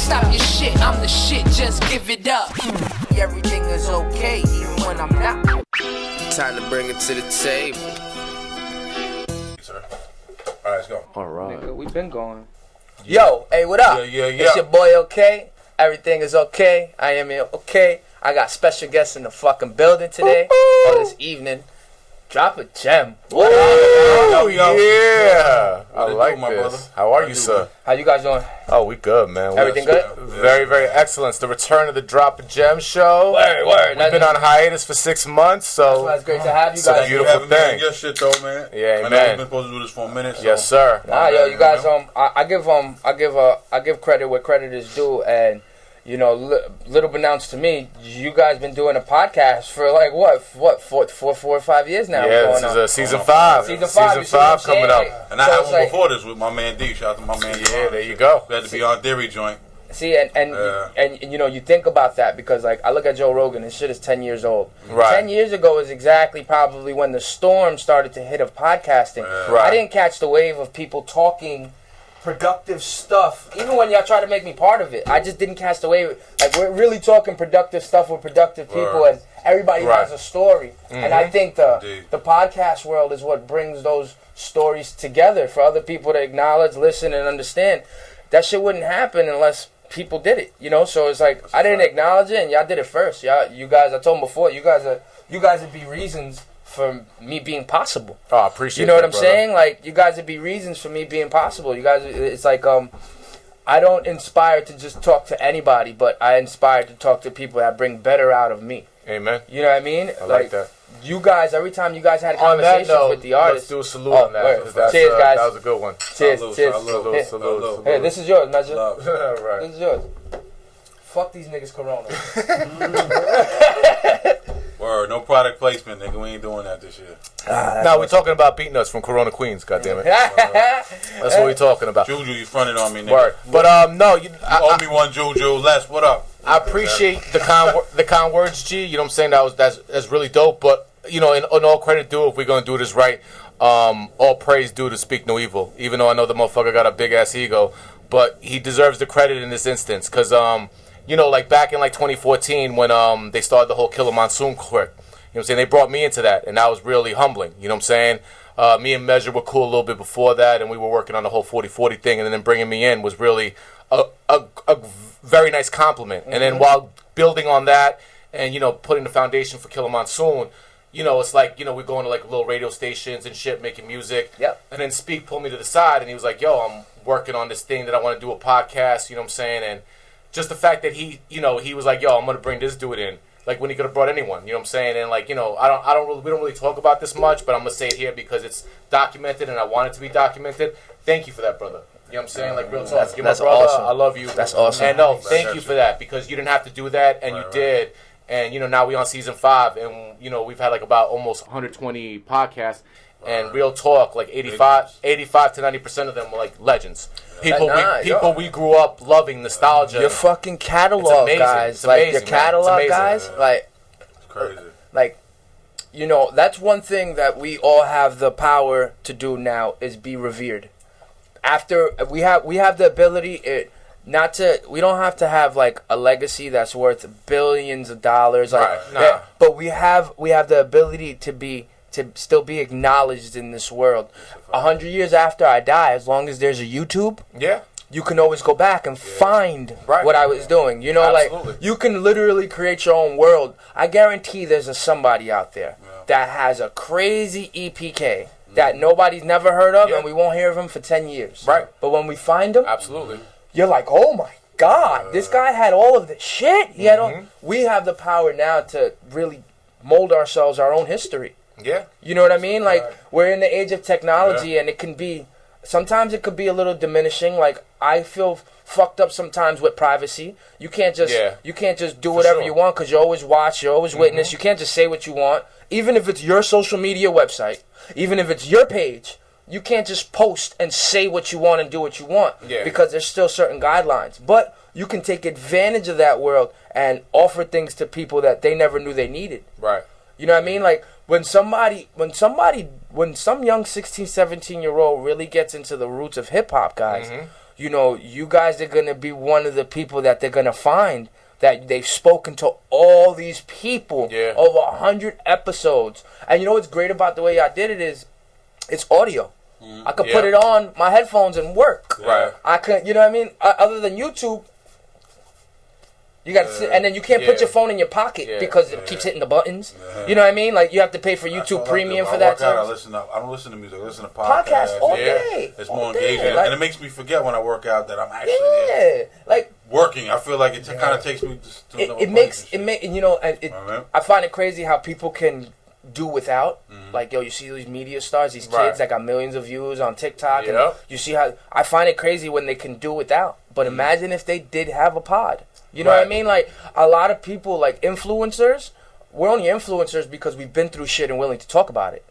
stop your shit. I'm the shit, just give it up. Everything is okay, even when I'm not. Time to bring it to the table. Sir. All right, let's go. All right. Nigga, we been going. Yo, hey, what up? Yeah. It's your boy OK. Everything is okay. I am okay. I got special guests in the fucking building today or this evening. Drop a gem. What up? Yeah. I What it like do, my this. brother? How are you, sir? How you guys doing? Oh, we good, man. Everything good? Very, very excellent. It's the return of the Drop a Gem show. Word. We've been on hiatus for 6 months, so That's great to have you It's a guys. beautiful thing. Your shit though, man. Yeah, I know man. we've been supposed to do this for a minute. So. yes, sir. Nah, yo, you guys. I give credit where credit is due, and you know, little announced to me, you guys been doing a podcast for like what, 4 or 5 years now. Yeah, this is season 5. Season 5 Season 5 coming up. And I had one before this with my man D. Shout out to my man. Yeah, there you go. We had to be on Theory joint. See, and you know, you think about that because like I look at Joe Rogan, his shit is 10 years old. Right. 10 years ago is exactly probably when the storm started to hit of podcasting. Right. I didn't catch the wave of people talking productive stuff, even when y'all try to make me part of it. I just didn't catch the wave. Like, we're really talking productive stuff with productive people, and everybody has a story. And I think the podcast world is what brings those stories together for other people to acknowledge, listen, and understand. That shit wouldn't happen unless people did it, you know. So it's like I didn't acknowledge it, and y'all did it first. You guys, I told them before, you guys would be reasons for me being possible. Oh, I appreciate. You know what I'm brother. saying? Like, you guys would be reasons for me being possible. You guys, it's like I don't inspire to just talk to anybody, but I inspire to talk to people that bring better out of me. Amen. You know what I mean? I like that. You guys, every time you guys had On that conversations note, with the artists, let's do a salute on that. word. 'Cause that's, Cheers, guys. That was a good one. Cheers, Salute, cheers. salute, Hey, salute. hey, this is yours, Major. Love. Right. This is yours. Fuck these niggas, Corona. Word, no product placement, nigga. We ain't doing that this year. Now we're talking about Peanuts from Corona Queens. Goddammit. That's what we're talking about. Juju, you fronted on me, nigga. Word. But no, you owe me one, Juju. Les, what up? I appreciate the kind words, G. You know what I'm saying? That's really dope. But you know, in all credit due, if we're gonna do this right, all praise due to Speak No Evil. Even though I know the motherfucker got a big ass ego, but he deserves the credit in this instance, cause you know, like back in like 2014 when they started the whole Killer Monsoon clique. You know what I'm saying? They brought me into that, and that was really humbling. You know what I'm saying? Me and Measure were cool a little bit before that, and we were working on the whole 40-40 thing, and then bringing me in was really a very nice compliment. And then while building on that and, you know, putting the foundation for Killer Monsoon, you know, it's like, you know, we're going to like little radio stations and shit, making music. Yep. And then Speak pulled me to the side, and he was like, yo, I'm working on this thing that I want to do a podcast, you know what I'm saying? And just the fact that he, you know, he was like, yo, I'm going to bring this dude in. Like when he could have brought anyone, you know what I'm saying? And like, you know, we don't really talk about this much, but I'm going to say it here because it's documented and I want it to be documented. Thank you for that, brother. You know what I'm saying? Like, real talk. You're my That's brother. awesome. I love you. That's awesome. And no, thank you for that, because you didn't have to do that, and you did. And, you know, now we on season 5, and, you know, we've had like about almost 120 podcasts. And real talk, like 85 to 90% of them were like legends. People we grew up loving, nostalgia. Your fucking catalog, guys. It's like amazing, your man. catalog, It's amazing. guys. Like, It's crazy. like, you know, that's one thing that we all have the power to do now is be revered. After we have the ability, we don't have to have like a legacy that's worth billions of dollars, like, Right, nah. but we have the ability to still be acknowledged in this world. 100 years after I die, as long as there's a YouTube, Yeah. you can always go back and find Right. what I was doing. You know, Absolutely. like, you can literally create your own world. I guarantee there's somebody out there that has a crazy EPK that nobody's never heard of, and we won't hear of him for 10 years. Right. But when we find him, Absolutely. you're like, oh my God, this guy had all of this shit. He had all. We have the power now to really mold ourselves, our own history. Yeah. You know what I mean? Like, we're in the age of technology, and sometimes it could be a little diminishing. Like, I feel fucked up sometimes with privacy. You can't just do whatever you want, because you always watch, you always witness. You can't just say what you want. Even if it's your social media website, even if it's your page, you can't just post and say what you want and do what you want, because there's still certain guidelines. But you can take advantage of that world and offer things to people that they never knew they needed. Right. You know what I mean? Like, when some young 16, 17-year-old really gets into the roots of hip-hop, guys, you know, you guys are going to be one of the people that they're going to find that they've spoken to all these people over 100 episodes. And you know what's great about the way I did it is it's audio. I could put it on my headphones and work. Right. I could, you know what I mean? Other than YouTube, you got to sit, and then you can't put your phone in your pocket because it keeps hitting the buttons. You know what I mean? Like you have to pay for YouTube Premium for that. I don't listen to music. I listen to podcasts all day. It's more engaging, like, and it makes me forget when I work out that I'm actually there. Like working. I feel like it kind of takes me just to it makes you know. I find it crazy how people can do without. Like, yo, you see these media stars, these kids that got millions of views on TikTok, and you see how I find it crazy when they can do without. But imagine if they did have a pod. You know what I mean? Like, a lot of people, like influencers, we're only influencers because we've been through shit and willing to talk about it.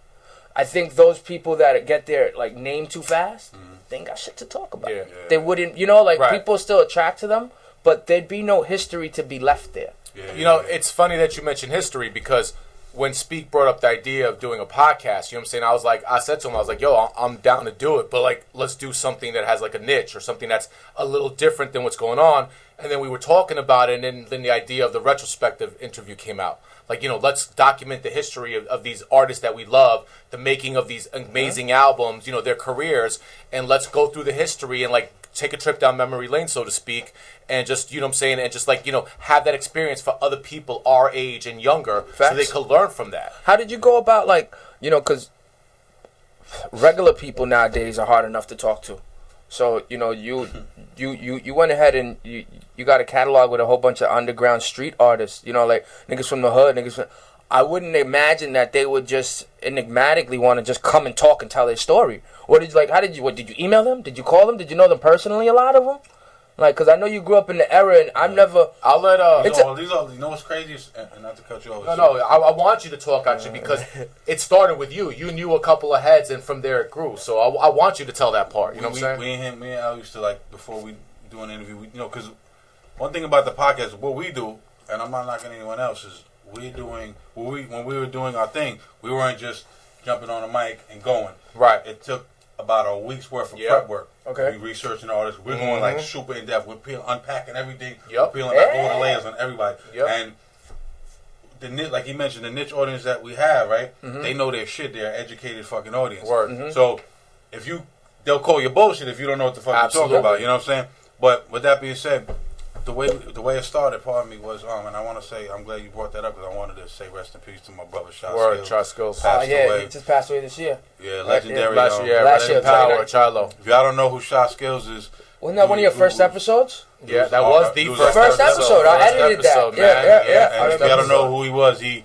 I think those people that get their like name too fast, they ain't got shit to talk about. They wouldn't, you know, like people still attract to them, but there'd be no history to be left there. You know, it's funny that you mentioned history because when Speak brought up the idea of doing a podcast, you know what I'm saying? I said to him, I was like, yo, I'm down to do it, but like, let's do something that has like a niche or something that's a little different than what's going on. And then we were talking about it, and then the idea of the retrospective interview came out. Like, you know, let's document the history of these artists that we love, the making of these amazing albums, you know, their careers, and let's go through the history and like take a trip down memory lane, so to speak, and just, you know what I'm saying, and just like, you know, have that experience for other people our age and younger so they could learn from that. How did you go about, like, you know, because regular people nowadays are hard enough to talk to. So, you know, you went ahead and you got a catalog with a whole bunch of underground street artists, you know, like niggas from the hood, I wouldn't imagine that they would just enigmatically want to just come and talk and tell their story. What did you email them? Did you call them? Did you know them personally, a lot of them? Like, because I know you grew up in the era, and I've never... I'll let... you know what's crazy? And not to cut you off. I want you to talk, actually, because it started with you. You knew a couple of heads, and from there it grew. So I want you to tell that part. You know what I'm saying? Me and Al used to, like, before we do an interview, you know, because one thing about the podcast, what we do, and I'm not knocking anyone else, is we're doing... When we were doing our thing, we weren't just jumping on a mic and going. Right. It took about a week's worth of prep work. Okay. We researching artists. We're going like super in depth. We're unpacking everything. We're peeling back all the layers on everybody. And like he mentioned, the niche audience that we have, right? They know their shit. They're an educated fucking audience. So they'll call you bullshit if you don't know what the fuck you're talking about. You know what I'm saying? But with that being said, the way it started, pardon me, was and I want to say I'm glad you brought that up because I wanted to say rest in peace to my brother Shot Skills. He just passed away this year. Yeah, legendary. Last year, Power, Charlo. If y'all don't know who Shot Skills is, wasn't that one of your first episodes? Yeah, that was the first episode. I edited that. Yeah. And if y'all don't know who he was, he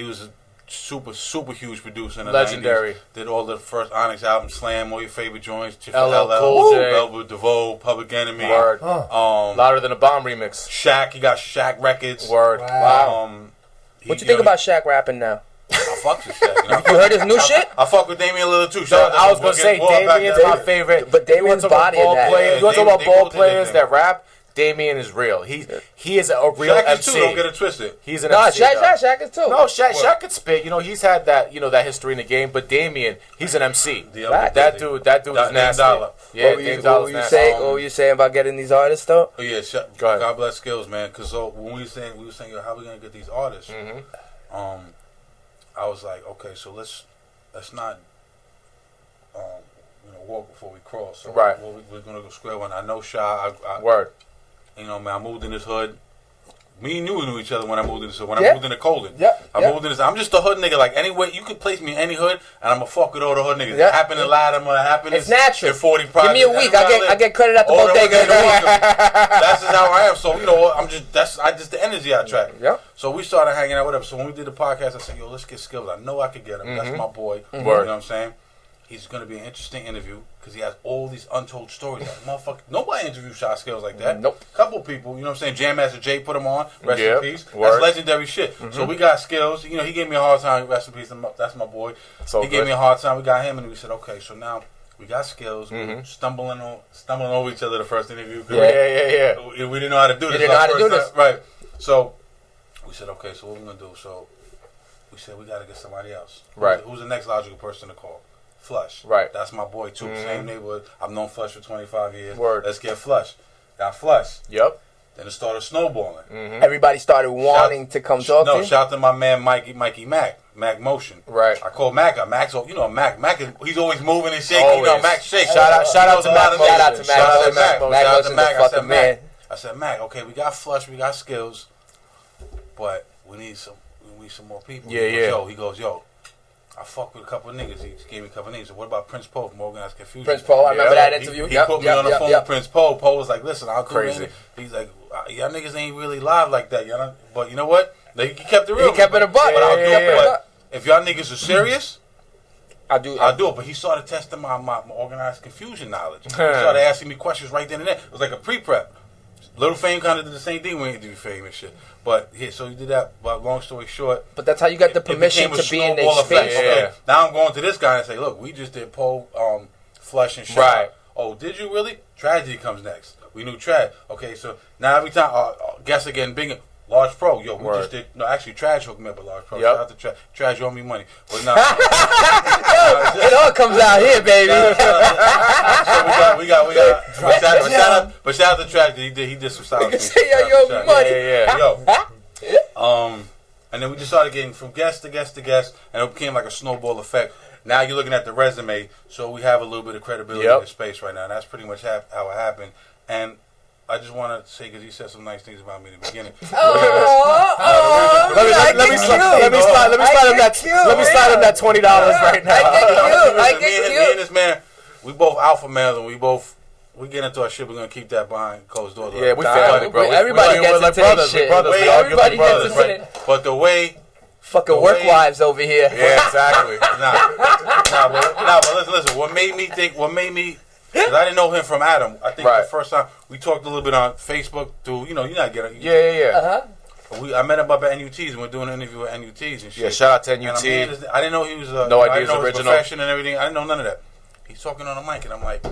was a super huge producer in the legendary 90s. Did all the first Onyx albums, Slam, all your favorite joints, LL Cool J, Velvet DeVoe, Public Enemy, Louder Than a Bomb remix. Shaq, he got Shaq Records. Wow. What you think about Shaq rapping now? I fuck with Shaq. You heard his new shit? I fuck with Damian Lillard too. I was gonna say Damian's my favorite. But Damian's body in that. You want to talk about ball players that rap? Damian is real. He is a real Shaq MC. Too, don't get it twisted. He's an MC. Shaq is too. No, Shaq could spit. You know, he's had that history in the game. But Damian, he's an MC. That dude is nasty. Yeah, what were you saying about getting these artists though? Oh yeah, God bless Skills, man. Because when we were saying, yo, how we gonna get these artists? I was like, okay, so let's not walk before we cross. So we're gonna go square one. I know Sha. Word. You know, man, I moved in this hood. Me and you knew each other when I moved in this hood. When I moved into Colden. I moved in this. I'm just a hood nigga. Like, anyway, you could place me in any hood, and I'm going to fuck with all the hood niggas. It happened in Latimer. It happened it's natural. In 40 Projects. Give me a week. I get credit at the bodega in a week. That's just how I am. So, you know, that's the energy I track. Yeah. So we started hanging out with him. So when we did the podcast, I said, yo, let's get Skills. I know I could get him. That's my boy. You know what I'm saying? He's going to be an interesting interview because he has all these untold stories. Like, motherfucker, nobody interviews Shot Skills like that. Nope. Couple people, you know what I'm saying? Jam Master Jay put him on. Rest in peace. That's legendary shit. So we got Skills. You know, he gave me a hard time. Rest in peace. That's my boy. He gave me a hard time. We got him, and we said, okay, so now we got Skills. Stumbling over each other the first interview. Yeah. We didn't know how to do this. Didn't know how to do this. Right. So we said, okay, so what we going to do? So we said we got to get somebody else. Right. Who's the next logical person to call? Flush. Right. That's my boy too. Same neighborhood. I've known Flush for 25 years. Word. Let's get Flush. Got Flush. Yep. Then it started snowballing. Everybody started wanting to come talk to you? Shout out to my man Mikey Mac Motion. Right. I call Mac up. Mac's, you know, Mac he's always moving and shaking. Always. You know, Mac shakes. Shout out to Mac. Shout out to Mac. Shout out to Mac. Mac Shout out to Motion's Mac. a fucking man. I said, Mac, okay, we got Flush, we got skills, but we need some more people. Yeah. He goes, yo, I fuck with a couple of niggas. He gave me a couple of names. So what about Prince Poe from Organized Confusion? Prince Poe, I remember that interview. He put me on the phone with Prince Poe. Poe was like, listen, I'll do Crazy. it. He's like, y'all niggas ain't really live like that. Y'all, but you know what? He kept it real. He kept it a buck. But I'll do it. But if y'all niggas are serious, I'll do it. But he started testing my Organized Confusion knowledge. He started asking me questions right then and there. It was like a pre-prep. Little Fame kind of did the same thing when he did Fame and shit. But yeah, so he did that. But long story short, but that's how you got the permission to be in their space. Okay, now I'm going to this guy and say, look, we just did Poe, Flush and Shot. Right. Oh, did you really? Tragedy comes next. We knew Trad. Okay, so now every time guests are getting bigger. Large Pro, yo, we just did. No, actually, Trash hooked me up with Large Pro. Shout out to Trash. Trash, you owe me money. But no, it all comes out here, baby. So we got. But shout out to Trash. He did some style. You say, yo, you owe me money. Yo. And then we just started getting from guest to guest to guest, and it became like a snowball effect. Now you're looking at the resume, so we have a little bit of credibility in the space right now. And that's pretty much how it happened. And I just want to say, because he said some nice things about me in the beginning. Let me slide him that $20 right now. I get cute. Me and this man, we both alpha males, and we get into our shit. We're gonna keep that behind closed doors. Yeah, we family, bro. Everybody gets into this shit. Everybody gets into it. But the way. Fucking work wives over here. Yeah, exactly. But listen. What made me? Because I didn't know him from Adam. I think the first time we talked a little bit on Facebook through, you not getting. Yeah. I met him up at NUTs and we're doing an interview at NUTs and shit. Yeah, shout out to NUT. I didn't know he was no idea his original his profession and everything. I didn't know none of that. He's talking on the mic and I'm like,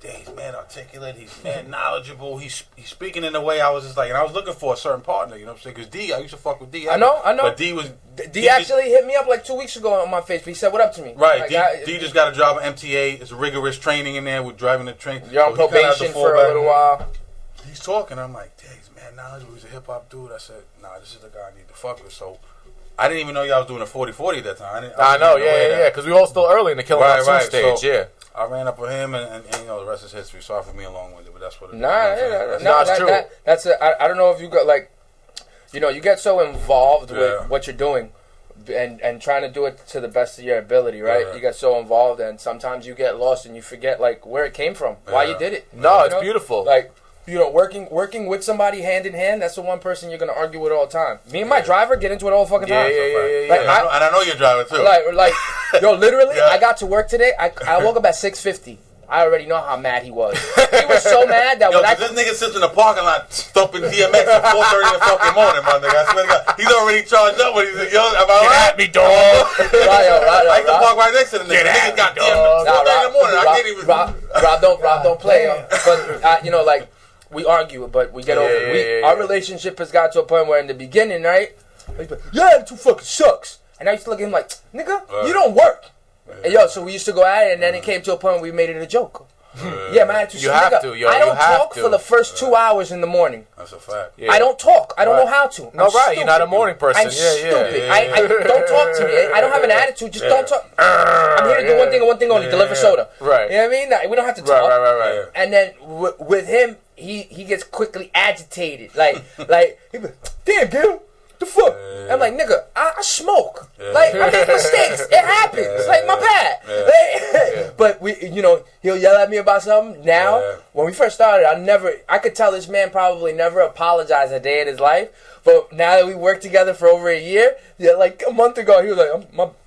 damn, he's mad articulate. He's mad knowledgeable. He's speaking in a way I was just like, and I was looking for a certain partner. You know what I'm saying? Because I used to fuck with D. I know. But D actually hit me up like 2 weeks ago on my Facebook. He said, "What up to me?" Right. Like, D just got a job at MTA. It's rigorous training in there with driving the train. You're on probation for a little while. He's talking. I'm like, damn, he's mad knowledgeable. He's a hip hop dude. I said, nah, this is the guy I need to fuck with. So I didn't even know y'all was doing a 40-40 at that time. I know. Yeah. Because we all still early in the Killing stage. So, I ran up with him, and the rest is history. Sorry for me along with it, but that's what it is. It's true. I don't know if you got you get so involved with what you're doing, and trying to do it to the best of your ability, right? You get so involved, and sometimes you get lost, and you forget where it came from, why you did it. No, it's beautiful. Working with somebody hand in hand, that's the one person you're gonna argue with all the time. Me and my driver get into it all the fucking time. Yeah. And I know you're driving too. Literally, I got to work today. I woke up at 6:50. I already know how mad he was. He was so mad that this nigga sits in the parking lot thumping DMX at 4:30 in the fucking morning, my nigga. I swear to God, he's already charged up. But he's like, yo, am I right? Get at me, dog. I used to park right next to the nigga. Nigga got DMX 4:30 in the morning. I can't even. Rob don't play. But we argue, but we get over it. Our relationship has got to a point where in the beginning, right? Your attitude fucking sucks. And I used to look at him like, nigga, you don't work. And so we used to go at it, and then it came to a point where we made it a joke. My attitude. You have to, yo. I don't talk for the first 2 hours in the morning. That's a fact. Yeah. I don't talk. I don't know how to. No, right. You're not a morning person. I'm stupid. I don't talk to me. I don't have an attitude. Just don't talk. I'm here to do one thing and one thing only: deliver soda. Right. You know what I mean? We don't have to talk. Right. And then with him, he gets quickly agitated. Like he be, damn, Gil. The fuck? I'm like, nigga, I smoke. I make mistakes. It happens. My bad. But he'll yell at me about something. Now, when we first started, I could tell this man probably never apologized a day in his life. But now that we worked together for over a year, like a month ago, he was like,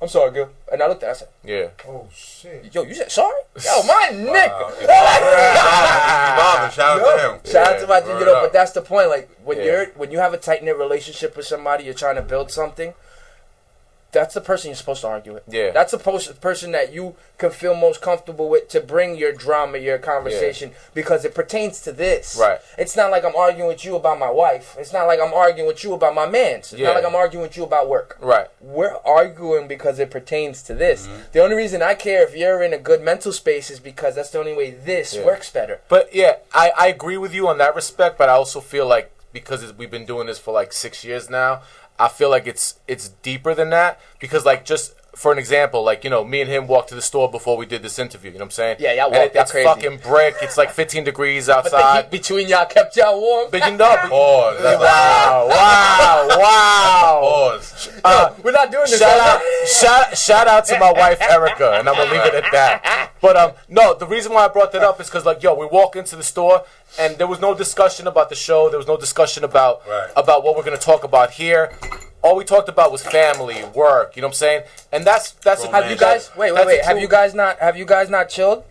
I'm sorry, Gil. And I looked at him, I said, oh shit. Yo, you said sorry? Yo, my nigga. Shout out to him. Shout out to my dude, but that's the point. When you have a tight knit relationship with somebody, you're trying to build something. that's the person you're supposed to argue with. Yeah. That's the person that you can feel most comfortable with to bring your drama, your conversation, because it pertains to this. Right. It's not like I'm arguing with you about my wife. It's not like I'm arguing with you about my mans. It's not like I'm arguing with you about work. Right. We're arguing because it pertains to this. The only reason I care if you're in a good mental space is because that's the only way this works better. But yeah, I agree with you on that respect, but I also feel like because we've been doing this for like 6 years now, I feel like it's deeper than that, because like, just for an example, like, you know, me and him walked to the store before we did this interview, you know what I'm saying? Yeah, y'all and walked, y'all it's crazy. fucking brick, it's like 15 degrees outside. But the heat between y'all kept y'all warm. But you know, Pause. wow. Pause. We're not doing this. Shout out to my wife Erica, and I'm gonna leave it at that. But no, the reason why I brought that up is because, like, yo, we walk into the store and there was no discussion about the show. There was no discussion about what we're gonna talk about here. All we talked about was family, work. You know what I'm saying? And that's. Have you guys? Wait. Have you guys not chilled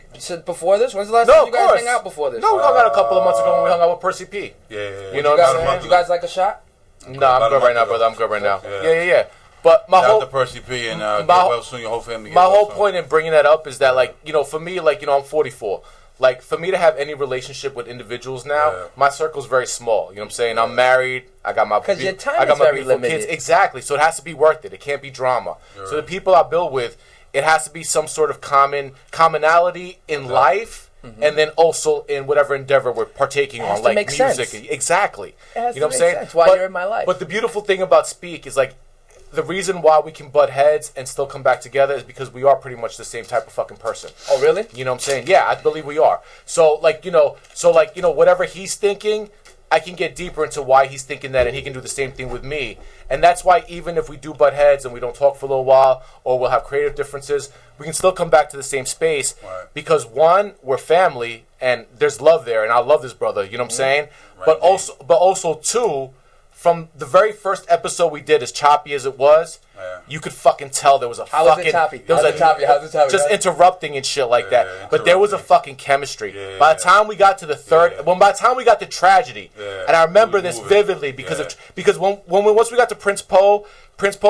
before this? When's the last time you guys hang out before this? No, we hung out a couple of months ago when we hung out with Percy P. Yeah. You know what I'm saying? You guys like a shot? No, I'm good right now, brother. I'm good right now. Yeah. But my whole Percy P and get well soon, your whole family. My whole point in bringing that up is that, like, you know, for me, like, you know, I'm 44. Like, for me to have any relationship with individuals now, my circle's very small. You know what I'm saying? I'm married. I got my because your time is very limited. Kids. Exactly. So it has to be worth it. It can't be drama. So the people I build with, it has to be some sort of commonality in life, and then also in whatever endeavor we're partaking on, like music. Sense. Exactly. It has you know to what I'm make saying? sense. Why you're in my life. But the beautiful thing about Speak is, like, the reason why we can butt heads and still come back together is because we are pretty much the same type of fucking person. Oh, really? You know what I'm saying? Yeah, I believe we are. So, like, you know, whatever he's thinking, I can get deeper into why he's thinking that, and he can do the same thing with me. And that's why even if we do butt heads and we don't talk for a little while, or we'll have creative differences, we can still come back to the same space. Because one, we're family, and there's love there, and I love this brother, you know what I'm saying? But also two, from the very first episode we did, as choppy as it was, you could fucking tell there was a How fucking... was it choppy? How's it choppy? Just interrupting and shit like that. But there was a fucking chemistry. By the time we got to the third... by the time we got to Tragedy, and I remember this vividly because once we got to Prince Poe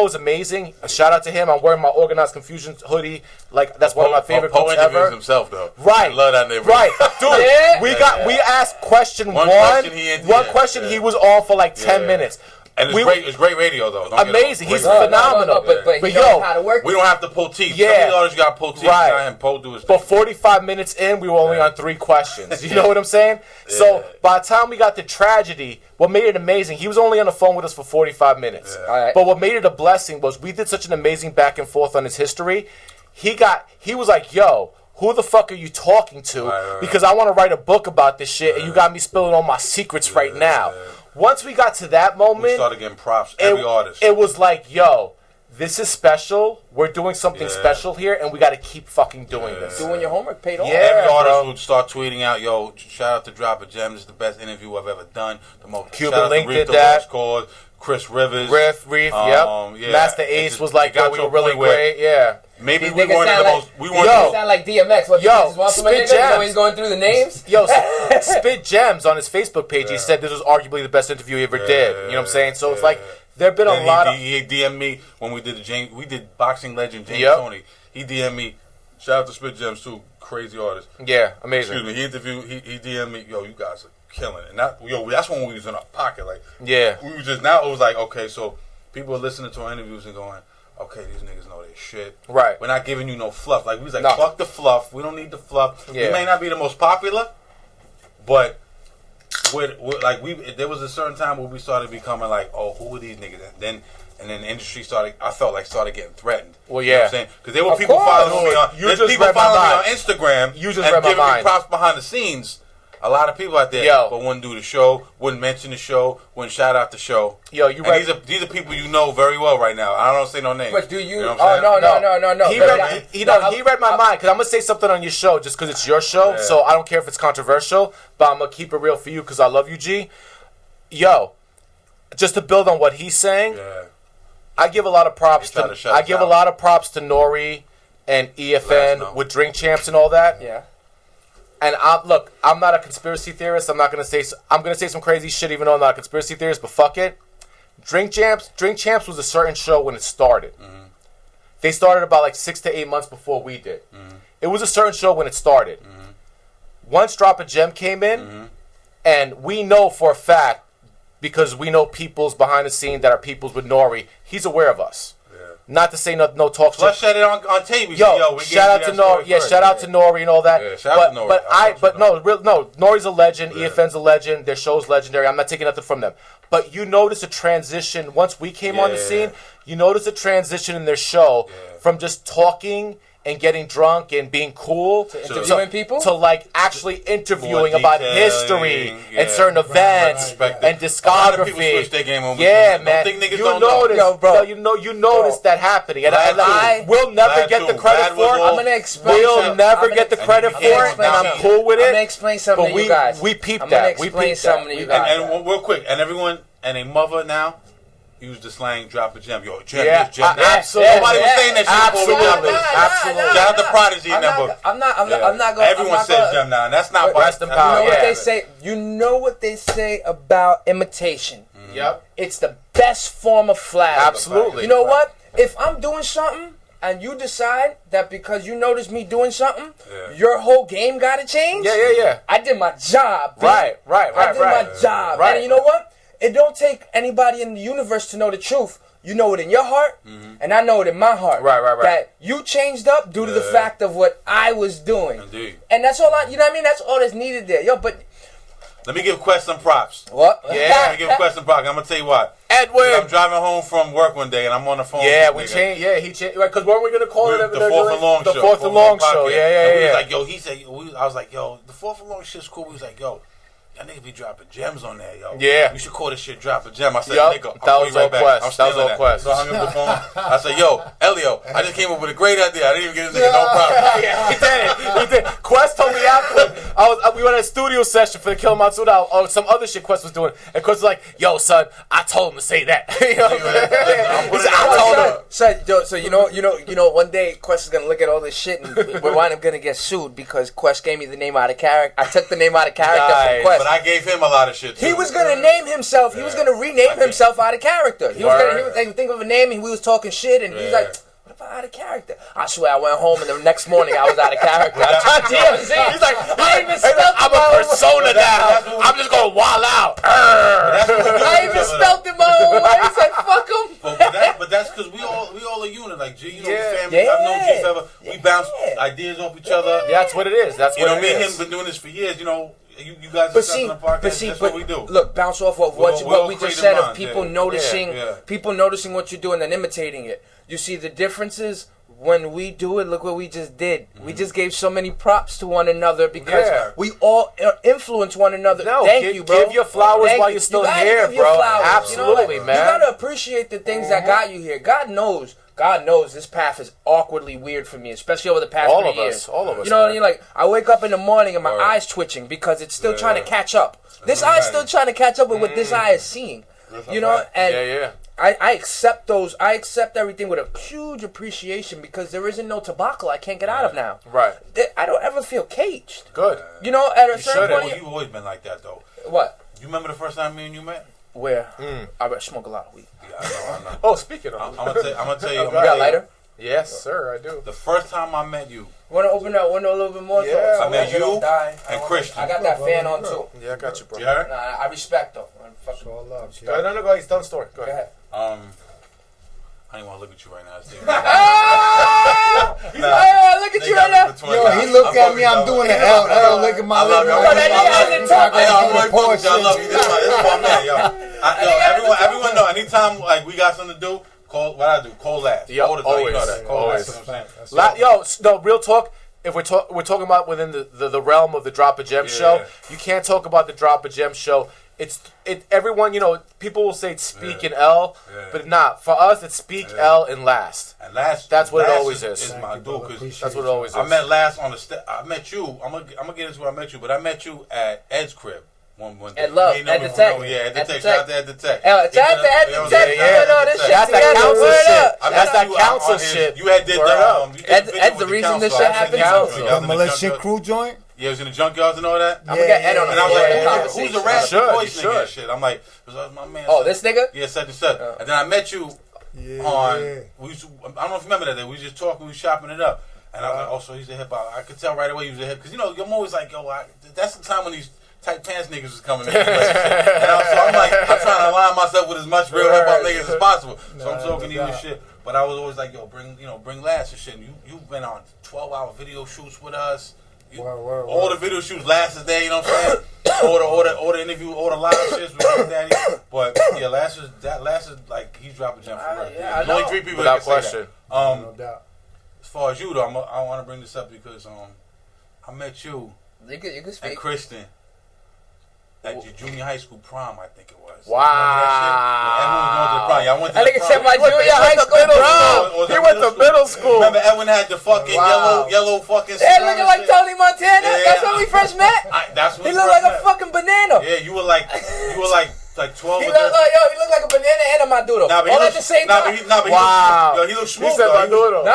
is amazing. A shout out to him. I'm wearing my Organized Confusion hoodie. Like, that's one of my favorite quotes ever. Himself, though. Right. I love that nigga. Right. Dude, we asked question one. One question he was on for like 10 minutes. And it's great radio, though. Amazing. He's phenomenal. But he knows how to work. We don't have to pull teeth. Yeah. Some of the artists got to pull teeth. Right. And Poe do his thing. But 45 minutes in, we were only on 3 questions. You know what I'm saying? So by the time we got to Tragedy, what made it amazing, he was only on the phone with us for 45 minutes. But what made it a blessing was we did such an amazing back and forth on his history. He was like, yo, who the fuck are you talking to? Because I want to write a book about this shit, and you got me spilling all my secrets right now. Once we got to that moment, we started getting props. Every artist. It was like, yo, this is special. We're doing something special here, and we got to keep fucking doing this. Doing your homework paid off. Yeah, every artist would start tweeting out, yo, shout out to Drop A Gem. This is the best interview I've ever done. The most Cuban Link did that. Chris Rivers. Reef, yep. Master Ace was like, yo, we were really great. Yeah. Maybe we weren't the most. We weren't. Yo, sound like DMX. What, yo, Spit Gems. He's going through the names. Yo, Spit Gems on his Facebook page. He said this was arguably the best interview he ever did. You know what I'm saying? So it's like there've been a lot of. He DM'd me when we did boxing legend James Toney. He DM'd me. Shout out to Spit Gems too. Crazy artist. Yeah, amazing. Excuse me. He interviewed. He DM'd me. Yo, you guys are killing it. And that's when we was in our pocket. Like, we were just now. It was like, okay, so people are listening to our interviews and going, okay, these niggas know their shit. Right. We're not giving you no fluff. Like, we was like, fuck the fluff. We don't need the fluff. Yeah. We may not be the most popular, but there was a certain time where we started becoming like, oh, who are these niggas? And then the industry started getting threatened. Well, you know what I'm saying? Because there were people following me on Instagram. You just and read my giving mind. me props behind the scenes. A lot of people out there, but wouldn't do the show, wouldn't mention the show, wouldn't shout out the show. Yo, these are people you know very well right now. I don't say no names. But do you? Know no. He read my mind because I'm gonna say something on your show just because it's your show. Yeah. So I don't care if it's controversial, but I'm gonna keep it real for you because I love you, G. Yo, just to build on what he's saying, I give a lot of props to Nori and EFN with Drink Champs and all that. Yeah. And I'm not a conspiracy theorist. I'm gonna say some crazy shit, even though I'm not a conspiracy theorist. But fuck it, Drink Champs was a certain show when it started. they started about like 6 to 8 months before we did. It was a certain show when it started. Once Drop a Gem came in, and we know for a fact, because we know peoples behind the scene that are peoples with Nori, he's aware of us. Not to say no talk shit. Let's shut it on TV. Yo, shout out to Nori. Yeah, shout out to Nori and all that. Yeah, shout out to Nori. But Nori's a legend. EFN's a legend. Their show's legendary. I'm not taking nothing from them. But you notice a transition once we came on the scene. You notice a transition in their show from just talking and getting drunk and being cool to interviewing people to like actually interviewing about history and certain events and discography. Yeah, man. You notice, you notice that happening, and we'll never get the credit for it. I'm gonna explain. We'll never get the credit for it, and I'm cool with it. I'm gonna explain something to you guys. We peeped that. We peeped something to you guys. And real quick, and everyone and a mother now. Use the slang, drop a gem. Yo, gem, yeah, this, gem, that. Absolutely. Nobody was saying that shit before we got this. Absolutely. Shout out to Prodigy in that book. I'm not going. Everyone says gem now, and that's not rest in power. You know what they say? You know what they say about imitation? Yep. It's the best form of flattery. Absolutely. You know what? If I'm doing something and you decide that because you notice me doing something, your whole game got to change. Yeah. I did my job. Right. I did my job. Right. And you know what? It don't take anybody in the universe to know the truth. You know it in your heart, and I know it in my heart. Right. That you changed up due to the fact of what I was doing. Indeed. And that's all you know what I mean? That's all that's needed there. Yo, but... Let me give Quest some props. What? Yeah. Let me give Quest some props. I'm going to tell you what. Edwin! I'm driving home from work one day, and I'm on the phone. Yeah, we changed. Yeah, he changed. Right, because what were we going to call it? The Fourth and Long Show. The Fourth and Long Show. Yeah. He was like, yo, he said, I was like, yo, the Fourth and Long shit's cool. He was like, yo, y'all niggas be dropping gems on there, yo. Yeah. You should call this shit Drop a Gem. I said, nigga, that was all Quest. That was all Quest. So I hung up the phone. I said, yo, Elio, I just came up with a great idea. I didn't even get this nigga no problem. He did. Quest told me after we went at a studio session for the Kill Matsuda or some other shit Quest was doing, and Quest was like, yo, son, I told him to say that. You know what I'm saying? I told him. So you know, one day Quest is gonna look at all this shit, and we're wind up gonna get sued because Quest gave me the name out of character. I took the name out of character from Quest. But I gave him a lot of shit too. He was gonna name himself. He was gonna rename himself out of character. He was gonna think of a name, and we was talking shit, and he's like, "What if I out of character?" I swear, I went home, and the next morning I was out of character. I tried DMZ. He's like, I'm a persona now. I'm just gonna wall out. I even spelt it my own way. He said, "Fuck him." But that's because we all a unit. Like G, you know, the family. I've known G forever. We bounce ideas off each other. Yeah, that's what it is. That's what it is. Me and him been doing this for years. You know. You guys are in the park. That's what we do. Look, bounce off of what we just said of people noticing, people noticing what you do and then imitating it. You see the differences when we do it. Look what we just did. We just gave so many props to one another because we all influence one another. Thank you, bro. Give your flowers while you're still here, bro. Absolutely, you know, man. You gotta appreciate the things that got you here. God knows this path is awkwardly weird for me, especially over the past 3 years. All of us. You know what I mean? Like, I wake up in the morning and my eye's twitching because it's still trying to catch up. This eye's still trying to catch up with what this eye is seeing. You know? And I accept those. I accept everything with a huge appreciation because there isn't no tobacco I can't get out of now. Right. I don't ever feel caged. Good. You know, at a certain point. You've always been like that, though. What? You remember the first time me and you met? Where? I smoke a lot of weed. Yeah, I know. Oh, speaking of, I'm gonna tell you. You got a lighter? Yes, sir, I do. The first time I met you. Want to open that window a little bit more? Yeah. I met you and Christian. I got that fan on too. Yeah, I got you, bro. You heard? Nah, I respect though. All love. No, he's done story. Go ahead. I don't want to look at you right now. Look at you right now. Yo, he looked at me. I'm doing the L. Look at my lip. I love you. This is my man, yo. Everyone know. Anytime like we got something to do, call what I do. Call laugh. Yeah, all the time. always. You know that. Always. Yo, no, real talk. If we're talking about within the realm of the Drop a Gem show, you can't talk about the Drop a Gem show. Everyone, you know, people will say speak in L, but not. For us, it's speak L and last. And last, that's what last it always is. My dude, that's what it always is. I met last on the I met you. I'm gonna get into where I met you, but I met you at Ed's crib. One day. At Love, at the Tech. Yeah, at the Tech. Shout out to Ed the Tech. Shout out to Ed the Tech. That's that council shit. That's that council shit. You had did Ed's the reason this shit happened. The militia crew joint? Yeah, it was in the junkyards and all that. I'm gonna get Ed on and I was like, who's the raspy voice nigga and shit? I'm like, my man. Oh, this nigga? Yeah, such and such. And then I met you Yeah. We used to, I don't know if you remember that day. We was just talking, we was chopping it up. And I was like, oh, so he's a hip hop. I could tell right away he was a hip. Because, you know, I'm always like, yo, that's the time when these tight pants niggas was coming in. So I'm like, I'm trying to align myself with as much real hip hop niggas as possible. So I'm talking to you and shit. But I was always like, yo, bring Last and shit. And you've been on 12-hour video shoots with us. All the video shoots Last day, you know what I'm saying? All the interview, all the live shits with Big Daddy. But yeah, Last is like, he's dropping a gem for real. Yeah, There's only 3 people without that can question. say that. No doubt. As far as you though, I want to bring this up because I met you You can speak. and Kristen at your junior high school prom, I think it was. Wow. Everyone was going to the prom. Y'all went to I the think it prom. said my junior high school prom. He went to middle school. Remember, Edwin had the fucking yellow fucking. Hey, looking like Tony Montana. Yeah. That's when we first met. That's when He looked like a fucking banana. Yeah, you were like 12. He looked like a banana and a maduro. All at the same time. Wow. He looked He smooth. said though. Maduro. He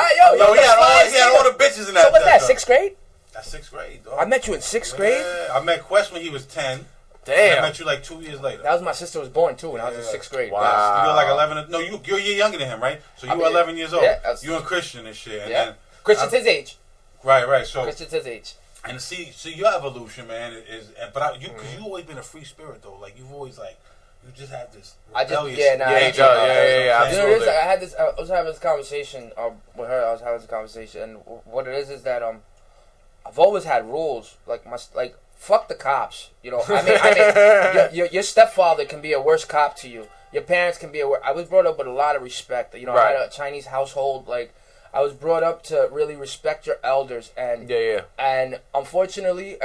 had all the bitches in that. So what's that, 6th grade? That's 6th grade, dog. I met you in 6th grade? Yeah, I met Quest when he was 10. Damn. I met you like 2 years later. That was my sister was born too when I was in 6th grade. Wow. You're like 11. No, you're a year younger than him, right? So you were 11 years old. Yeah, you and Christian and shit. And Yeah. then, Christian's his age. right. So Christian's his age. and see your evolution, man, is. But because you always been a free spirit though. Like you've always you just have this. I just rebellious yeah, yeah, You know, absolutely. I was having this conversation with her. I was having this conversation, and what it is that I've always had rules. Like fuck the cops. You know, I mean, your stepfather can be a worse cop to you. Your parents can be a worse. I was brought up with a lot of respect. You know, I had a Chinese household. Like I was brought up to really respect your elders, and and unfortunately,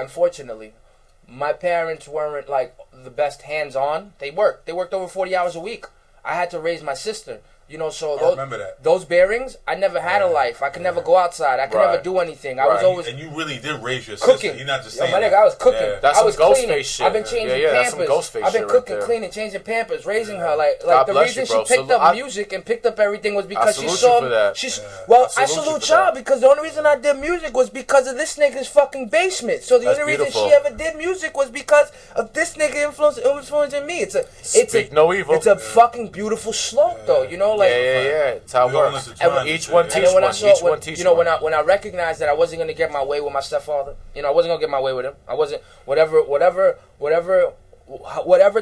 my parents weren't like the best hands-on. They worked over 40 hours a week. I had to raise my sister. You know, so I remember that. Those bearings, I never had a life. I could never go outside. I could never do anything. I was always and you really did raise your cooking. sister. You're not just Yo, saying my nigga, that. I was cooking. Yeah. That's I was some cleaning. Ghostface shit. I've been changing that's some Pampers. Ghostface I've been shit cooking, right there. cleaning, changing Pampers, raising her. Like God the bless reason you, bro. she picked So, up music and picked up everything was because she saw for that. she's I I salute you salute for y'all that. because the only reason I did music was because of this nigga's fucking basement. So the That's only beautiful. reason she ever did music was because of this nigga influencing me. Speak no evil. It's a fucking beautiful slope though. You know, like It's how it works. Each one teach one. Each one teach one. When I recognized that I wasn't gonna get my way with my stepfather, you know, I wasn't gonna get my way with him. I wasn't whatever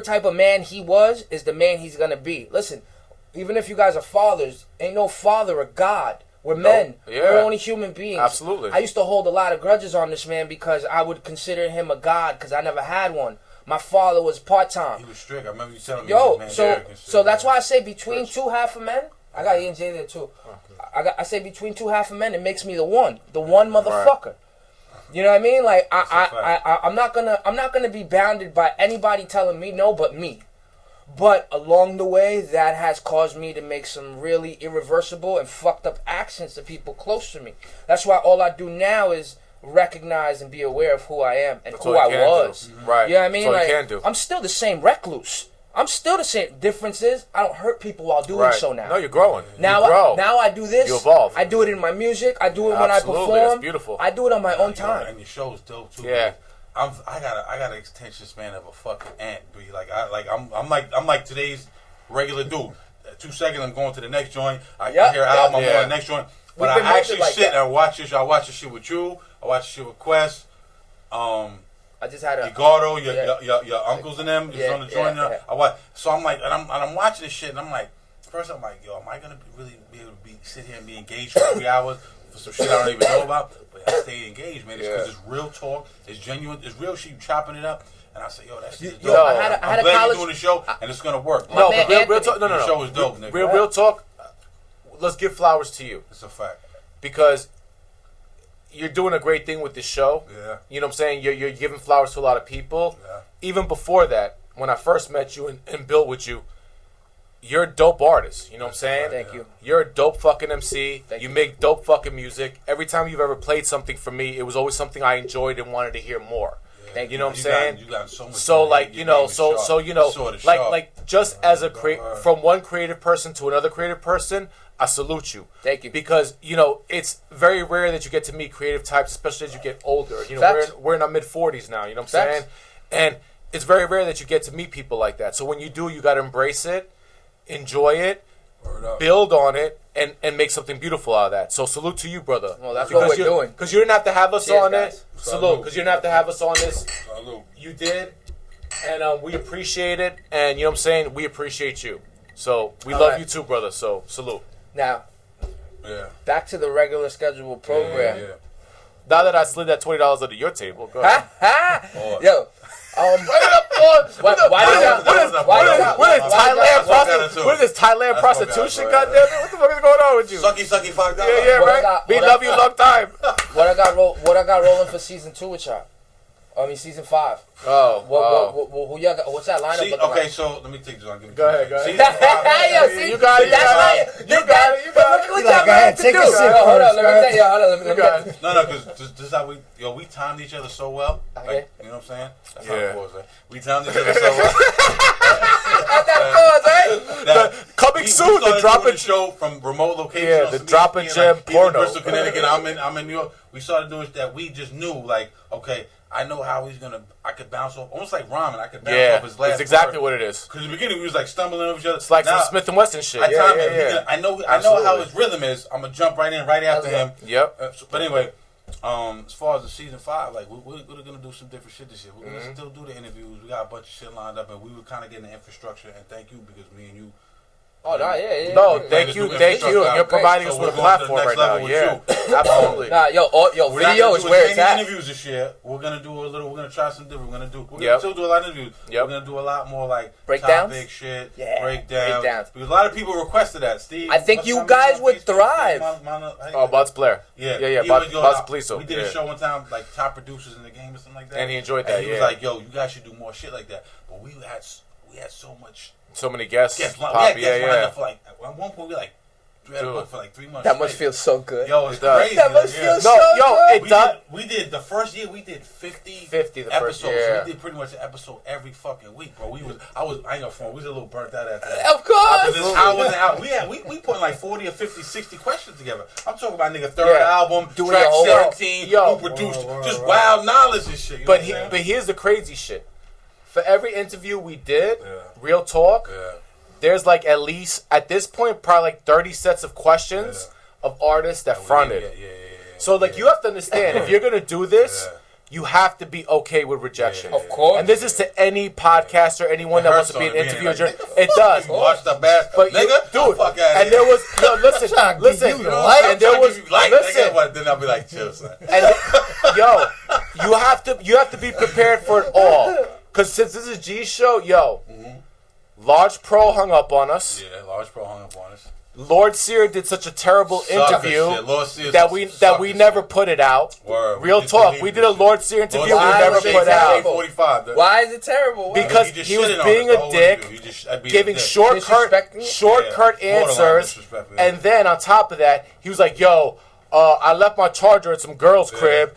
type of man he was is the man he's gonna be. Listen, even if you guys are fathers, ain't no father or God. We're men. We're only human beings. Absolutely. I used to hold a lot of grudges on this man because I would consider him a god because I never had one. My father was part-time. He was strict. I remember you telling me. So that's why I say between two half of men. I got E and J there too. I say between two half of men, it makes me the one motherfucker. Right. You know what I mean? Like I'm not gonna be bounded by anybody telling me no, but me. But along the way, that has caused me to make some really irreversible and fucked up actions to people close to me. That's why all I do now is recognize and be aware of who I am and who I was. Right. You know what I mean? That's all you can do. I'm still the same recluse. I'm still the same. Difference is I don't hurt people while doing so now. No, you're growing. Now, you grow. Now I do this. You evolve. I do it in my music. I do it when I perform. That's beautiful. I do it on my own time. And your show's dope too. Yeah. I got an attention span of a fucking ant. I'm like today's regular dude. 2 seconds, I'm going to the next joint. I hear an album, I'm going to the next joint. But I actually sit and watch this. I watch this shit with you. I watch this shit with Quest. I just had a Gordo, your uncles and them is on the joint. I watch. So I'm like, and I'm watching this shit, and I'm like, first I'm like, yo, am I gonna really be able to sit here and be engaged for 3 hours for some shit I don't even know about? But I stay engaged, man. It's because it's real talk. It's genuine. It's real shit. You chopping it up. And I say, yo, that's dope. I had I'm a glad college. you're doing the show, and it's gonna work. No, but real talk. No. The show is dope, nigga. Real talk. Let's give flowers to you. It's a fact. Because you're doing a great thing with this show. Yeah. You know what I'm saying? You're giving flowers to a lot of people. Yeah. Even before that, when I first met you and built with you, you're a dope artist. You know what I'm saying? Thank you. You're a dope fucking MC. Thank you you. make dope fucking music. Every time you've ever played something for me, it was always something I enjoyed and wanted to hear more. Thank you know what I'm saying? You got so much. So like you know, like just as a from one creative person to another creative person, I salute you. Thank you. Because you know it's very rare that you get to meet creative types, especially as you get older. You know, Facts. we're in our mid-40s now. You know what I'm Facts. saying? And it's very rare that you get to meet people like that. So when you do, you got to embrace it, enjoy it, build on it, and make something beautiful out of that. So salute to you, brother. Well, that's what we're doing. Because you didn't have to have us on guys. it. Salute. Because you didn't have to have us on this. Salute. You did. And we appreciate it. And you know what I'm saying? We appreciate you. So we love you too, brother. So salute. Now, back to the regular scheduled program. Yeah. Now that I slid that $20 under your table, go ahead. Yo. What is this Thailand prostitution? Goddamn it! What the fuck is going on with you? Sucky, $5. Yeah, right. We love you long time. What I got rolling for season 2 with y'all? I mean season 5. Oh. Who y'all got? What's that lineup? Okay, like? so let me take this on. Go ahead. Season 5. You got it. You got it. Look what y'all about to do. Hold on, let me tell you. Hold on, No, because this is how we timed each other so well. Like, you know what I'm saying? That's how it was, right? We timed each other so well. Coming soon, the Drop A Gem show from remote locations. Yeah, the Drop A Gem porno. Bristol, Connecticut. I'm in New York. We started doing that. We just knew, like, okay, I know how he's gonna. I could bounce off, almost like ramen. I could bounce off his last. That's exactly what it is. Because in the beginning we was like stumbling over each other. It's like some Smith and Wesson shit. I know how his rhythm is. I'm gonna jump right in right after him. Yep. But anyway, as far as the season 5, like we're gonna do some different shit this year. We're gonna still do the interviews. We got a bunch of shit lined up, and we were kind of getting the infrastructure. And thank you because me and you. Oh, no, yeah. No, thank you. You're providing us with a platform right now. Yeah, absolutely. Nah, yo, video is where it's at. Interviews this year. We're gonna do We're gonna try some different. We're gonna still do a lot of interviews. We're gonna do a lot more like breakdowns, topic shit, breakdowns. Because a lot of people requested that. Steve, I think you guys would thrive. Bud's Blair. Yeah. Bud's Police. We did a show one time, like top producers in the game or something like that, and he enjoyed that. And he was like, "Yo, you guys should do more shit like that." But we had so much. So many guests. Yeah. For like, at one point, we had a book for like 3 months. That must feel so good. Yo, it's crazy. That must feel so good. It does. We did the first year. We did 50 the episodes. first year. We did pretty much an episode every fucking week, bro. I ain't gonna front. We was a little burnt out after that. Of course. I wasn't out. We put like 40 or 50, 60 questions together. I'm talking about nigga third album, doing track your 17, who produced just wild knowledge and shit. But here's the crazy shit. For every interview we did, real talk. There's like at least, at this point, probably like 30 sets of questions of artists that fronted. So like you have to understand, if you're going to do this, you have to be okay with rejection. Of course. And this is to any podcaster, anyone that wants to be an interviewer. It does. Watch the best. But nigga, dude, fuck and there was, listen, and there was, listen. But then I'll be like, chill, son. And you have to be prepared for it all. Because since this is G's show, Large Pro hung up on us. Yeah, Large Pro hung up on us. Lord Sear did such a terrible interview that we never put it out. Word. Real talk. We did a Lord Sear interview we never put out. Why is it terrible? Because he was being a dick, giving shortcut answers, and then on top of that, he was like, "Yo, I left my charger at some girl's crib.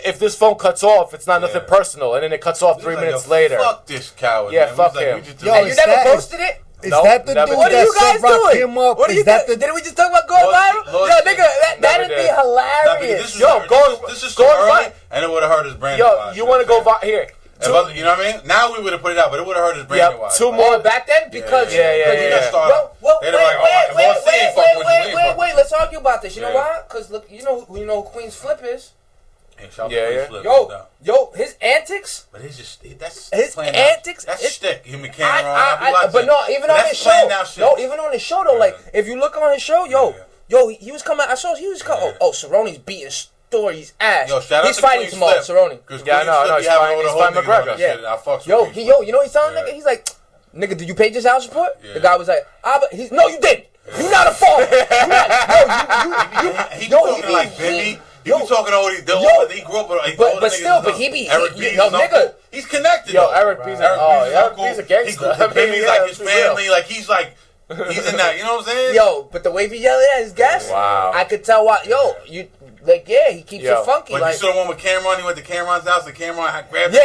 If this phone cuts off, it's not nothing personal." And then it cuts off 3 minutes later. Fuck this coward. Yeah, fuck him. You never posted it? Is that the dude what are you guys doing? What are you guys Didn't we just talk about going viral? Yo, nigga, that'd be hilarious. This is going viral, and it would have hurt his brand. Yo, you want to go viral here? You know what I mean? Now we would have put it out, but it would have hurt his brand. Two more back then because wait. Let's argue about this. You know why? Because look, you know who Queen's Flip is. Yo, his antics. But it's just that's his antics. That's shtick. Him and Cameron. But no, even on his show. No, even on his show though. Like if you look on his show, yo, he was coming. I saw he was coming. Oh, Cerrone's beating Story's ass. Yo, shout out he's to fighting tomorrow, Cerrone. Yeah, I know. He's fighting McGregor. Yeah. You know what he's telling nigga? He's like, nigga, did you pay your house support? The guy was like, no, you didn't. You not a father. He talking like Benny. He be talking all these. He grew up with. But still, but he be nigga. He's connected. Yo, Eric B's a gangster. He's like his family. Like he's like. He's in that. You know what I'm saying? Yo, but the way he yelled at his guests, I could tell why. Yo, you. Like, he keeps it funky. But you saw the one with Cameron. He went to Cameron's house, and Cameron grabbed him.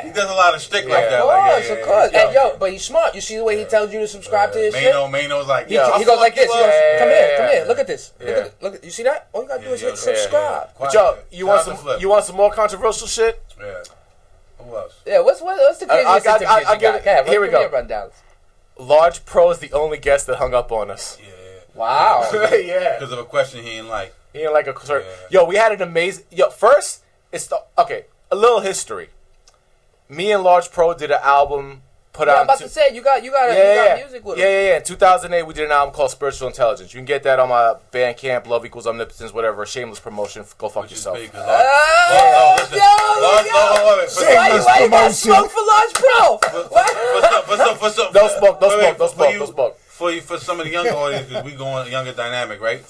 He does a lot of shtick like that. Of course. And but he's smart. You see the way he tells you to subscribe to his shit? Mano's like, he goes like this. He goes, come here. Look at this. Look. You see that? All you gotta do is hit subscribe. But yo, you want some more controversial shit? Yeah. Who else? Yeah. What's the craziest interview you got? Here we go. Large Pro is the only guest that hung up on us. Yeah. Wow. Yeah. Because of a question he ain't like. He didn't like a certain. Yo, we had an amazing. Yo, first a little history. Me and Large Pro did an album put out. I'm about to say you got music with him. Yeah. In 2008, we did an album called Spiritual Intelligence. You can get that on my Bandcamp, Love Equals Omnipotence, whatever. Shameless promotion. Go fuck yourself. Why you got smoke for Large Pro? Don't smoke. For some of the younger audience, because we going younger dynamic, right?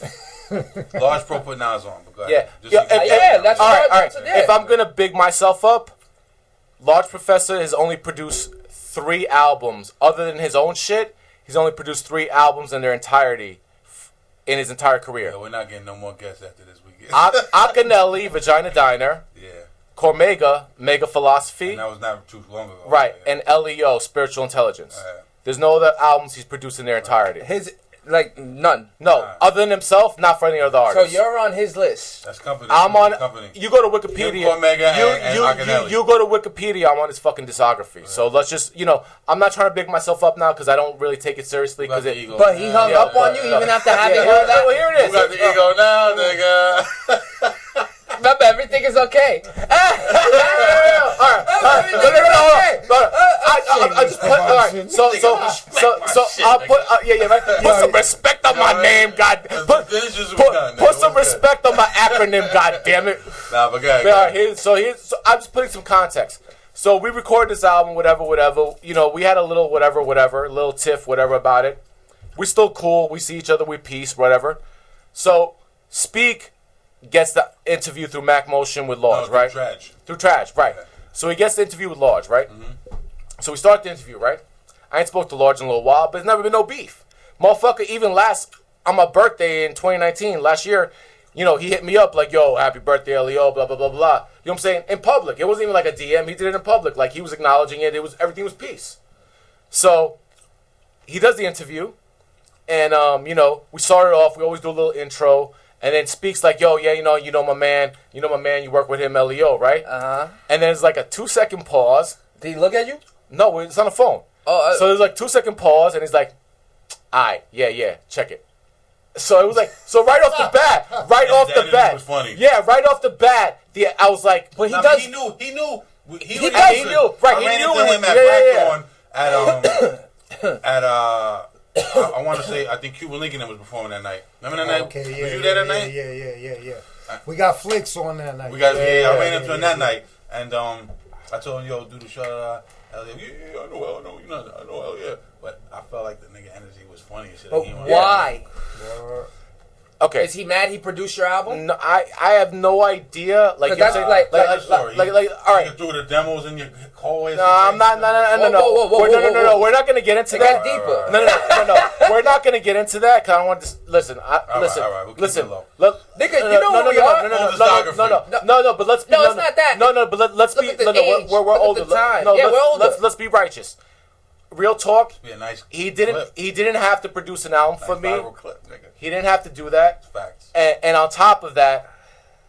Large Pro put Nas on. But go ahead. That's all right. If I'm gonna big myself up, Large Professor has only produced 3 albums. Other than his own shit, he's only produced 3 albums in their entirety in his entire career. Yeah, we're not getting no more guests after this weekend. Akinelli, Vagina Diner. Yeah. Cormega, Mega Philosophy. And that was not too long ago. Right, and LEO, Spiritual Intelligence. There's no other albums he's produced in their entirety. None. No, other than himself, not for any other artists. So you're on his list. That's company. I'm on. Company. You go to Wikipedia. You go to Wikipedia. I'm on his fucking discography. Right. So let's just, I'm not trying to big myself up now because I don't really take it seriously. But he hung up on you even after having heard that. Well, here it is. You got the ego now, nigga. Remember, everything is okay. All right. I just put. All right. So I'll put. Right. Put some respect on my name, God. Put some respect on my acronym, God damn it. Nah, but go So I'm just putting some context. So we recorded this album, whatever. We had a little whatever, little tiff, whatever about it. We're still cool. We see each other. We peace, whatever. So Speak gets the interview through Mac Motion with Large, right? Through Trash, right. Yeah. So he gets the interview with Large, right? Mm-hmm. So we start the interview, right? I ain't spoke to Large in a little while, but there's never been no beef. Motherfucker, even on my birthday in 2019, last year, he hit me up like, yo, happy birthday, Leo, blah, blah, blah, blah. You know what I'm saying? In public. It wasn't even like a DM. He did it in public. Like, he was acknowledging it. Everything was peace. So he does the interview, and, we started off. We always do a little intro. And then Speaks like, yo, yeah, you know my man, you work with him, LEO, right? Uh-huh. And then there's like a 2-second pause. Did he look at you? No, it's on the phone. Oh, so there's like 2-second pause, and he's like, aight, yeah, check it. So it was like, right off the bat, was funny. Yeah, right off the bat, I was like, but he does. He knew. He knew, right? He knew him at I want to say, I think Cuban Lincoln was performing that night. Remember that night? Okay, yeah. Was you there that night? Yeah. We got Flicks on that night. I ran into him that night, and I told him, yo, do the shot. I know, yeah. But I felt like the nigga energy was funny and shit. But why? Okay. Is he mad he produced your album? No, I have no idea. Like, that's all right. Through the demos in your hallways. No, I'm not. No. We're not gonna get into that. Deeper. No. We're not gonna get into that because I don't want to listen. Listen. Look, nigga, you know who we are. No. But let's be. No, it's not that. No. But let's be. We're older. No, we're older. Let's be righteous. Real talk. Be a nice he didn't have to produce an album for me. Clip, he didn't have to do that. Facts. And on top of that,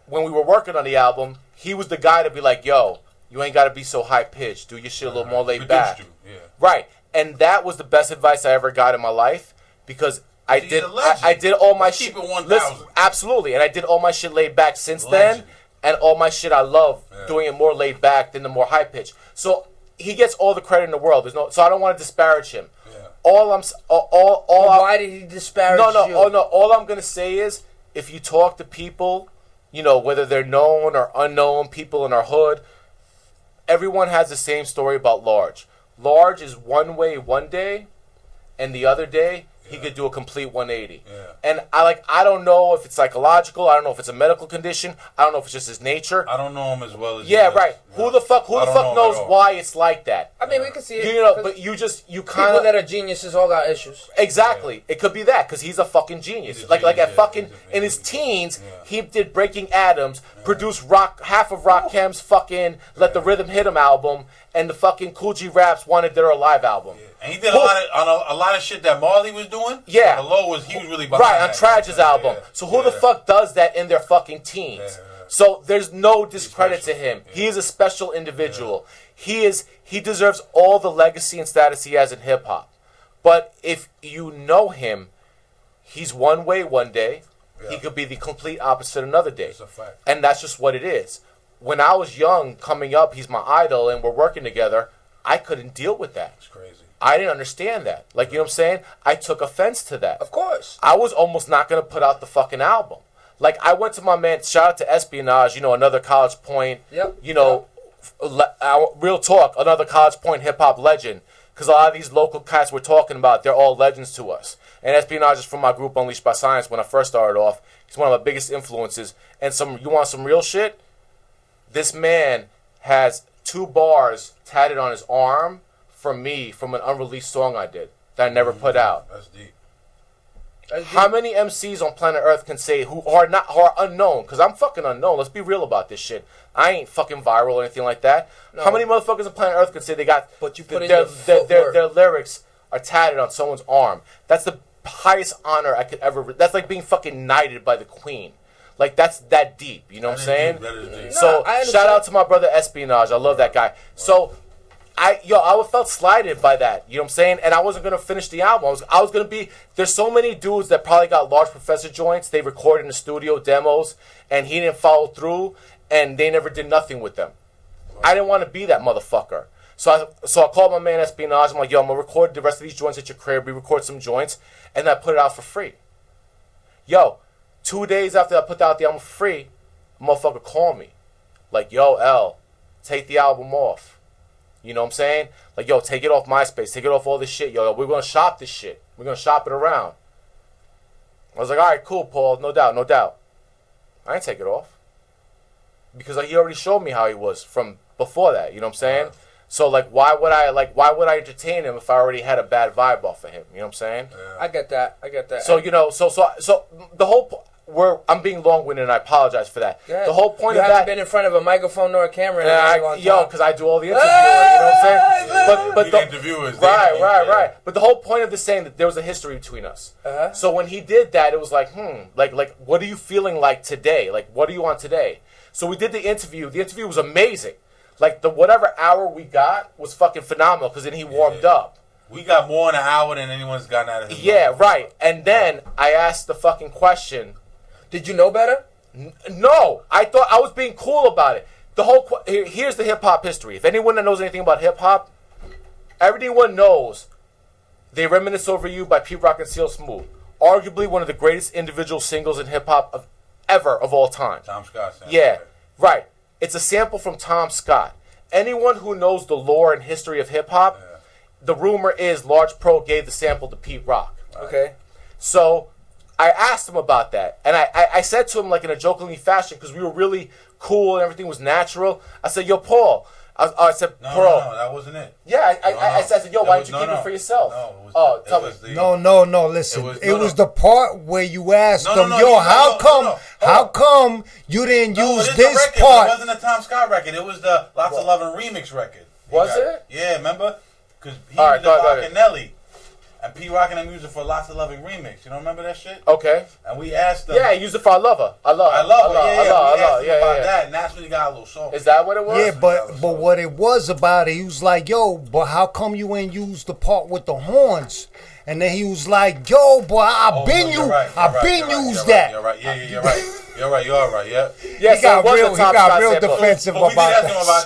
when we were working on the album, he was the guy to be like, yo, you ain't got to be so high pitched. Do your shit a little more laid back. Yeah. Right. And that was the best advice I ever got in my life because I did all my shit. Keep it 1,000. Absolutely. And I did all my shit laid back since then. And all my shit I love doing it more laid back than the more high pitch. So he gets all the credit in the world. So I don't want to disparage him. Yeah. Why did he disparage you? All I'm gonna say is, if you talk to people, whether they're known or unknown, people in our hood, everyone has the same story about Large. Large is one way one day, and the other day he could do a complete 180. Yeah. And I don't know if it's psychological. I don't know if it's a medical condition. I don't know if it's just his nature. I don't know him as well as right. Who the fuck knows why it's like that? I mean, we can see it. But you kind of people that are geniuses all got issues. Exactly. Yeah. It could be that because he's a fucking genius. In his teens, he did Breaking Atoms, produced half of Rakim's fucking Let the Rhythm Hit Him album, and the fucking Cool G Raps Wanted Their Alive album. Yeah. And he did a lot of shit that Marley was doing. Yeah. The Low was really behind on Trag's album. Yeah. So who the fuck does that in their fucking teens? Yeah. So there's no discredit to him. Yeah. He is a special individual. Yeah. He deserves all the legacy and status he has in hip hop. But if you know him, he's one way one day. Yeah. He could be the complete opposite another day. That's a fact. And that's just what it is. When I was young, coming up, he's my idol, and we're working together, I couldn't deal with that. It's crazy. I didn't understand that. Like, you know what I'm saying? I took offense to that. Of course. I was almost not going to put out the fucking album. Like, I went to my man, shout out to Espionage, you know, another College Point, you know, real talk, another College Point hip-hop legend. Because a lot of these local cats we're talking about, they're all legends to us. And Espionage is from my group Unleashed by Science when I first started off. He's one of my biggest influences. And you want some real shit? This man has 2 bars tatted on his arm from me from an unreleased song I did that I never put out. That's deep. How many MCs on planet Earth can say who are unknown? Because I'm fucking unknown. Let's be real about this shit. I ain't fucking viral or anything like that. No. How many motherfuckers on planet Earth can say they got their lyrics are tatted on someone's arm? That's the highest honor I could ever. That's like being fucking knighted by the Queen. Like, that's that deep. You know what I'm saying? That is deep. So shout out to my brother Espionage. I love that guy. So I felt slighted by that. You know what I'm saying? And I wasn't gonna finish the album. I was gonna be. There's so many dudes that probably got Large Professor joints. They recorded in the studio demos, and he didn't follow through, and they never did nothing with them. I didn't want to be that motherfucker. So I called my man Espionage. I'm like, yo, I'm gonna record the rest of these joints at your crib. We record some joints, and I put it out for free. Yo, 2 days after I put out the album for free, a motherfucker called me, like, yo, L, take the album off. You know what I'm saying? Like, yo, take it off MySpace. Take it off all this shit. Yo, we're going to shop this shit. We're going to shop it around. I was like, all right, cool, Paul. No doubt, no doubt. I didn't take it off. Because he already showed me how he was from before that. You know what I'm saying? So, like, why would I entertain him if I already had a bad vibe off of him? You know what I'm saying? I get that. So, you know, so the whole... I'm being long-winded, and I apologize for that. The whole point of that... You haven't been in front of a microphone nor a camera in a very long time. Because I do all the interviewing, you know what I'm saying? But the interviewers... Right. But the whole point of this saying that there was a history between us. So when he did that, it was like, like, what are you feeling like today? Like, what are you on today? So we did the interview. The interview was amazing. Like, whatever hour we got was fucking phenomenal, because then he warmed up. We got more in an hour than anyone's gotten out of his life. Yeah, right. And then I asked the fucking question... Did you know better? No, I thought I was being cool about it. Here's the hip hop history. If anyone that knows anything about hip hop, everyone knows "They Reminisce Over You" by Pete Rock and CeeLo Smooth. Arguably one of the greatest individual singles in hip hop of all time. Tom Scott sample. Yeah, right. It's a sample from Tom Scott. Anyone who knows the lore and history of hip hop, the rumor is Large Pro gave the sample to Pete Rock. Okay. So I asked him about that, and I said to him, like, in a jokingly fashion, because we were really cool and everything was natural. I said, yo, Paul. I said, no, bro. No, that wasn't it. Yeah, I said, yo, why didn't you keep it for yourself? No, listen. It was the part where you asked them, yo, how come you didn't use this part? It wasn't a Tom Scott record. It was the Lots of Love and Remix record. Was it? Yeah, remember? Because he was the Nelly. And P Rock and them used it for Lots of Loving Remix. You don't remember that shit? Okay. And we asked them. Yeah, I used it for I Love Her. I love her. Yeah. About that, and that's when he got a little soft. Is that what it was? Yeah, but what it was about it, he was like, yo, but how come you ain't used the part with the horns? And then he was like, yo, boy, I've been used that. You're right. Yeah, you're right. You're right. Yeah. Yeah, he got real defensive about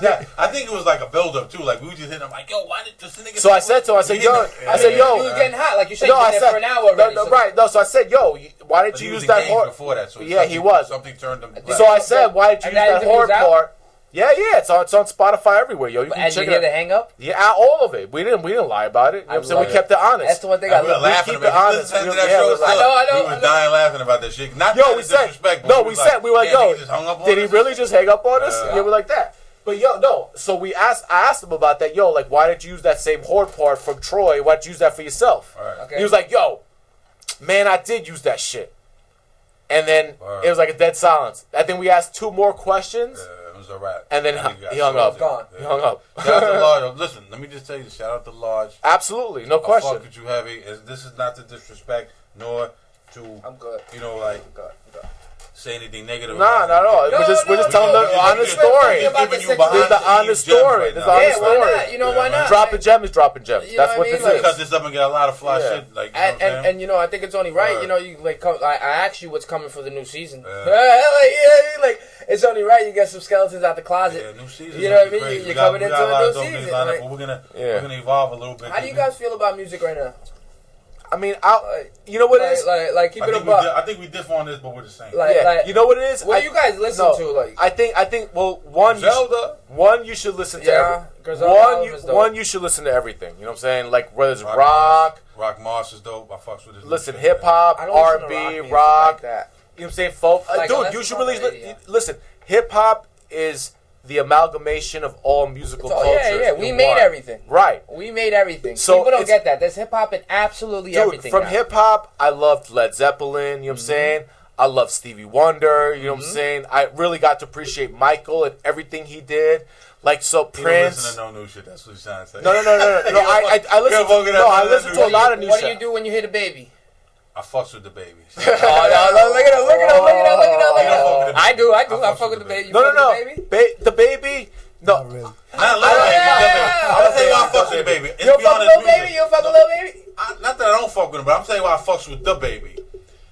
that. I think it was like a build up too. Like we were just hitting him like, yo, why did this nigga? So I said to him, yo, he was getting hot. Like you said, you've been there for an hour already. Right. No, so I said, yo, why didn't you use that horn before that? So yeah, he was. Something turned him. So I said, why did you use that horn part? Yeah, it's on Spotify everywhere, yo. You can check you hear the hang up? Yeah, all of it. We didn't lie about it. You know what I'm saying? We kept it honest. That's the one thing I love. We laughing about it. I know. We were dying laughing about that shit. Not yo, we said, we were like, yo, did he really just hang up on us? Yeah, we're like that. But yo, no. So I asked him about that. Yo, like, why did you use that same horn part from Troy? Why did you use that for yourself? He was like, yo, man, I did use that shit. And then it was like a dead silence. I think we asked 2 more questions. It was a wrap. And then he hung up. He hung up. Shout out to Large. Listen, let me just tell you, shout out to Large. Absolutely, no question. Fuck with you heavy. This is not to disrespect, nor to... I'm good. You know, like... I'm good. say anything negative. Nah, not at all. We're just telling the honest story. This is the honest story. This is the honest story. You know why not? Dropping gem is dropping gems. That's what this is. Cut this up and get a lot of fly shit. Like, and you know, I think it's only right. You know, you like. I asked you what's coming for the new season. Like it's only right you get some skeletons out the closet. Yeah, new season. You know what I mean? You're coming into a new season. Like, we're gonna evolve a little bit. How do you guys feel about music right now? I mean, you know what it is? Like keep it above. I think we differ on this, but we're the same. You know what it is? What do you guys listen to? Like, I think. Well, one, Zelda. You should listen to. One, you should listen to everything. You know what I'm saying? Like whether it's rock. Rock Moss is dope. I fucks with it. Listen, hip hop, R&B, rock. You know what I'm saying? Folk. Like, Dude, you should really listen. Hip hop is the amalgamation of all musical cultures. Yeah. We made everything. Right. We made everything. So people don't get that. There's hip hop in absolutely everything. From hip hop, I loved Led Zeppelin. You know what I'm saying? I love Stevie Wonder. You know what I'm saying? I really got to appreciate Michael and everything he did. Like, so Prince. You don't listen to no new shit. That's what he's trying to say. No. I listen to a lot of new shit. What do you do when you hit a baby? I fucks with the babies. Look at him. I do. I fuck with the baby. The baby. No. Not really. I'm gonna tell you why I fucks with the baby. You don't fuck with little baby? You don't fuck with little baby? Not that I don't fuck with him, but I'm telling you why I fucks with the baby.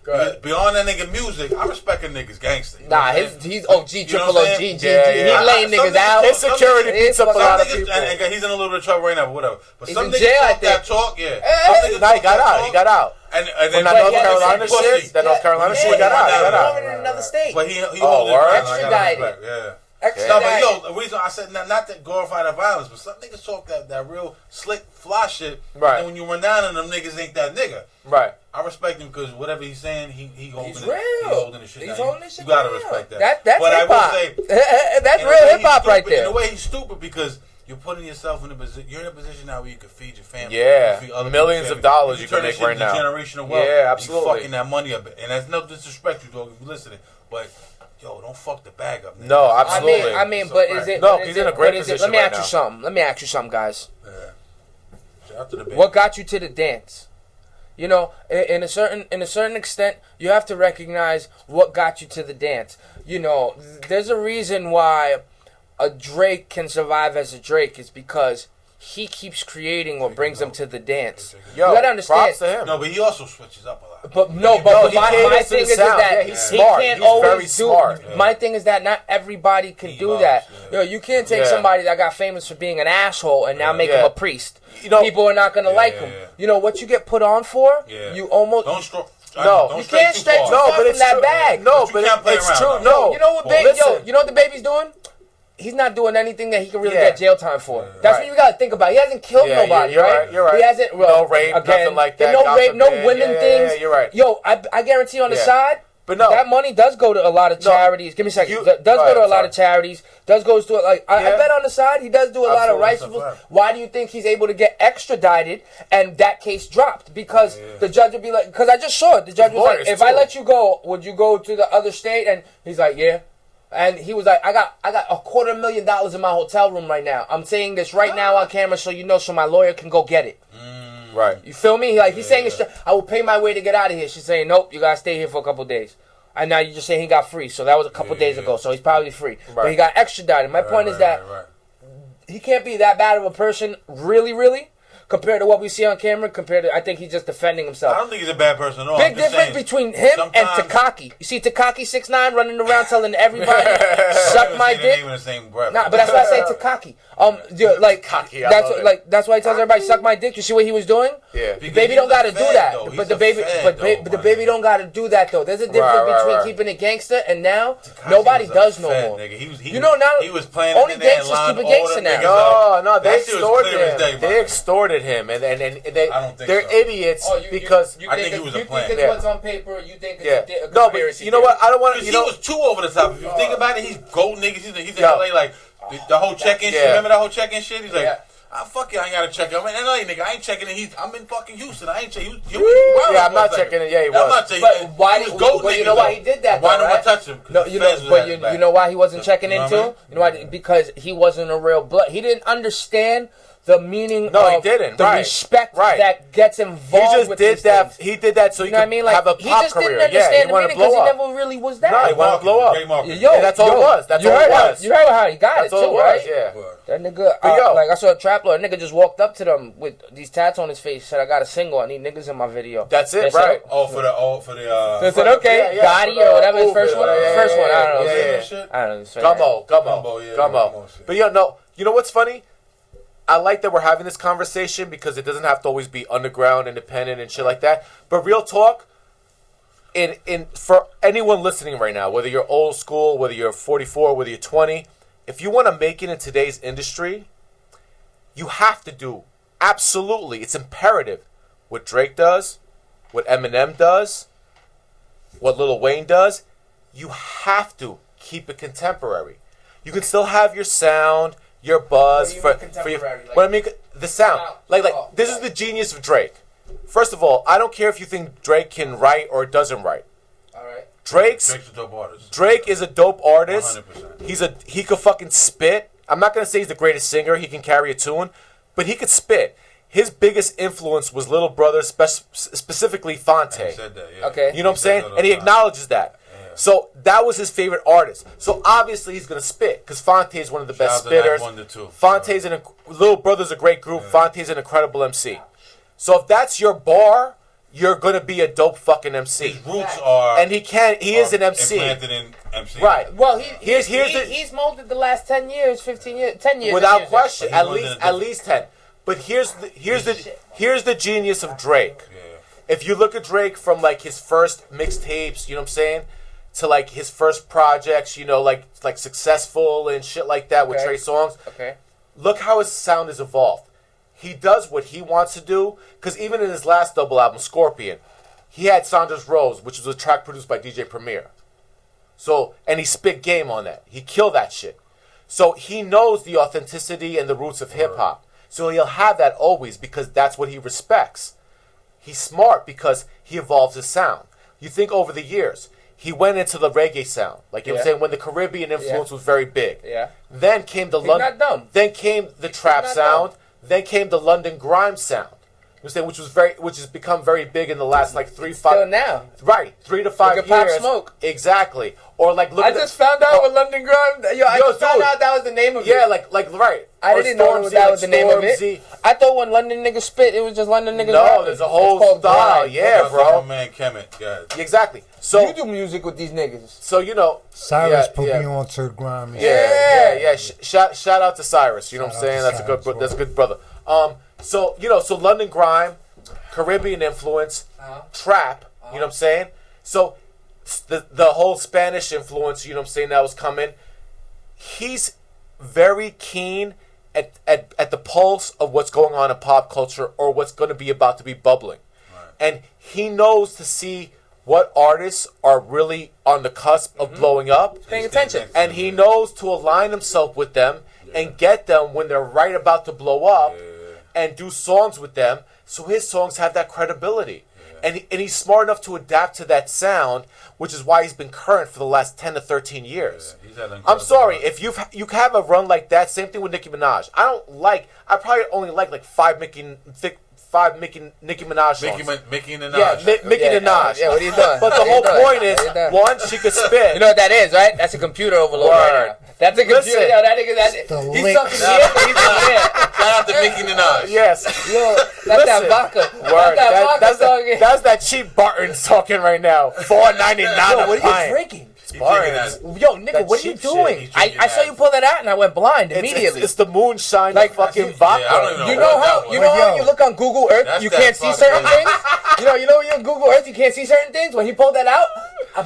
Beyond that nigga music, I respect a nigga's gangster. Nah, he's OG, triple OG, G. He Yeah. laying niggas out. His security beats up a lot of people. And he's in a little bit of trouble right now, but whatever. But He's some in niggas jail, I talk that think. talk, yeah. Nah, he got out. And From then that North he had Carolina the same shit, that North Carolina shit, he got out. in another state. But he word? extradited. Yeah. No, but yo, the reason I said not to glorify the violence, but some niggas talk that real slick fly shit. Right. And when you run down on them niggas, ain't that nigga. Right. I respect him because whatever he's saying, he holding He's it. real. He holding the shit. He's down. holding this shit You gotta down. respect that. That's but hip hop. I will say That's real hip hop right there. In a way, he's stupid because you're putting yourself in a position. You're in a position now where you can feed your family. Yeah, feed other millions of dollars you can turn make this right now. Generational wealth. Yeah, absolutely. You fucking that money up, and that's no disrespect, you dog, if you listening, but. Yo, don't fuck the bag up, nigga. No, absolutely. I mean, but is it? No, he's in a great position Let me right ask you now. something. Let me ask you something, guys. Shout out to the baby. What got you to the dance? You know, in a certain extent, you have to recognize what got you to the dance. You know, there's a reason why a Drake can survive as a Drake. It's because he keeps creating what brings him to the dance. Yo, you gotta understand. props to him. No, but he also switches up a lot. But he my caters to thing the is sound. that Yeah, he's smart. he can't He's always very smart. do. My thing is that not everybody can do that. Yo, you can't take somebody that got famous for being an asshole and now make him a priest. You know, people are not gonna like him. You know what you get put on for? You almost don't stroke. No, you can't stray too far from that bag. No, but it's true. No, you know what, baby? Yo, you know what the baby's doing? He's not doing anything that he can really get jail time for. That's what you gotta think about. He hasn't killed nobody, right? You're right. He hasn't. No rape, nothing like that. No rape, no women things. Yeah, you're right. Yo, I guarantee on the side. But no, that money does go to a lot of charities. Give me a second. Does go to a lot of charities. Does goes to I bet on the side he does do a lot of righteous. Why do you think he's able to get extradited and that case dropped? Because the judge would be like, because I just saw it. The judge was like, if I let you go, would you go to the other state? And he's like, yeah. And he was like, I got $250,000 in my hotel room right now. I'm saying this right now on camera so you know, so my lawyer can go get it. Right. You feel me? Like he's saying, I will pay my way to get out of here. She's saying, nope, you gotta stay here for a couple days. And now you just saying he got free. So that was a couple days ago. So he's probably free. Right. But he got extradited. My point is that he can't be that bad of a person, really, compared to what we see on camera. Compared to, I think he's just defending himself. I don't think he's a bad person at all. Big difference between him and Tekashi. You see Tekashi 6ix9ine running around telling everybody, "Suck my dick." Nah, but that's why I say Tekashi. That's why he tells everybody, "Suck my dick." You see what he was doing? Yeah. The baby don't gotta do that. But the baby don't gotta do that though. There's a difference between keeping it gangster and now nobody does no more. You know now he was playing only gangsters keep it gangster now. No, they extorted him. They extorted him, and they're idiots because I think he was a plan. You think it's what's on paper? You think it's a no, but you know what? I don't want to. He was too over the top. If you think about it, he's gold niggas. He's in LA like the whole check-in shit. Remember that whole check-in shit? He's like, fuck you, I ain't gotta check it. I'm in LA, nigga. I ain't checking it. I'm in fucking Houston. I ain't checking. I'm not checking it. Yeah, he was. But why? You know why he did that? Why don't I touch him? No, you know why he wasn't checking in too? You know why? Because he wasn't a real blood. He didn't understand the meaning No, he of didn't. the Right. respect Right. that gets He involved just with did these that. things. He did that so he You know what I could mean? Like, have a he pop just career. didn't Yeah, understand he the wanted meaning to blow because he up. never really was that. No, he wanted to blow up. Great marketing. Yo, Yeah, that's all it was. That's you all heard it was. You heard how he got That's it all too, it was. right? Yeah. That nigga, But yo. like I saw a trap lord, a nigga just walked up to them with these tats on his face. Said, "I got a single. I need niggas in my video." That's it, They right? Said, they said, "Okay, yeah, Gotti or whatever his first one. yeah, First one, I don't know. yeah. I don't know. Gummo. But yo, no, you know what's funny? I like that we're having this conversation because it doesn't have to always be underground, independent, and shit like that. But real talk, in for anyone listening right now, whether you're old school, whether you're 44, whether you're 20, if you want to make it in today's industry, you have to do absolutely. It's imperative what Drake does, what Eminem does, what Lil Wayne does. You have to keep it contemporary. You can still have your sound, your buzz What do you mean for your. contemporary? Like, What I mean, the sound. Like oh, this is the genius of Drake. First of all, I don't care if you think Drake can write or doesn't write. all right. Drake's a dope artist. Drake is a dope artist. 100%. He could fucking spit. I'm not gonna say he's the greatest singer. He can carry a tune, but he could spit. His biggest influence was Little Brother, specifically Fonte. He said that, yeah. Okay. You know what I'm saying? And he acknowledged. acknowledges that. Yeah. So that was his favorite artist. So obviously he's gonna spit because Fonte is one of the best Shout out to spitters. 912. Fonte's Little Brother's a great group. Fonte's an incredible MC. So if that's your bar, you're gonna be a dope fucking MC. His roots are And he is an MC. implanted in MC. Right. Well, Here's molded the last 10 years, 15 years, 10 years. without of music. question, But he at wasn't least 10. But here's the genius of Drake. Yeah. If you look at Drake from like his first mixtapes, you know what I'm saying, to like his first projects, you know, like Successful and shit like that with Okay. Trey Songz. Okay. Look how his sound has evolved. He does what he wants to do, because even in his last double album, Scorpion, he had Sandra's Rose, which was a track produced by DJ Premier. So, and he spit game on that. He killed that shit. So he knows the authenticity and the roots of hip hop. So he'll have that always because that's what he respects. He's smart because he evolves his sound. You think over the years, he went into the reggae sound. Like you know what I'm saying, when the Caribbean influence was very big. Yeah. Then came the not dumb. Then came the trap not sound. dumb. Then came the London grime sound. You understand, which has become very big in the last like 3-5. Still now. Right, 3 to 5 Look years. at Pop Smoke. Exactly. Or like look. I at just found out what London Grime. I just found dude. out that was the name of it. Yeah, like right. I Or didn't know Stormzy, that was the name of Stormzy. it. I thought when London niggas spit, it was just London niggas. No, rapping. there's a whole It's called style. grime. Yeah, That's bro. my man Kemet. Yeah. Exactly. So You do music with these niggas. So you know, Cyrus yeah, put yeah. me on to the grime. Yeah. Shout out to Cyrus. You know what I'm Shout out saying? to That's a Cyrus, good. That's a good brother. So you know, so London grime, Caribbean influence, trap. You know what I'm saying? So the whole Spanish influence. You know what I'm saying? That was coming. He's very keen at the pulse of what's going on in pop culture or what's going to be about to be bubbling, and he knows to see what artists are really on the cusp of blowing up. Paying attention. And he knows to align himself with them and get them when they're right about to blow up and do songs with them so his songs have that credibility. And he's smart enough to adapt to that sound, which is why he's been current for the last 10 to 13 years. He's had I'm sorry, if you have a run like that, same thing with Nicki Minaj. I probably only like five Nicki Minaj songs. Mickey and the Yeah, Naj. Nicki Minaj. Yeah, what are you doing? But the What are you whole doing? point is, What are you doing? one, she could spit. You know what that is, right? That's a computer overload Word. right now. That's a computer. Listen. Yo, that nigga, The he's lick. sucking here, but he's in here. Shout out to Mickey and the Naj. Yes. Yo, that's that Listen. vodka. Word. That's that vodka talking. That's that cheap Barton's talking right now. $4.99 Yo, a what are you pint. drinking? He's Barton's. drinking that. Yo, nigga, That what are you cheap shit. doing? He's I drinking saw that. you pull that out and I went blind It's immediately. the moonshine, Like, the fucking you- vodka. Yeah, I don't even You know know what how that you was. know how Yo. you look on Google Earth, That's you that can't see fucking- certain things. You know when you on Google Earth, you can't see certain things. When he pulled that out,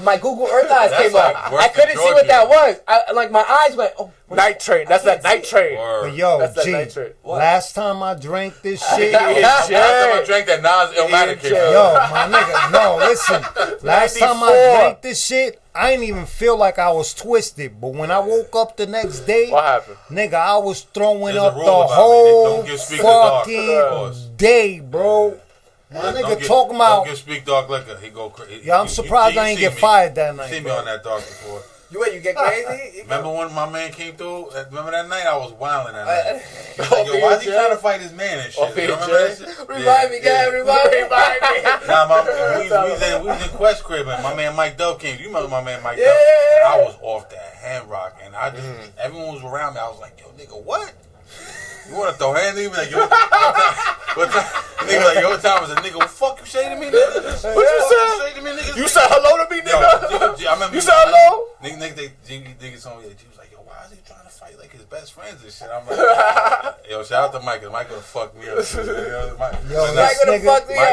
my Google Earth eyes That's came like on. worse I couldn't than see what Georgia. that was. Like my eyes went. Oh, Night train. That's that night train. Word. But yo, That's that G, nitrate. last time I drank this shit, Last time I drank that Nas Illmatic came out. yo, my nigga, no, listen. Last time I 94. drank this shit, I didn't even feel like I was twisted. But when I woke up the next day, What happened? nigga, I was throwing There's a up rule the about me. They whole don't give speak to dark, fucking of course. day, bro. My Don't nigga give- talking about. Don't give Speak Dark liquor. He go crazy. Yeah, I'm surprised I ain't get fired that night, You see me bro. on that dark before. You get crazy? Remember when my man came through? Remember that night? I was wilding that night. Like, yo, why is he trying to fight his man and shit? You remember that shit? Remind me, guy. Remind me. Nah, we was in Quest crib and my man Mike Dove came. You remember my man Mike Dove? I was off that hand rock and I just everyone was around me. I was like, yo, nigga, what? You want to throw hands? Nigga, like, yo, what time? Nigga, like, yo, what time is it? Nigga, what the fuck you say to me, nigga? What you say? To me, nigga? You said hello to me, nigga? Yo, I remember you said hello? Nigga told me, he was like, yo, why is he trying to fight like his best friends and shit? I'm like, yo, shout out to Mike, because Mike would have fucked me up.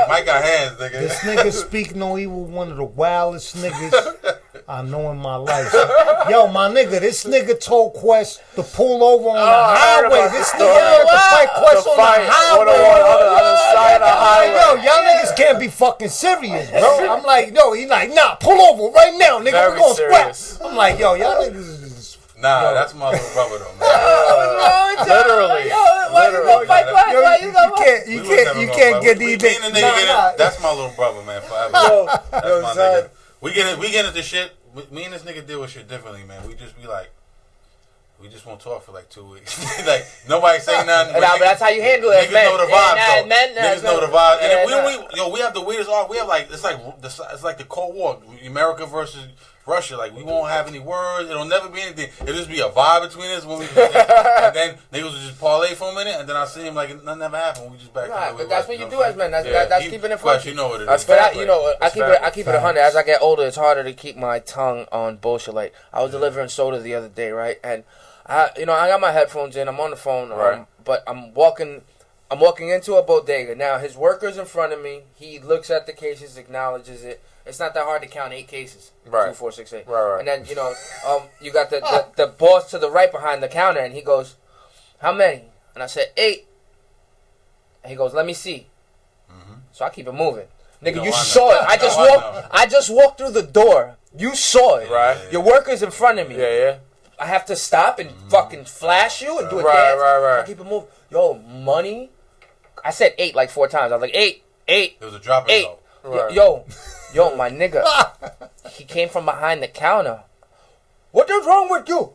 Mike got hands, nigga. This nigga Speak No Evil, one of the wildest niggas I know in my life. Yo, my nigga, this nigga told Quest to pull over on the highway. This nigga had to fight Quest on the highway. On the other side of the highway. Yo, y'all niggas can't be fucking serious, bro. I'm like, yo, he like, nah, pull over right now, nigga. We gonna scrap. I'm like, yo, y'all niggas is... Nah, that's my little brother though, man. Literally. You can't get these niggas. That's my little brother, man, forever. That's my nigga. We get into shit. Me and this nigga deal with shit differently, man. We just be like, we just won't talk for like 2 weeks. Like nobody say nothing. But that's how you handle it. Niggas know the vibe. Niggas know the vibe. Yeah, and we have the weirdest art. We have like it's like the Cold War, America versus Russia. Like we won't have any words. It'll never be anything. It'll just be a vibe between us when we. And then niggas will just parlay for a minute, and then I see him like nothing ever happened. We just back. Right, but that's what you do as men. That's keeping it funky. You know what it is. But I keep it 100. As I get older, it's harder to keep my tongue on bullshit. Like I was delivering soda the other day, right? And I got my headphones in. I'm on the phone, but I'm walking into a bodega. Now his worker's in front of me. He looks at the cases, acknowledges it. It's not that hard to count 8 cases. Right. 2, 4, 6, 8. Right. And then you got the boss to the right behind the counter, and he goes, "How many?" And I said 8. And he goes, "Let me see." Mm-hmm. So I keep it moving. Nigga, you saw it. I just walked through the door. You saw it. Right. Your worker's in front of me. Yeah. I have to stop and fucking flash you and do a dance. Right. I keep it moving. Yo, money. I said 8 like 4 times. I was like 8. It was a drop 8. Right. Yo, my nigga. He came from behind the counter. What is wrong with you?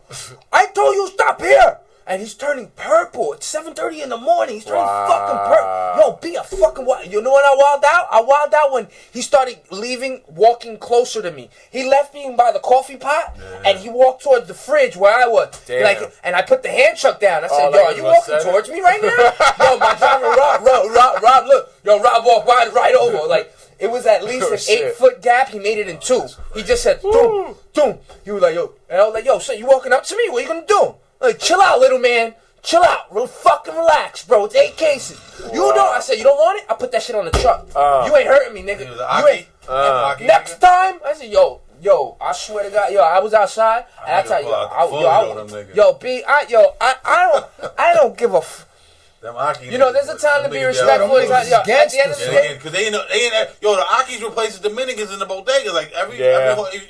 I told you stop here. And he's turning purple. It's 7:30 in the morning. He's turning fucking purple. Yo, be a fucking wild. You know when I wilded out? I wilded out when he started walking closer to me. He left me by the coffee pot, and he walked towards the fridge where I was. Damn. And I put the hand truck down. I said, yo, are you walking towards me right now? Yo, my driver, Rob, look. Yo, Rob walked right over. Like, it was at least an 8-foot gap. He made it in 2. He just said, doom, doom. He was like, yo. And I was like, yo, so you walking up to me? What are you going to do? Like, chill out, little man. Chill out. Real fucking relax, bro. It's 8 cases. You don't. I said, you don't want it? I put that shit on the truck. You ain't hurting me, nigga. You ain't. Next time, I said, yo, I swear to God, I was outside, and I tell you, I don't give a. There's a time to be respectful. At the end of the day, because they ain't the Akis replaces Dominicans in the bodega. Like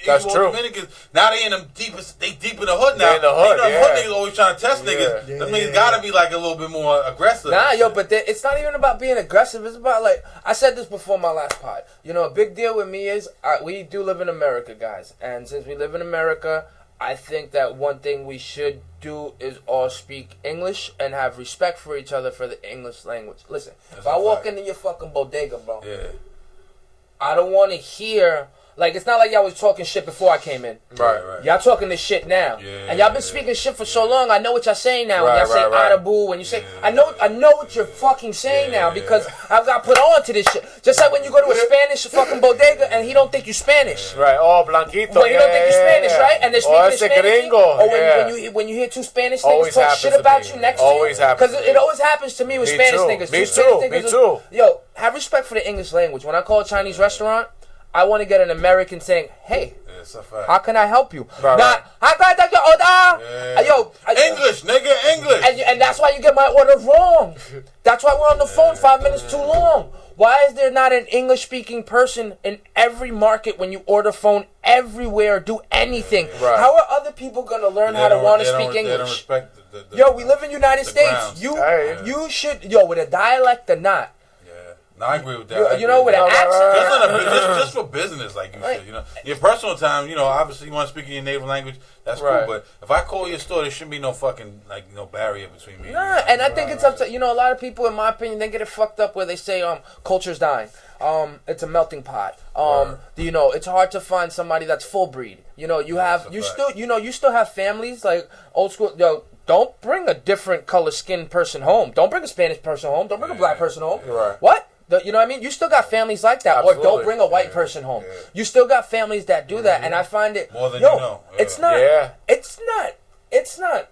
that's true. Dominicans now they in them deep in the hood now. They in the hood, hood niggas always trying to test niggas. Them niggas gotta be like a little bit more aggressive. But it's not even about being aggressive. It's about like I said this before my last pod. A big deal with me is we do live in America, guys, and since we live in America, I think that one thing we should do is all speak English and have respect for each other for the English language. Listen, if I walk into your fucking bodega, bro, I don't want to hear... Like, it's not like y'all was talking shit before I came in. Right. Y'all talking this shit now. And y'all been speaking shit for so long, I know what y'all saying now. When y'all say Adabu, when you say... I know what you're fucking saying now because I've got put on to this shit. Just like when you go to a Spanish fucking bodega and he don't think you Spanish. Right, blanquito. When he don't think you Spanish, right? And they're speaking Spanish. Gringo. Or when you hear 2 Spanish niggas talk shit about you next to you. Always happens. Because it always happens to me with Spanish niggas. Me too. Yo, have respect for the English language. When I call a Chinese restaurant, I want to get an American saying, "Hey, how can I help you?" How can I take your order? Yo, English, nigga, English. And that's why you get my order wrong. That's why we're on the phone 5 minutes too long. Why is there not an English-speaking person in every market when you order phone everywhere, do anything? How are other people going to learn how to want to speak English? They don't respect we live in the United States. You should, with a dialect or not. No, I agree with that. You know, with an accent. Just for business, like you said, you know. Your personal time, you know, obviously you want to speak in your native language, that's cool. But if I call your store, there shouldn't be no fucking, like, no barrier between me and you. And I think it's up to, you know, a lot of people, in my opinion, they get it fucked up where they say, culture's dying. It's a melting pot. You know, it's hard to find somebody that's full breed. You know, you still have families, like, old school, yo, don't bring a different color skinned person home. Don't bring a Spanish person home. Don't bring a black person home. What? You know what I mean? You still got families like that. Absolutely. Or don't bring a white person home. You still got families that do that, and I find it more than you know. It's not. It's not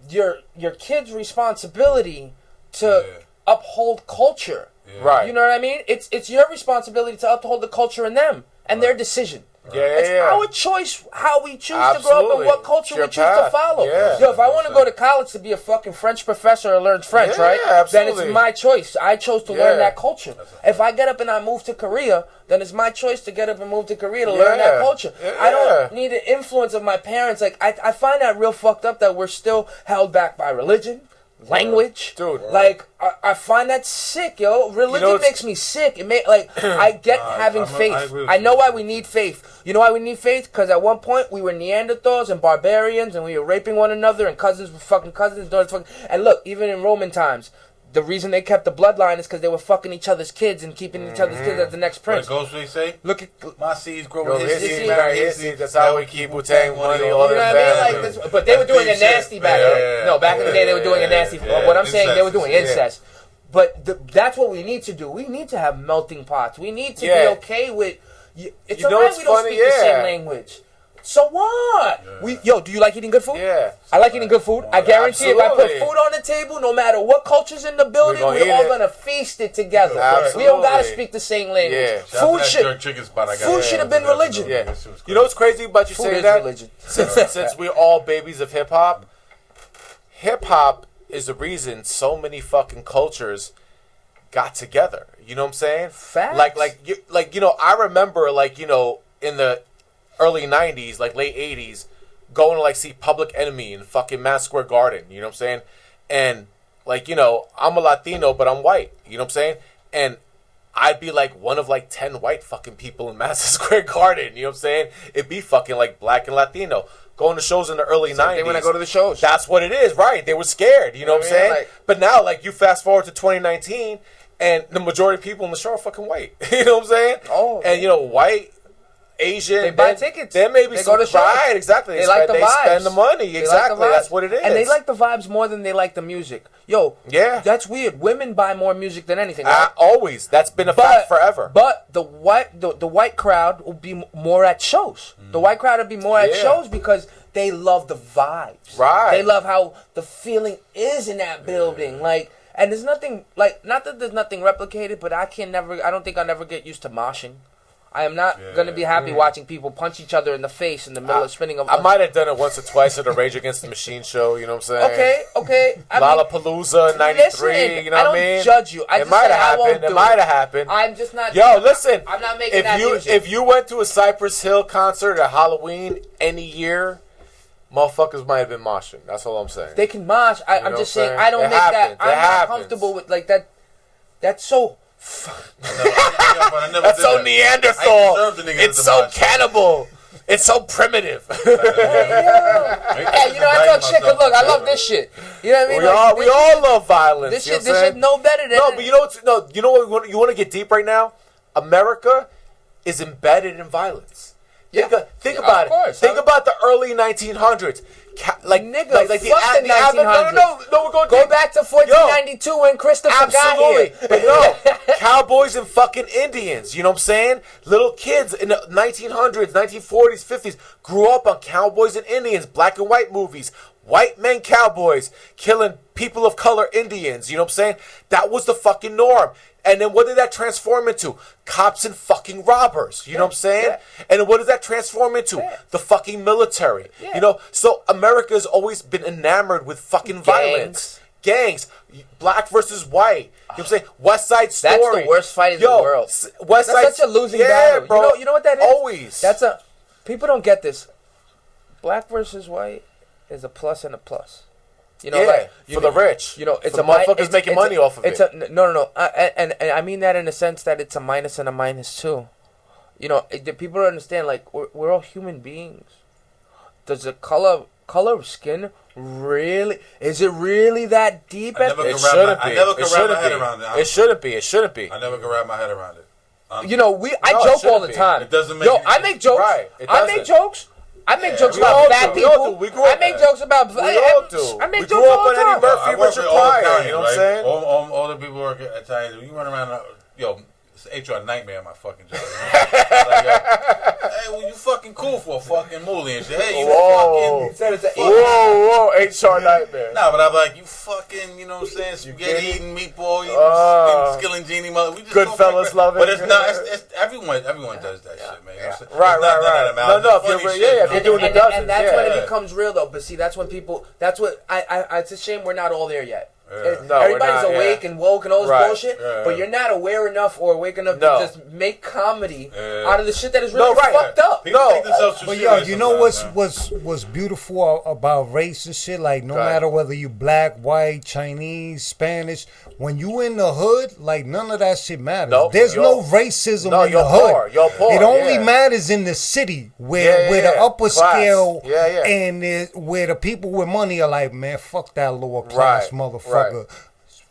your kid's responsibility to uphold culture. Right. You know what I mean? It's your responsibility to uphold the culture in them and their decision. It's our choice how we choose to grow up and what culture we choose to follow. Yo, if I want to go to college to be a fucking French professor or learn French, right? Then it's my choice. I chose to learn that culture. If I get up and I move to Korea, then it's my choice to get up and move to Korea to learn that culture. I don't need the influence of my parents. Like I find that real fucked up that we're still held back by religion. Language, dude. Like I find that sick, yo. Religion makes me sick. I get having faith. I know why we need faith. You know why we need faith? Because at one point we were Neanderthals and barbarians, and we were raping one another, and cousins were fucking cousins. And look, even in Roman times, the reason they kept the bloodline is because they were fucking each other's kids and keeping each other's kids as the next prince. What they say? Look at my seeds grow with his seeds, marry his seeds. That's how we keep Wu-Tang money. You know what I mean? Like, but they were doing a nasty back then. No, back in the day they were doing a nasty. What I'm saying, they were doing incest. But that's what we need to do. We need to have melting pots. We need to be okay with. It's alright we don't speak the same language. So what? Do you like eating good food? Yeah. I like eating good food. I guarantee if I put food on the table, no matter what culture's in the building, we're all going to feast it together. Absolutely. We don't got to speak the same language. Yeah. Food should have been religion. Yeah. You know what's crazy about you saying that? Religion. Since we're all babies of hip-hop is the reason so many fucking cultures got together. You know what I'm saying? Facts. Like you know, I remember, like, you know, in the early 90s, like late 80s, going to like see Public Enemy in fucking Madison Square Garden, you know what I'm saying? And like, you know, I'm a Latino, but I'm white, you know what I'm saying? And I'd be like one of like 10 white fucking people in Madison Square Garden, you know what I'm saying? It'd be fucking like black and Latino. Going to shows in the early 90s. When I go to the shows. That's what it is, right? They were scared, you know what I'm saying? Like, but now, like, you fast forward to 2019, and the majority of people in the show are fucking white. You know what I'm saying? Oh. And, you know, white, Asian, they buy tickets. Then maybe go to shows. Right, exactly. They like the vibes. Spend the money. Exactly. That's what it is. And they like the vibes more than they like the music. Yo, that's weird. Women buy more music than anything. Right? Always. That's been a fact forever. But the white crowd will be more at shows. The white crowd will be more at shows because they love the vibes. Right. They love how the feeling is in that building. Like, and there's nothing like, not that there's nothing replicated, but I don't think I'll never get used to moshing. I am not going to be happy watching people punch each other in the face in the middle of spinning. I might have done it once or twice at the Rage Against the Machine show, you know what I'm saying? Okay. Lollapalooza, 93, you know what I mean? I don't judge you. It might have happened. I'm just not. Yo, listen. I'm not making that music. If you went to a Cypress Hill concert at Halloween any year, motherfuckers might have been moshing. That's all I'm saying. They can mosh. I'm just saying, I don't make that. I'm not comfortable with, like, that. That's so... That's so Neanderthal. It's so cannibal. It's so primitive. Hey, you know, I talk shit, but look, I love this shit. You know what I mean? We all love violence. This shit no better than... No, but you know what you want to get deep right now? America is embedded in violence. Think about it. Think about the early 1900s. Like the 1900s. No, we're going go back to 1492 when Christopher got here. But no, cowboys and fucking Indians. You know what I'm saying? Little kids in the 1900s, 1940s, 50s grew up on cowboys and Indians, black and white movies. White men cowboys killing people of color Indians. You know what I'm saying? That was the fucking norm. And then what did that transform into? Cops and fucking robbers. You know what I'm saying? Yeah. And then what did that transform into? Yeah. The fucking military. Yeah. You know? So America's always been enamored with fucking violence. Gangs. Black versus white. You know what I'm saying? West Side Story. That's the worst fight in the world. That's such a losing battle. Bro. You know what that is? Always. People don't get this. Black versus white is a plus and a plus. You know, for the rich. You know, it's for the motherfuckers making money off of it. No. And I mean that in the sense that it's a minus and a minus too. You know, people don't understand. Like we're all human beings. Does the color of skin really? Is it really that deep? I never could wrap my head around it. It shouldn't be. It shouldn't be. I never could wrap my head around it. You know, I joke all the time. It doesn't make. I make jokes. Right. I make jokes. I make jokes about fat people. I make jokes about. We all do. I make we jokes grew all up the on Eddie time. Murphy, Richard Pryor. You know what I'm saying? All the people work at Italian. You run around, it's HR nightmare in my fucking job. Hey, well, you fucking cool for a fucking movie and shit. Hey, you Whoa. Whoa, HR nightmare. Nah, but I'm like, you fucking, you know what I'm saying, spaghetti eating, meatball eating, Skillingini mother. We just Goodfellas loving. But it's not, everyone does that shit, man. Yeah. You know Right. No, if you're doing the dozens. And that's when it becomes real, though. But see, that's when people, it's a shame we're not all there yet. Yeah. Everybody's awake and woke and all this bullshit, but you're not aware enough or awake enough to just make comedy out of the shit that is really fucked up. People take themselves too But serious you know sometimes, what's beautiful about race and shit? Like no matter whether you black, white, Chinese, Spanish, when you in the hood, like none of that shit matters. Nope. There's no racism in the hood. You're poor. It only matters in the city where the upper scale and where the people with money are like, man, fuck that lower class motherfucker.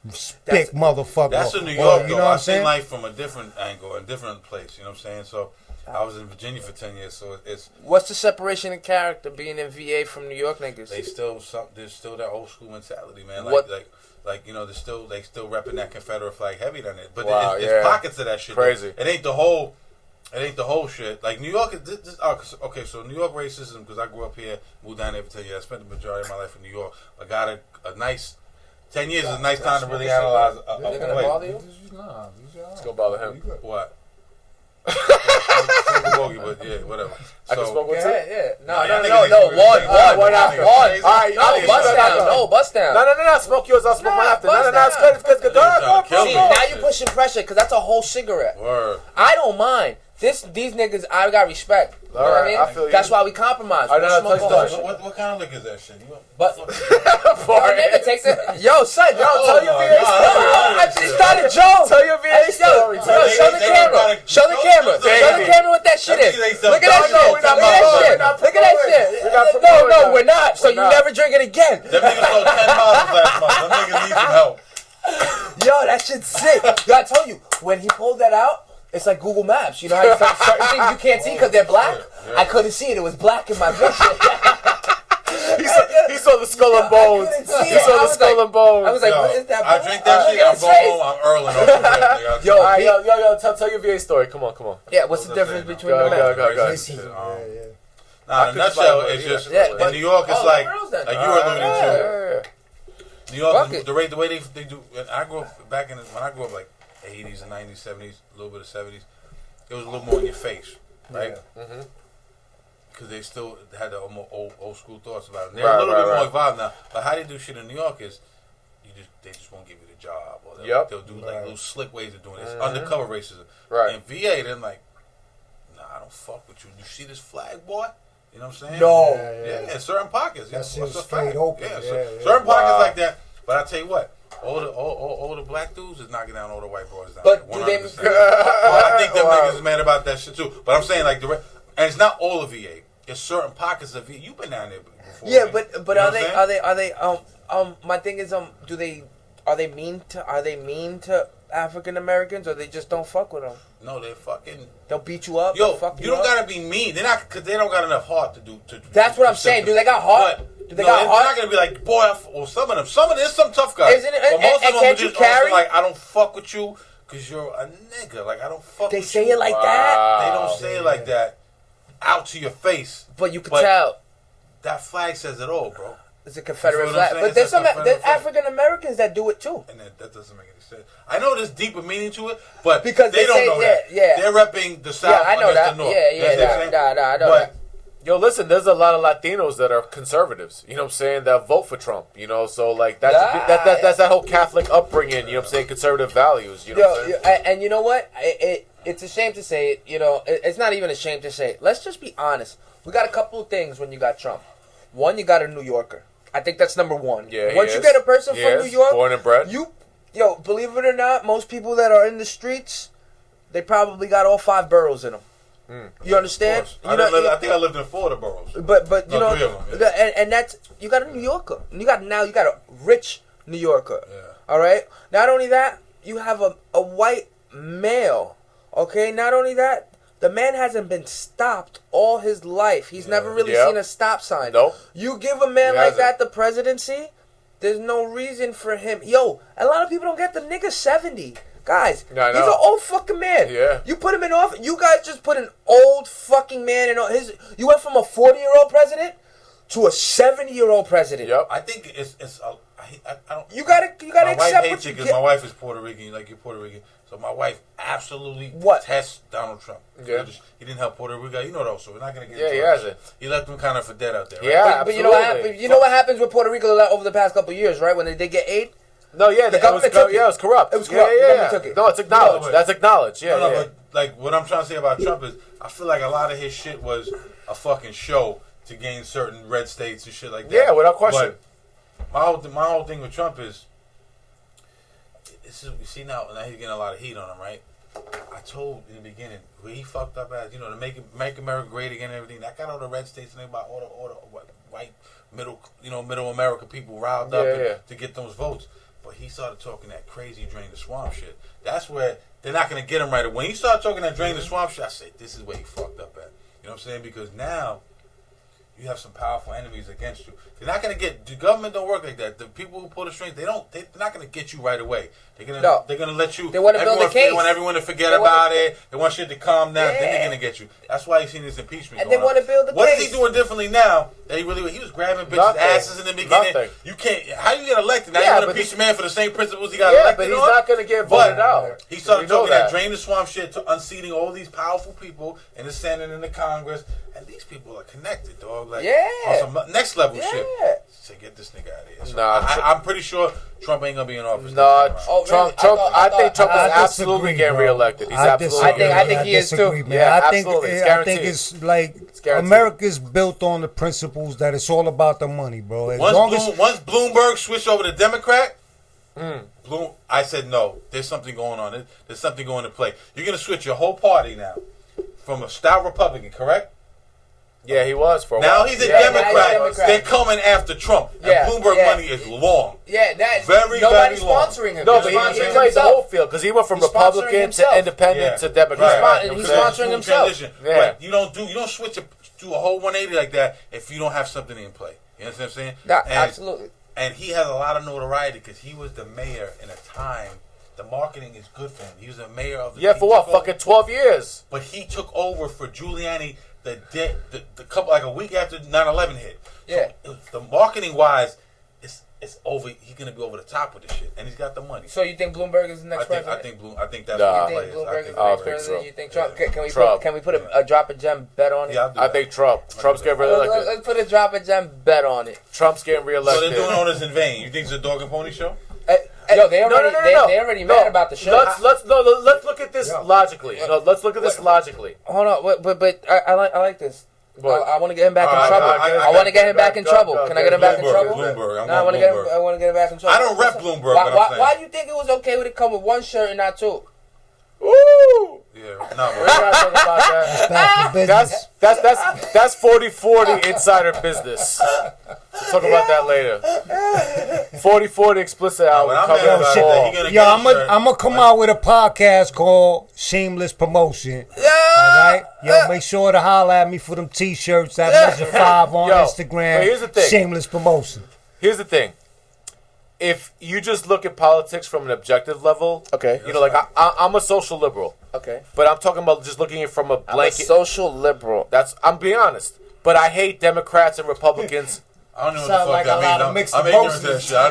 Spick motherfucker. That's in New York, you though. know what I'm I saying? seen life from a different angle, a different place. You know what I'm saying? So I was in Virginia for 10 years. So it's what's the separation in character being in VA from New York niggas? there's still that old school mentality, man. Like you know, they still repping that Confederate flag heavy than it. But there's pockets of that shit. Crazy. Though. It ain't the whole shit. Like New York is okay. So New York racism, because I grew up here, moved down there for 10 years. I spent the majority of my life in New York. I got a nice. 10 years is a nice time to really analyze a They're gonna bother you? Let's go bother him. What? But yeah, whatever. I can smoke one too? Yeah. No. One after. All right, bust down. No. Smoke yours. I'll smoke mine after. No. It's good. See, now you're pushing pressure because that's a whole cigarette. Word. I don't mind. These niggas, I got respect. You know what I mean? I feel you. That's why we compromise. I know, What kind of liquor is that shit? But nigga, take that. Yo, son, tell your VA story. I just started Joe. Tell your VA story. Show the camera. Show the camera what that shit is. Look at that shit. Look at that shit. No, we're not. So you never drink it again. Them niggas sold 10 bottles last month. Them niggas need some help. Yo, that shit's sick. Yo, I told you, when he pulled that out, it's like Google Maps. You know how you certain things you can't see because they're black? Yeah. I couldn't see it. It was black in my vision. he saw the skull and bones. He saw the skull and bones. I was like, what is that? I drink that shit. I'm going home. I'm earling over here. Yo, tell your VA story. Come on. Yeah, what's the difference between the men? Go. Nah, in a nutshell, it's just in New York, it's like you were alluding to. New York, the way they do. I grew up when I grew up like 80s and 90s, 70s, a little bit of 70s. It was a little more in your face, right? Because they still had the old school thoughts about it. They're a little bit more involved now. But how they do shit in New York is, they just won't give you the job, or they'll do like little slick ways of doing it. It's undercover racism. Right. In VA, they're like, nah, I don't fuck with you. You see this flag, boy? You know what I'm saying? No. Yeah, certain pockets. That shit's straight open. Certain pockets like that. But I tell you what. All the black dudes is knocking down all the white boys down. But there, do they? I think them niggas is mad about that shit too. But I'm saying like and it's not all of VA. It's certain pockets of VA. You've been down there before. Yeah, right? but are they? My thing is are they mean to African Americans, or they just don't fuck with them? No, they'll beat you up. Yo, you don't gotta be mean. They're not, because they don't got enough heart to do. That's what I'm saying. Do they got heart? They're not gonna be like, boy. Well, some of them. There's some tough guys. But most of them are just also like, I don't fuck with you because you're a nigga. Like I don't fuck. They with say you. it like that. They don't say it like that out to your face. But you can tell. That flag says it all, bro. It's a Confederate flag. But there's African Americans that do it too. And that doesn't make any sense. I know there's deeper meaning to it, but because they don't know that. Yeah. They're repping the South against the North. I know that. Yo, listen, there's a lot of Latinos that are conservatives, you know what I'm saying, that vote for Trump, you know, so like that's that whole Catholic upbringing, you know what I'm saying, conservative values, you know what I'm saying? And you know what? It's a shame to say it, you know, it's not even a shame to say it. Let's just be honest. We got a couple of things when you got Trump. One, you got a New Yorker. I think that's number one. Yeah, once you get a person from New York, born and bred, believe it or not, most people that are in the streets, they probably got all 5 boroughs in them. You understand? I think I lived in 4 of the boroughs. But you know, 3 of them, and that's, you got a New Yorker. You got a rich New Yorker. Yeah. All right. Not only that, you have a white male. Okay. Not only that, the man hasn't been stopped all his life. He's never really seen a stop sign. Nope. You give a man like that the presidency, there's no reason for him. Yo, a lot of people don't get the nigga 70. Guys, he's an old fucking man. Yeah. You put him in office. You guys just put an old fucking man in his. You went from a 40-year-old president to a 70-year-old president. Yep. I think it's I don't. You gotta accept what you because get. my wife is Puerto Rican, like you're Puerto Rican. So my wife absolutely tests Donald Trump. Yeah. He didn't help Puerto Rico. You know that, so we're not gonna get. Yeah, into he it. hasn't. He left them kind of for dead out there. Right? Yeah, but you know what happens? You know what happens with Puerto Rico over the past couple of years, right? When they did get aid. No, yeah, the government took it. Yeah, it was corrupt. It was corrupt. Yeah, the government took it. No, it's acknowledged. That's acknowledged. Yeah, no, but like what I'm trying to say about Trump is, I feel like a lot of his shit was a fucking show to gain certain red states and shit like that. Yeah, without question. But my whole thing with Trump is, you see now he's getting a lot of heat on him, right? I told in the beginning where he fucked up at, to make America great again and everything. That got all the red states and everybody, all the white middle America people riled up to get those votes. But he started talking that crazy drain the swamp shit. That's where they're not gonna get him right away. When he started talking that drain the swamp shit, I said, this is where he fucked up at. You know what I'm saying? Because now you have some powerful enemies against you. They're not gonna get. The government don't work like that. The people who pull the strings, they're not gonna get you right away. They're gonna let you. They want to build a case. They want everyone to forget about it. They want shit to calm down. Then they're gonna get you. That's why you've seen this impeachment. And they want to build a case. What is he doing differently now? That he was grabbing bitches' asses in the beginning. Nothing. You can't. How you get elected? Now you want to impeach a man for the same principles he got elected. Yeah, but he's not gonna get voted out. He started talking that drain the swamp shit to unseating all these powerful people in the Senate and the Congress. And these people are connected, dog. Like, on some next level shit. Say, get this nigga out of here. So I'm pretty sure Trump ain't gonna be in office. No, Trump. I think Trump is absolutely getting reelected. He's absolutely. I think he is too. Yeah, I think it's like America's built on the principles that it's all about the money, bro. Once Bloomberg switched over to Democrat, I said no. There's something going on. There's something going to play. You're gonna switch your whole party now from a stout Republican, correct? Yeah, he was for a while. Now he's a Democrat. Democrat. They're coming after Trump. And Bloomberg money is long. Yeah, that's very sponsoring him. No, but he played the whole field because he went from Republican to Independent to Democrat. He's sponsoring himself. But you don't switch do a whole 180 like that if you don't have something in play. You understand what I'm saying? No, absolutely. And he has a lot of notoriety because he was the mayor in a time. The marketing is good for him. He was the mayor of the for what? Fucking 12 years. But he took over for Giuliani the couple like a week after 9/11 hit. Yeah. So the marketing wise, it's over. He's gonna be over the top with this shit, and he's got the money. So you think Bloomberg is the next president? I think that's what you he think Bloomberg is the I next think president? so. You think Trump? Trump. Can we put a drop a gem bet on it? Yeah, I think Trump. Trump's getting reelected. Let's put a drop a gem bet on it. Trump's getting reelected. So they're doing all this in vain. You think it's a dog and pony show? Yo, they already mad about the show. Let's look at this logically. No, let's look at this logically. Hold on, but I like this. I want to get him back in trouble. I I want to get him back in trouble. Can I get him back in trouble? Bloomberg. I want to get him back in trouble. I don't rep Bloomberg. Why do you think it was okay with it come with one shirt and not two? Woo! Yeah, We're not talking about that. That's 40-40 insider business. We'll talk about that later. 40-40 explicit hour. I'm gonna come out with a podcast called Shameless Promotion. Yeah. All right. Yo, make sure to holler at me for them T-shirts at Measure 5 on Instagram. Here's the thing. Shameless Promotion. Here's the thing. If you just look at politics from an objective level, okay, I'm a social liberal, okay, but I'm talking about just looking at it from a blanket. I'm a social liberal. I'm being honest, but I hate Democrats and Republicans. I don't know what the fuck that means. I'm ignorant to that shit. Yo,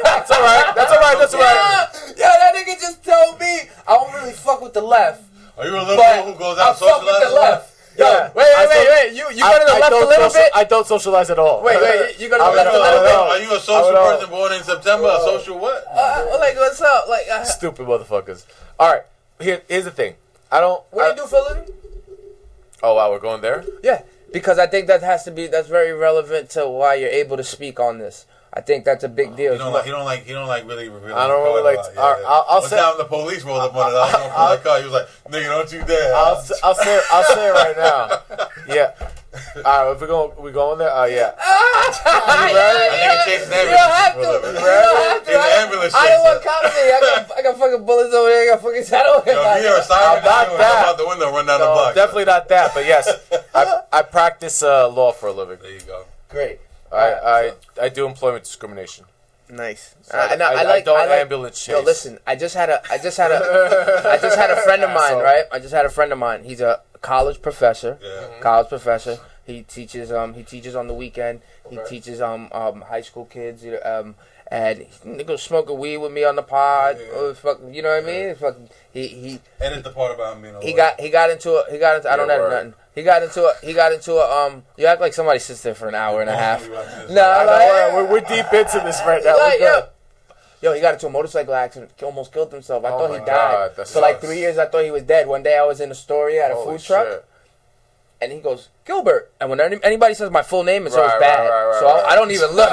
that's all right. Yo, that nigga just told me I don't really fuck with the left. Are you a liberal who goes out socializing? I fuck with the left. Yeah. Wait. You go to the left a little bit? I don't socialize at all. Wait. You go to the left a little bit? Are you a social person born in September? A social what? What's up? Stupid motherfuckers. All right. Here's the thing. What do you do for a living? Oh, wow. We're going there? Yeah. because I think that's very relevant to why you're able to speak on this. I think that's a big deal. He don't like really. I don't really like. I'll say. One time the police rolled up on it. I was going for the car. He was like, "Nigga, don't you dare." I'll say it right now. Yeah. All right, if we going there. Yeah. Nigga chasing You don't have to. in the ambulance. I don't want comedy. I got fucking bullets over there. I got fucking saddle. Yo, if you hear a siren, not jump that. out the window, run down the block. Definitely not that. But yes, I practice law for a living. There you go. Great. I do employment discrimination. Nice. So I don't ambulance chase. Yo, listen. I just had a friend of mine. Right. I just had a friend of mine. He's a college professor. Yeah. College professor. He teaches on the weekend. He teaches high school kids. And he goes smoking weed with me on the pod. You know what I mean? Fucking, he edit the part about me. He got into I don't edit nothing. He got into a you act like somebody sits there for an hour and a half. No, we're deep into this right now. Yo, he got into a motorcycle accident, almost killed himself. I thought he died. God, for like 3 years, I thought he was dead. One day I was in a store at a food truck. And he goes, Gilbert. And when anybody says my full name, it's always bad. So I don't even look.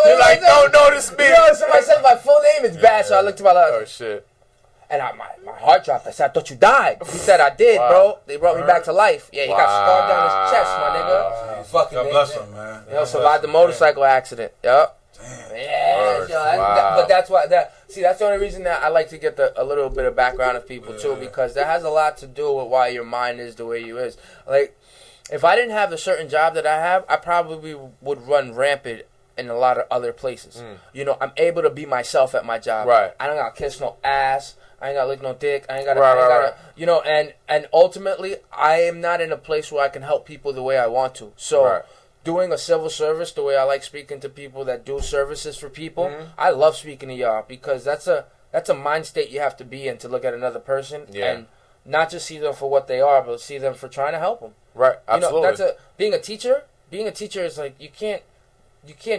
You're like, don't notice me. Somebody says my full name, it's bad. So I looked to my left. Oh, shit. And my heart dropped. I said, I thought you died. He said, I did, bro. They brought me back to life. Yeah, he got scarred down his chest, my nigga. Fucking God bless him, man. Yo, survived the motorcycle accident. Yup. Yeah, but that's why that's the only reason that I like to get a little bit of background of people too, because that has a lot to do with why your mind is the way you is. Like, if I didn't have the certain job that I have, I probably would run rampant in a lot of other places. You know, I'm able to be myself at my job. Right. I don't gotta kiss no ass. I ain't gotta lick no dick. I ain't gotta, you know, and ultimately, I am not in a place where I can help people the way I want to. So. Doing a civil service the way I like speaking to people that do services for people, I love speaking to y'all because that's a mind state you have to be in to look at another person and not just see them for what they are, but see them for trying to help them. Right, absolutely. You know, being a teacher is like you can't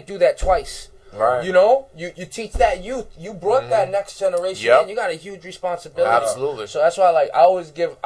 do that twice. Right. You know, you teach that youth. You brought that next generation in. You got a huge responsibility. Absolutely. So that's why I always give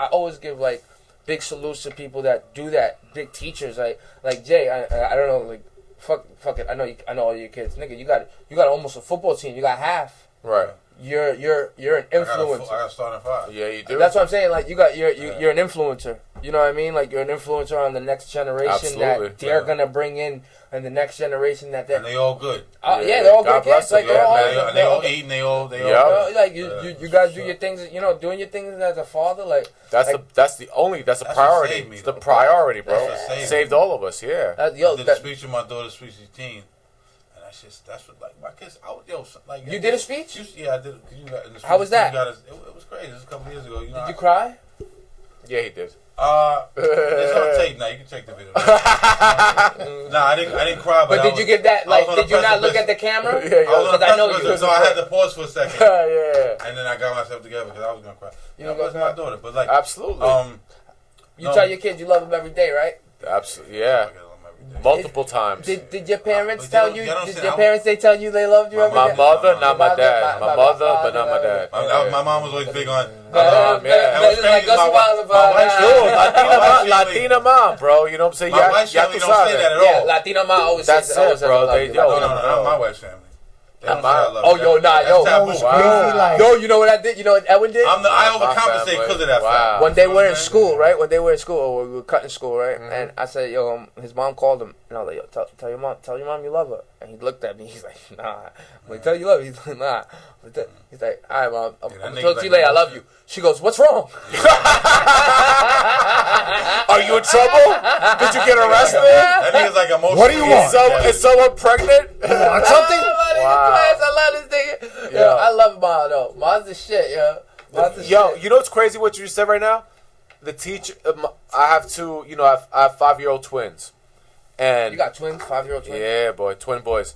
like big salutes to people that do that. Big teachers like Jay. I don't know, like fuck it. I know all your kids, nigga. You got almost a football team. You got half. Right. You're an influencer. I got starting 5. Yeah, you do. That's what I'm saying. Like you're an influencer. You know what I mean? Like you're an influencer on the next generation that they're gonna bring in, and the next generation that and they all good. They're all good kids. Like they all eat and they all like you guys do your things. You know, doing your things as a father. Like that's a priority. It's the priority, bro. Saved all of us. Yeah. I did a speech in my daughter's speech 18. That's what, like, my kids. You did a speech? Yeah, I did. How was that? It was crazy. It was a couple years ago. You know, did you cry? Yeah, he did. It's on tape now. You can check the video. Nah, I didn't cry. But did you get that? Like, did you not look at the camera? Because I know you. So I had to pause for a second. Yeah. And then I got myself together because I was gonna cry. You know, that's my daughter. But like, absolutely. You tell your kids you love them every day, right? Absolutely. Yeah. Multiple times. Did your parents tell you? Did your parents tell you they loved you every day? My mother, not my dad. My mother, but not my dad. My mom was always big on. Latina mom, bro. You know what I'm saying? My wife's family don't say that at all. Yeah, Latina mom always says that. That's it, bro. No, not my wife's family. Yo, you know what I did? You know what Edwin did? I overcompensate because of that. Wow. One day we're in school, right? We were cutting school, right? And I said, his mom called him, and I was like, tell your mom you love her. And he looked at me, he's like, nah. I'm like, tell you love her. He's like, nah. He's like, all right, mom, I'm gonna talk to you later. I love you. She goes, what's wrong? Are you in trouble? Did you get arrested? That nigga's like emotional. What do you want? Is someone pregnant? Want something? I love this nigga. Yo, I love Ma though. Ma's the shit, yo. You know what's crazy? What you just said right now? The teacher. I have two. You know, I have 5-year-old twins. And you got twins, 5-year-old twins. Yeah, boy, twin boys.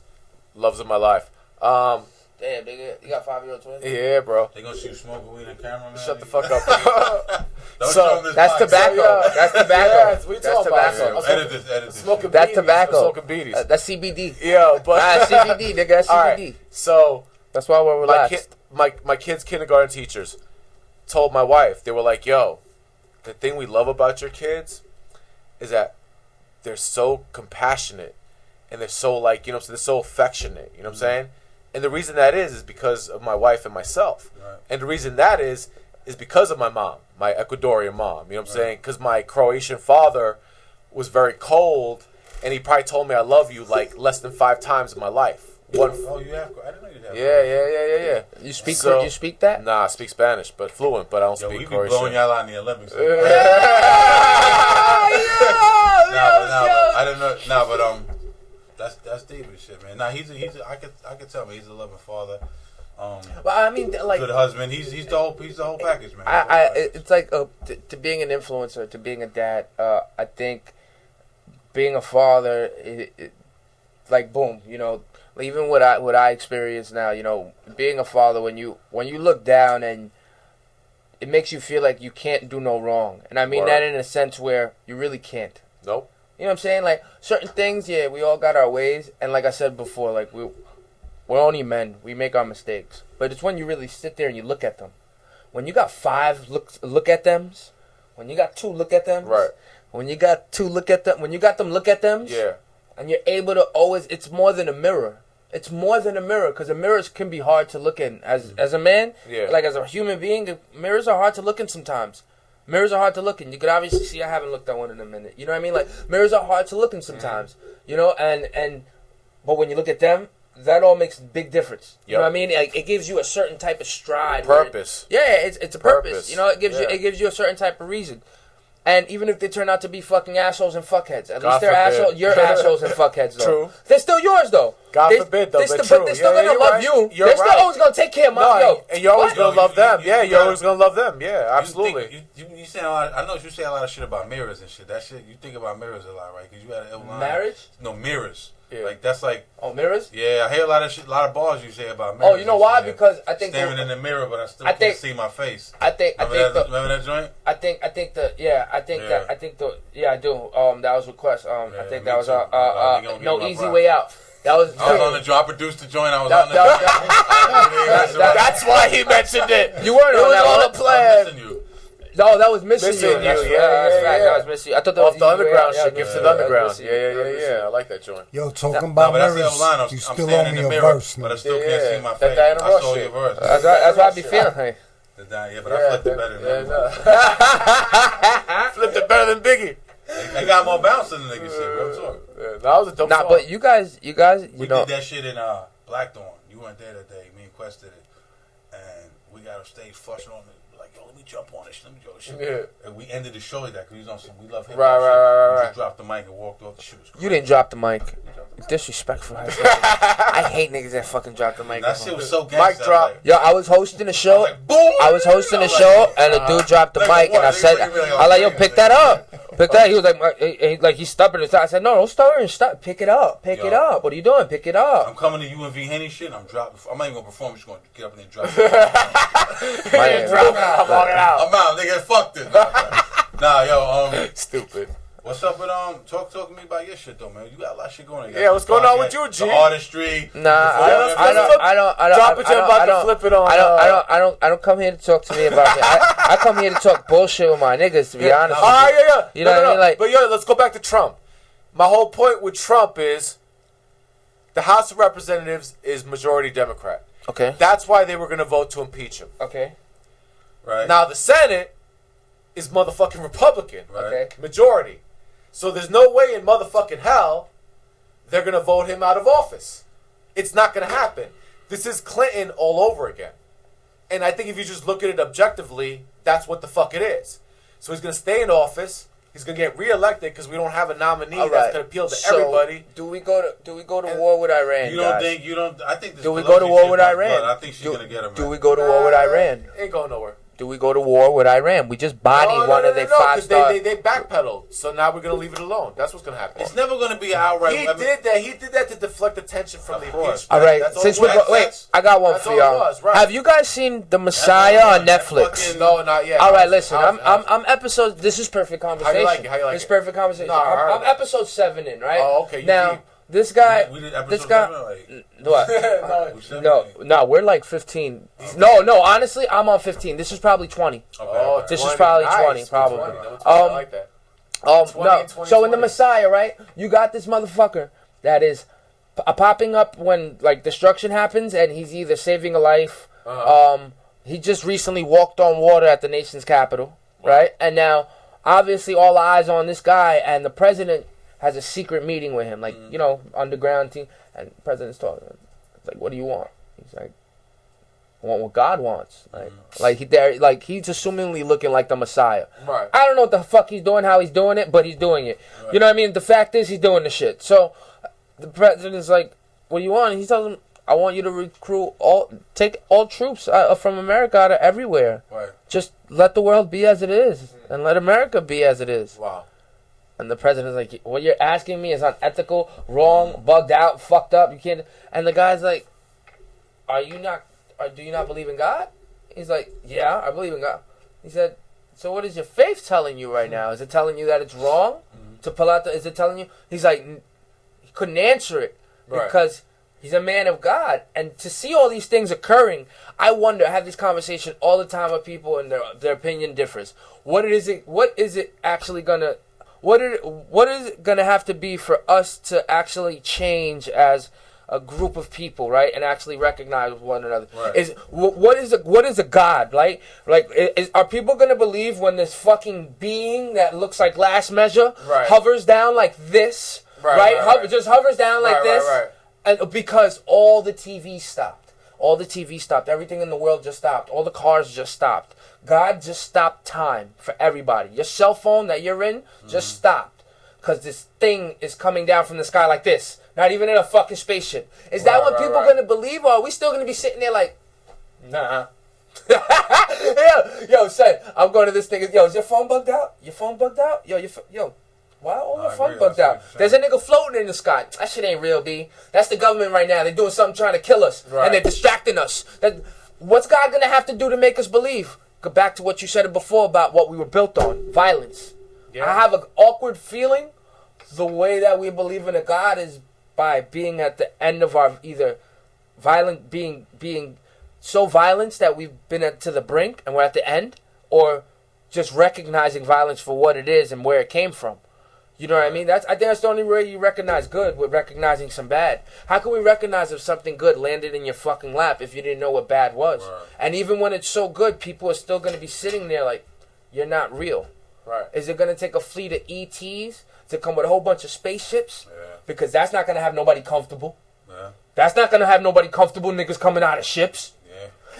Loves of my life. Damn, nigga, you got 5-year-old twins. Yeah, bro. They gonna see you smoking weed on camera, man. Shut the fuck up. That's tobacco. That's tobacco. Yeah, we that's tobacco. Edit this. Smoking that's beanies. tobacco. Smoking beanies. That's CBD. Yeah, but CBD, nigga. That's CBD. Right, so that's why we're relaxed. My kids' kindergarten teachers told my wife, they were like, "Yo, the thing we love about your kids is that they're so compassionate and they're so like, you know what I'm saying, they're so affectionate, you know what I'm saying? And the reason that is because of my wife and myself. Right. And the reason that is because of my mom, my Ecuadorian mom, you know what I'm saying? Because my Croatian father was very cold, and he probably told me I love you like less than 5 times in my life. You have? I didn't know you had. Yeah. You speak that? Nah, I speak Spanish, but fluent, but I don't speak Croatian. We be blowing y'all out in the Olympics. I didn't know. But that's David's shit, man. Nah, I could tell me he's a loving father. Well, I mean, like, good husband. He's the whole package, man. It's like to being an influencer, to being a dad. I think being a father, like, boom, you know, even what I experience now, you know, being a father, when you look down and it makes you feel like you can't do no wrong, and I mean that in a sense where you really can't. Nope. You know what I'm saying? Like, certain things, yeah, we all got our ways, and like I said before, like, we're only men. We make our mistakes. But it's when you really sit there and you look at them. When you got 5 look at thems, when you got 2 look at thems, right. When you got 2 look at them, when you got them look at thems, yeah. And you're able to always, it's more than a mirror. It's more than a mirror, because mirrors can be hard to look in. As a man, like as a human being, mirrors are hard to look in sometimes. Mirrors are hard to look in. You could obviously see I haven't looked at one in a minute. You know what I mean? Like, mirrors are hard to look in sometimes. You know, but when you look at them, that all makes a big difference. You know what I mean? Like, it gives you a certain type of stride. Purpose. It's a purpose. You know, it gives you a certain type of reason. And even if they turn out to be fucking assholes and fuckheads, at least they're assholes. You're assholes and fuckheads, though. True. They're still yours, though. God forbid, though. But they're still gonna love you. They're still always gonna take care of my and you're always gonna love them. You're always gonna love them. Yeah, absolutely. You say a lot. I know you say a lot of shit about mirrors and shit. That shit, you think about mirrors a lot, right? Because you had an ill line. Marriage? No, mirrors. Yeah. Like, that's like... Oh, mirrors? Yeah, I hear a lot of bars you say about mirrors. Oh, you know why? Because I think... Staring in the mirror, but I still can't see my face. Remember that joint? I do. That was Request. I think that was No Easy Way Out. I was on the drop, produced the joint. I was on the... That's why he mentioned it. You weren't on that one. It was on the plan. No, that was Missing You. That's right. That was Missing You. I thought that was was the underground shit. Gifts to the underground. Yeah. I like that joint. Yo, talking about mirrors, you still owe me a verse, but I still can't see my face. I saw your verse. That's what I be feeling. Yeah, but I flipped it better than Flipped it better than Biggie. They got more bounce than the nigga shit, bro. That was a dope song. But you guys, we did that shit in Blackthorn. You weren't there that day. Me and Quest did it, and we got on stage flushing on it. Like, yo, let me jump on this shit. Yeah. And we ended the show like that because he was on some We Love Hip Hop. Right. We just dropped the mic and walked off the shoot. You didn't drop the mic. Disrespectful. I hate niggas that fucking drop the mic. That shit was so gangsta. Mic drop. Yo, I was hosting a show. I was hosting a show, and the dude dropped the mic, and I said, I like, yo, pick that up. Pick that. He was like, he's stubborn. I said, no, don't stubborn. Stop. Pick it up. Pick it up. What are you doing? Pick it up. I'm coming to UNV Henny shit. I'm dropping. I'm not even gonna perform. I'm just gonna get up and then drop it. I'm walking out. I'm out. Nigga, fuck this. Nah, yo, stupid. What's up with talk to me about your shit though, man? You got a lot of shit going on. Yeah, what's going on with you, G? The artistry. Nah, I don't. Drop it, you're about to flip it on. I don't come here to talk to me about me. I come here to talk bullshit with my niggas. To be honest. Yeah. You know what I mean? Like, but yo, let's go back to Trump. My whole point with Trump is the House of Representatives is majority Democrat. Okay. That's why they were going to vote to impeach him. Okay. Right. Now the Senate is motherfucking Republican. Right. Okay. Majority. So there's no way in motherfucking hell they're going to vote him out of office. It's not going to happen. This is Clinton all over again. And I think if you just look at it objectively, that's what the fuck it is. So he's going to stay in office. He's going to get reelected because we don't have a nominee that's going to appeal to everybody. Do we go to war with Iran? I think do we go to war with Iran? I think she's going to get him. Do we go to war with Iran? Ain't going nowhere. Do we go to war with Iran? We just bodied one of their 5-star. They backpedaled, so now we're gonna leave it alone. That's what's gonna happen. It's never gonna be outright. He did that to deflect attention from the impeachment. All right, I got one for y'all. Right. Have you guys seen The Messiah on Netflix? No, not yet. All right, listen. I'm episode. This is perfect conversation. How you like it? This is perfect conversation. No, I'm episode 7 in, right? Oh, okay. Now. This guy, No, we're like 15. No, honestly, I'm on 15. This is probably 20. Oh, this is probably 20, probably. 20. I like that. No. So in the Messiah, right? You got this motherfucker that is popping up when like destruction happens, and he's either saving a life. He just recently walked on water at the nation's capital, right? And now, obviously, all eyes on this guy, and the president has a secret meeting with him, like underground team. And the president's talking. It's like, what do you want? He's like, I want what God wants. He's assumingly looking like the Messiah. Right. I don't know what the fuck he's doing, how he's doing it, but he's doing it. Right. You know what I mean? The fact is, he's doing the shit. So the president's like, what do you want? And he tells him, I want you to take all troops from America out of everywhere. Right. Just let the world be as it is, and let America be as it is. Wow. And the president's like, what you're asking me is unethical, wrong, bugged out, fucked up. You can't. And the guy's like, do you not believe in God? He's like, yeah, I believe in God. He said, so what is your faith telling you right now? Is it telling you that it's wrong to pull out is it telling you? He's like, he couldn't answer it because he's a man of God. And to see all these things occurring, I wonder, I have this conversation all the time with people, and their opinion differs. What is it gonna have to be for us to actually change as a group of people, right, and actually recognize one another? Right. What is a God, right? Like, are people gonna believe when this fucking being that looks like Last Measure hovers down like this, right? Just hovers down like this, and because all the TV stopped, everything in the world just stopped, all the cars just stopped. God just stopped time for everybody. Your cell phone that you're in just stopped because this thing is coming down from the sky like this. Not even in a fucking spaceship. Is that what people are going to believe, or are we still going to be sitting there like, nah? yo, son, I'm going to this thing. Yo, is your phone bugged out? Your phone bugged out? Yo, why all your phone bugged out? There's a nigga floating in the sky. That shit ain't real, B. That's the government right now. They're doing something trying to kill us, and they're distracting us. What's God going to have to do to make us believe? Go back to what you said before about what we were built on, violence. Yeah. I have an awkward feeling the way that we believe in a God is by being at the end of our either violent, being so violent that we've been to the brink and we're at the end, or just recognizing violence for what it is and where it came from. You know what I mean? I think that's the only way you recognize good, with recognizing some bad. How can we recognize if something good landed in your fucking lap if you didn't know what bad was? Right. And even when it's so good, people are still going to be sitting there like, you're not real. Right. Is it going to take a fleet of ETs to come with a whole bunch of spaceships? Yeah. Because that's not going to have nobody comfortable. Yeah. That's not going to have nobody comfortable niggas coming out of ships.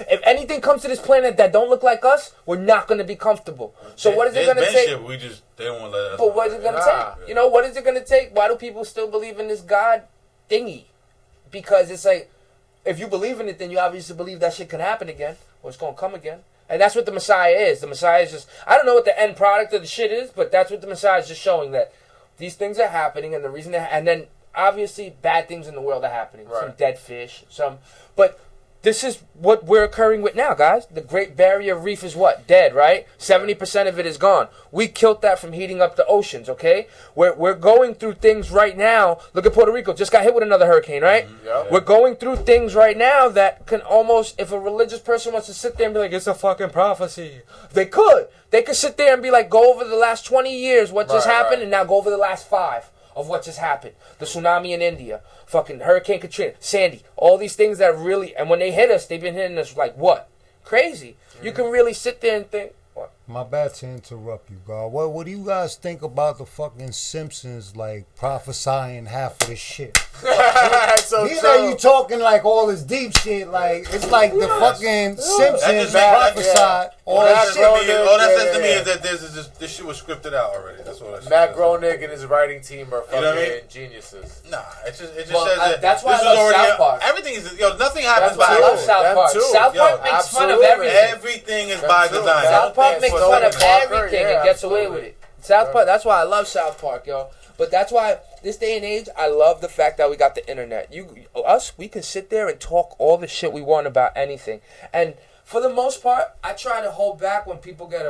If anything comes to this planet that don't look like us, we're not going to be comfortable. So what is it going to take? Shit, they don't want to let us. But what is it going to take? You know, what is it going to take? Why do people still believe in this God thingy? Because it's like, if you believe in it, then you obviously believe that shit can happen again, or it's going to come again. And that's what the Messiah is. The Messiah is just, I don't know what the end product of the shit is, but that's what the Messiah is just showing, that these things are happening, and the reason and then obviously bad things in the world are happening. Right. Some dead fish, but this is what we're occurring with now, guys. The Great Barrier Reef is what? Dead, right? 70% of it is gone. We killed that from heating up the oceans, okay? We're going through things right now. Look at Puerto Rico. Just got hit with another hurricane, right? Mm-hmm. Yep. We're going through things right now that can almost, if a religious person wants to sit there and be like, it's a fucking prophecy. They could. They could sit there and be like, go over the last 20 years, what just happened, and now go over the last 5 of what just happened. The tsunami in India, fucking Hurricane Katrina, Sandy, all these things that really, and when they hit us, they've been hitting us like what? Crazy. Mm-hmm. You can really sit there and think, what? My bad to interrupt you, God. What do you guys think about the fucking Simpsons, like, prophesying half of this shit? So you know, you talking like all this deep shit, like, it's like the fucking Simpsons prophesied all this shit. All that says to me is that this shit was scripted out already. That's what I said. Matt Groening and his writing team are fucking geniuses. Nah, it just says that that's why I love South Park. Everything is, nothing happens by accident. I love South Park. South Park makes fun of everything. Everything is by design. South Park makes fun of everything and gets away with it. South Park, that's why I love South Park, yo. But that's why this day and age, I love the fact that we got the internet. We can sit there and talk all the shit we want about anything. And for the most part, I try to hold back when people get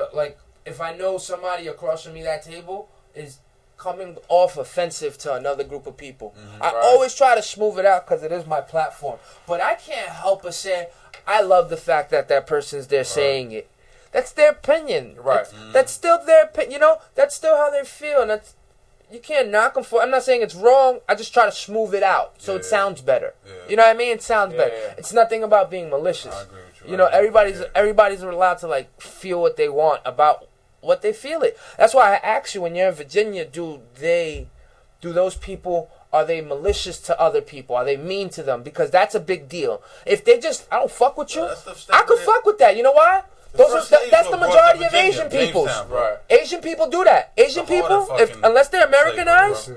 if I know somebody across from me that table is coming off offensive to another group of people. Mm-hmm, I always try to smooth it out because it is my platform. But I can't help but say I love the fact that that person's there saying it. That's their opinion. Right. That's still their opinion. You know, that's still how they feel, and that's you can't knock them for. I'm not saying it's wrong. I just try to smooth it out so it sounds better. Yeah. You know what I mean? It sounds better. Yeah. It's nothing about being malicious. I agree with you. You know, everybody's allowed to like feel what they want about what they feel it. That's why I ask you when you're in Virginia, do those people, are they malicious to other people? Are they mean to them? Because that's a big deal. If they just, I don't fuck with you, I could fuck with that. You know why? That's the majority of Asian people. Right. Asian people do that. Asian people, unless they're Americanized,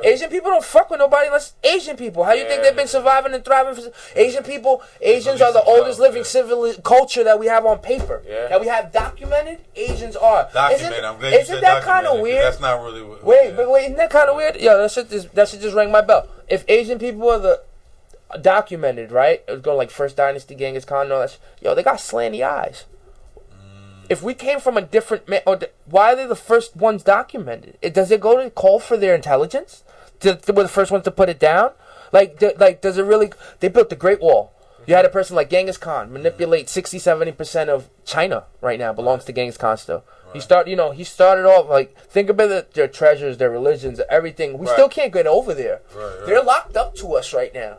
Asian people don't fuck with nobody unless Asian people. How you think they've been surviving and thriving? Asian people, Asians are the oldest living civil culture that we have on paper. Yeah. That we have documented. Asians are. Documented. I'm glad you said that kind of weird? That's not really. Wait, isn't that kind of weird? Yo, that should just ring my bell. If Asian people are the documented, right? It would go like First Dynasty, Genghis Khan, and all that. Yo, they got slanty eyes. If we came from a different man, why are they the first ones documented? Does it go to call for their intelligence? Were the first ones to put it down? Like, does it really? They built the Great Wall. You had a person like Genghis Khan manipulate 60-70% of China right now belongs to Genghis Khan still. Right. He started off like, think about their treasures, their religions, everything. We still can't get over there. Right. They're locked up to us right now.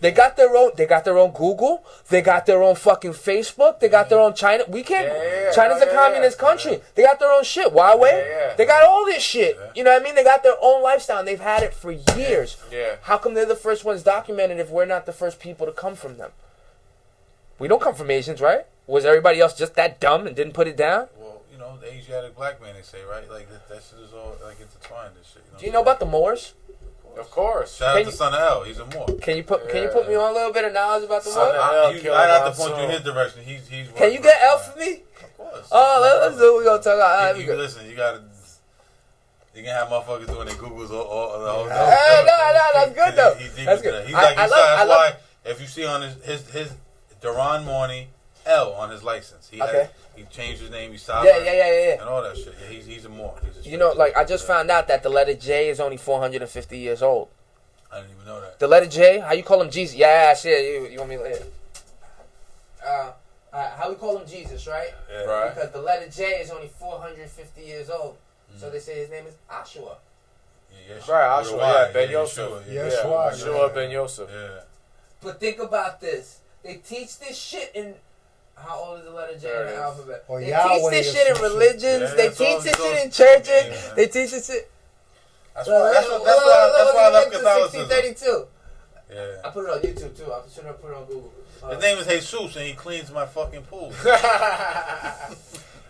They got their own Google. They got their own fucking Facebook. They got their own China. We can't. China's a communist country. They got their own shit. Huawei. They got all this shit. You know what I mean? They got their own lifestyle, and they've had it for years. Yeah. How come they're the first ones documented if we're not the first people to come from them? We don't come from Asians, right? Was everybody else just that dumb and didn't put it down? Well, the Asiatic black man, they say, right? Like that shit is all like intertwined and shit. Do you know about the Moors? Of course. Shout out to Son of L. He's a Moor. Can you put me on a little bit of knowledge about the Moors? I have to point you in his direction. He's can you get L for me? Of course. Oh, let's do what we're gonna talk about. Listen, you can have motherfuckers doing their Googles all the whole time. No, that's good though. That's good. That's why if you see on his Duran Morney L on his license, he changed his name. He stopped. Yeah. And all that shit. Yeah, he's a Moor. I just found out that the letter J is only 450 years old. I didn't even know that. The letter J, how you call him Jesus? Yeah, shit. You want me to? How we call him Jesus, right? Yeah. Right. Because the letter J is only 450 years old. So they say his name is Ashua. Yeah, right, Ashua. Yeah, Ben Yosef. Yeshua Ben Yosef. Yeah. But think about this. They teach this shit in. How old is the letter J in the alphabet? They teach this shit in religions. Yeah, they teach this shit in churches. Yeah. They teach this shit. That's why I love Catholicism. 1632. Yeah. I put it on YouTube too. I should have put it on Google. His name is Jesus, and he cleans my fucking pool.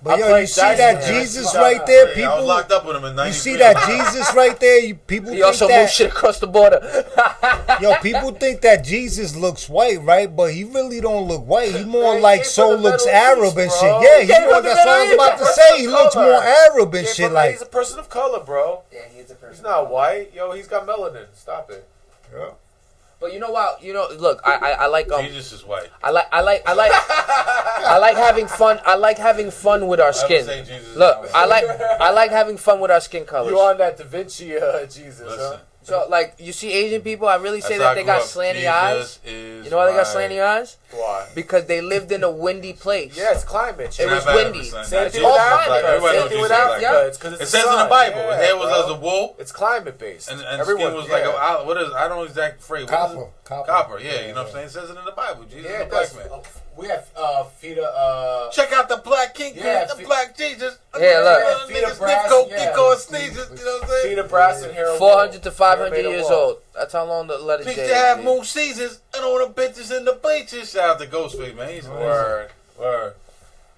But yo, you see that Jesus right there? People, I was locked up with him in 93. You see that Jesus right there? People he also moved shit across the border. Yo, people think that Jesus looks white, right? But he really don't look white. He more like looks Arab and shit. Yeah, that's what I was about to say. He looks more Arab and shit. Like he's a person of color, bro. Yeah, he's a person. He's not white. Yo, he's got melanin. Stop it. Yeah. But you know what? Look, I like Jesus is white. I like having fun. I like having fun with our skin. Look, I like having fun with our skin colors. You on that Da Vinci Jesus, huh? So, like, you see Asian people, I really say that they got slanty eyes. You know why they got slanty eyes? Why? Because they lived in a windy place. Yeah, it's climate. It was windy. Same thing with Africa. It says in the Bible, his hair was as a wool. It's climate based. And skin was like what is? I don't know exact phrase. Copper. Yeah, you know what I'm saying. It says it in the Bible. Jesus is a black man. We have Fida. Check out the black king, the black Jesus. Yeah, look. Fida Brass. Kiko sneezes. You know what I'm saying? Fida Brass and Harold. 400 to 500 years old. That's how long the letter J is. Peach to have Moon Caesars and all the bitches in the bleachers. Shout out to Ghostface, man. He's word.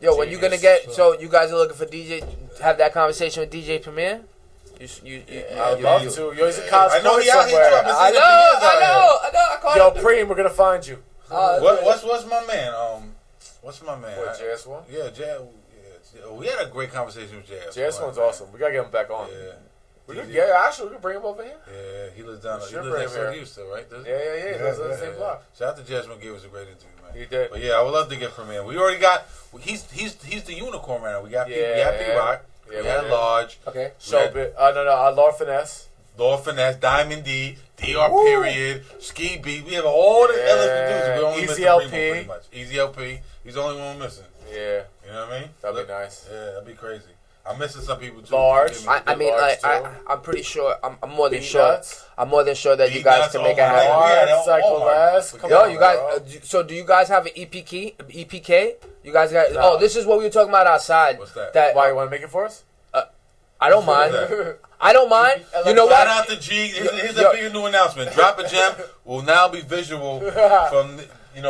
Yo, when you gonna get? So you guys are looking for DJ? Have that conversation with DJ Premier? I would love to. Yo, he's a cosplay. I know he out here too. I know. I caught him. Yo, Preem, we're gonna find you. What's my man? What's my man? What, JS1? Yeah, we had a great conversation with JS1. JS1's awesome. We gotta get him back on. Yeah. Actually, we can bring him over here. Yeah, he lives down. He lives next to you still, right? Yeah. He lives on the same block. Shout out to JS1. Gave us a great interview, man. He did. But yeah, I would love to get from him. We already got. He's the unicorn right now. We got P-Rock. We had Large. Okay. Showbiz. No. Lord Finesse. Lord Finesse, Diamond D, DR Period, Ski Beat. We have all the LF producers. We only Easy missing LP. Primo pretty much. Easy LP. He's the only one missing. Yeah. You know know what I mean? That'd be nice. Yeah, that'd be crazy. I'm missing some people too. Large. I mean, like, I'm pretty sure. I'm more than sure. Nuts. I'm more than sure that you guys can make it happen. Large, Psycho. Yo, you guys. So, do you guys have an EPK? EPK? You guys got? No. Oh, this is what we were talking about outside. What's that? Why you want to make it for us? I don't mind. I don't mind. You know what? Shout out to G. Here's a big new announcement. Drop a Gem will now be visual from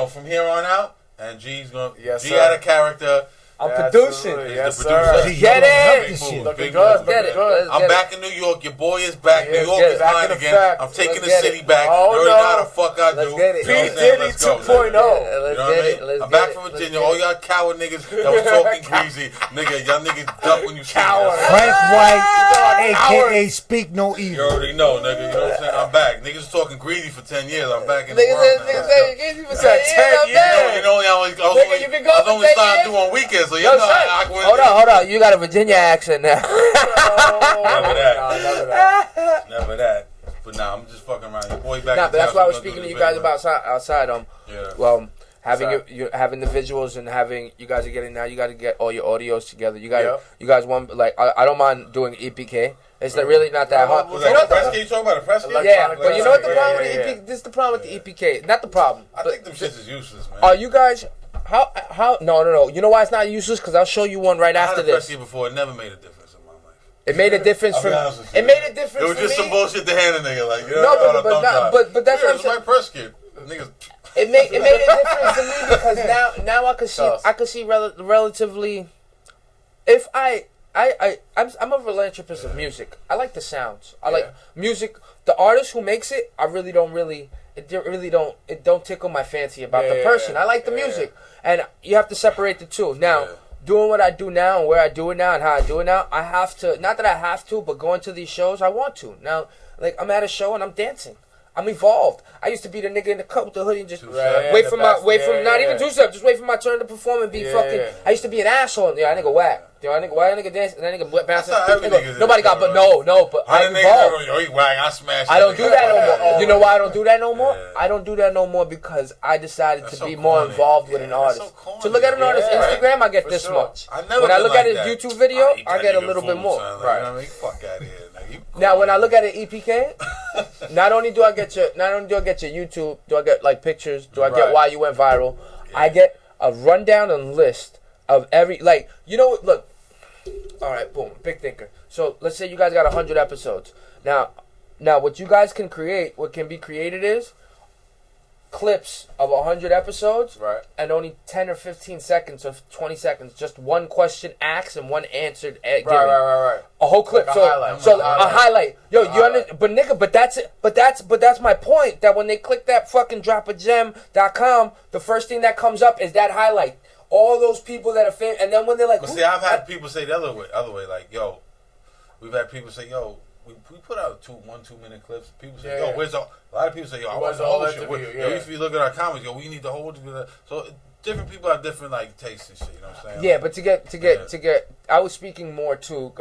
from here on out. And G's gonna. Yes, G sir. had a character. I'm producing. Yes, the sir. producer. Get it. Looking good. Get it. I'm back in New York. Your boy is back. Yeah, New York is mine again. Effect. I'm taking the Let's city get it. back. Oh, you already no. know how the fuck I do. Let's get it. You know P. what I'm saying? Diddy Let's go, 2.0. nigga. Let's You know get what I it. mean? Let's I'm get back it. from Let's Virginia. get All it. y'all coward niggas that was talking greasy. Nigga, y'all niggas duck when you see me. Frank White, a.k.a. Speak No You Evil. already know, nigga. You know what I'm saying? I'm back. Niggas was talking greasy for 10 years. I'm back in the Niggas world now. Let's go. You know, I was only starting to do on weekends, so you know I went. Hold on. You got a Virginia accent now. Never that. Never that. But nah, I'm just fucking around. Your boy back. Nah, in but that's town, why I so was we're gonna speaking do to you this guys big, about outside. Yeah. Well, having you having the visuals and having you guys are getting now. You got to get all your audios together. You got you guys want like I don't mind doing EPK. It's really not that hard. Was that the press kit you talking about? The press kit? Yeah, but you know what the problem with the EPK? This is the problem with the EPK. Not the problem. I think them shits is useless, man. Are you guys? How? No. You know why it's not useless? Because I'll show you one right after I had a press this. kit before. It never made a difference in my life. It made a difference for. It made a difference. It was just for some me. bullshit to hand a nigga like. No, but that's what I'm It's saying. my press kit. Niggas. It made a difference to me because now I could see relatively. If I'm a philanthropist of music. I like the sounds. I like music. The artist who makes it, it don't tickle my fancy about the person. I like the music, and you have to separate the two. Now, doing what I do now and where I do it now and how I do it now, I have to. Not that I have to, but going to these shows, I want to. Now, like I'm at a show and I'm dancing. I'm evolved. I used to be the nigga in the cup with the hoodie and just wait for not even two-step, just wait for my turn to perform and be fucking. I used to be an asshole. Yeah, that nigga whack. Why that nigga dance? That nigga bouncing. Nobody got, but but I evolved. I don't do that no more. You know why I don't do that no more? I don't do that no more because I decided to be more involved with an artist. To look at an artist's Instagram, I get this much. When I look at his YouTube video, I get a little bit more. Right. Fuck out of here. Now, when I look at an EPK, not only do I get your YouTube, do I get like pictures, do I get why you went viral, I get a rundown and list of every look. All right, boom, big thinker. So let's say you guys got 100 episodes. Now, what you guys can create, what can be created is clips of 100 episodes, and only 10 or 15 seconds or 20 seconds, just one question asked and one answered. Right. A whole clip, like a highlight. Yo, you understand? But nigga, but that's my point. That when they click that fucking dropagem.com, the first thing that comes up is that highlight. All those people that are famous, and then when they're like, but see, I've had people say the other way, like, yo, we've had people say, yo, we put out 1-2 minute clips. People say, yo, where's all? A lot of people say, yo, I want the whole shit. Yo, if you look at our comments, yo, we need the whole. So different people have different like tastes and shit. You know what I'm saying? Yeah, but to get, I was speaking more to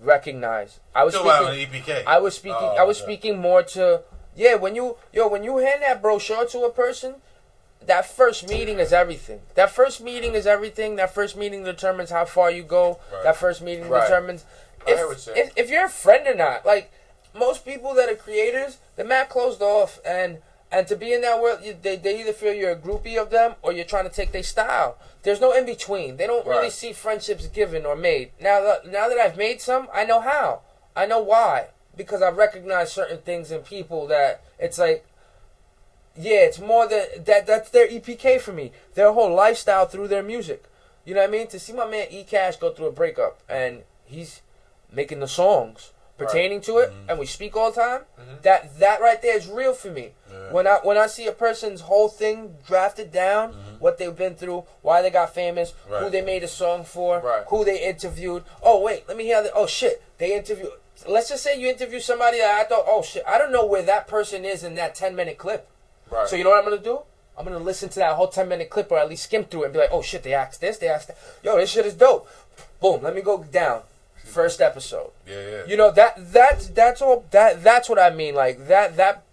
recognize. I was speaking more to when you hand that brochure to a person. That first meeting is everything. That first meeting determines how far you go. Right. That first meeting determines if you're a friend or not. Like most people that are creators, they're mad closed off, and to be in that world, they either feel you're a groupie of them or you're trying to take their style. There's no in between. They don't really see friendships given or made. Now that I've made some, I know how. I know why. Because I recognize certain things in people that it's like. Yeah, it's more than that. That's their EPK for me. Their whole lifestyle through their music. You know what I mean? To see my man E-Cash go through a breakup and he's making the songs pertaining to it, and we speak all the time. That right there is real for me. Yeah. When I see a person's whole thing drafted down, what they've been through, why they got famous, who they made a song for, who they interviewed. Oh wait, let me hear that. Oh shit, they interviewed. Let's just say you interview somebody that I thought, oh shit, I don't know where that person is in that 10-minute clip. Right. So you know what I'm going to do? I'm going to listen to that whole 10-minute clip or at least skim through it and be like, oh shit, they asked this, they asked that. Yo, this shit is dope. Boom, let me go down. First episode. Yeah. You know, that's all that's what I mean. Like that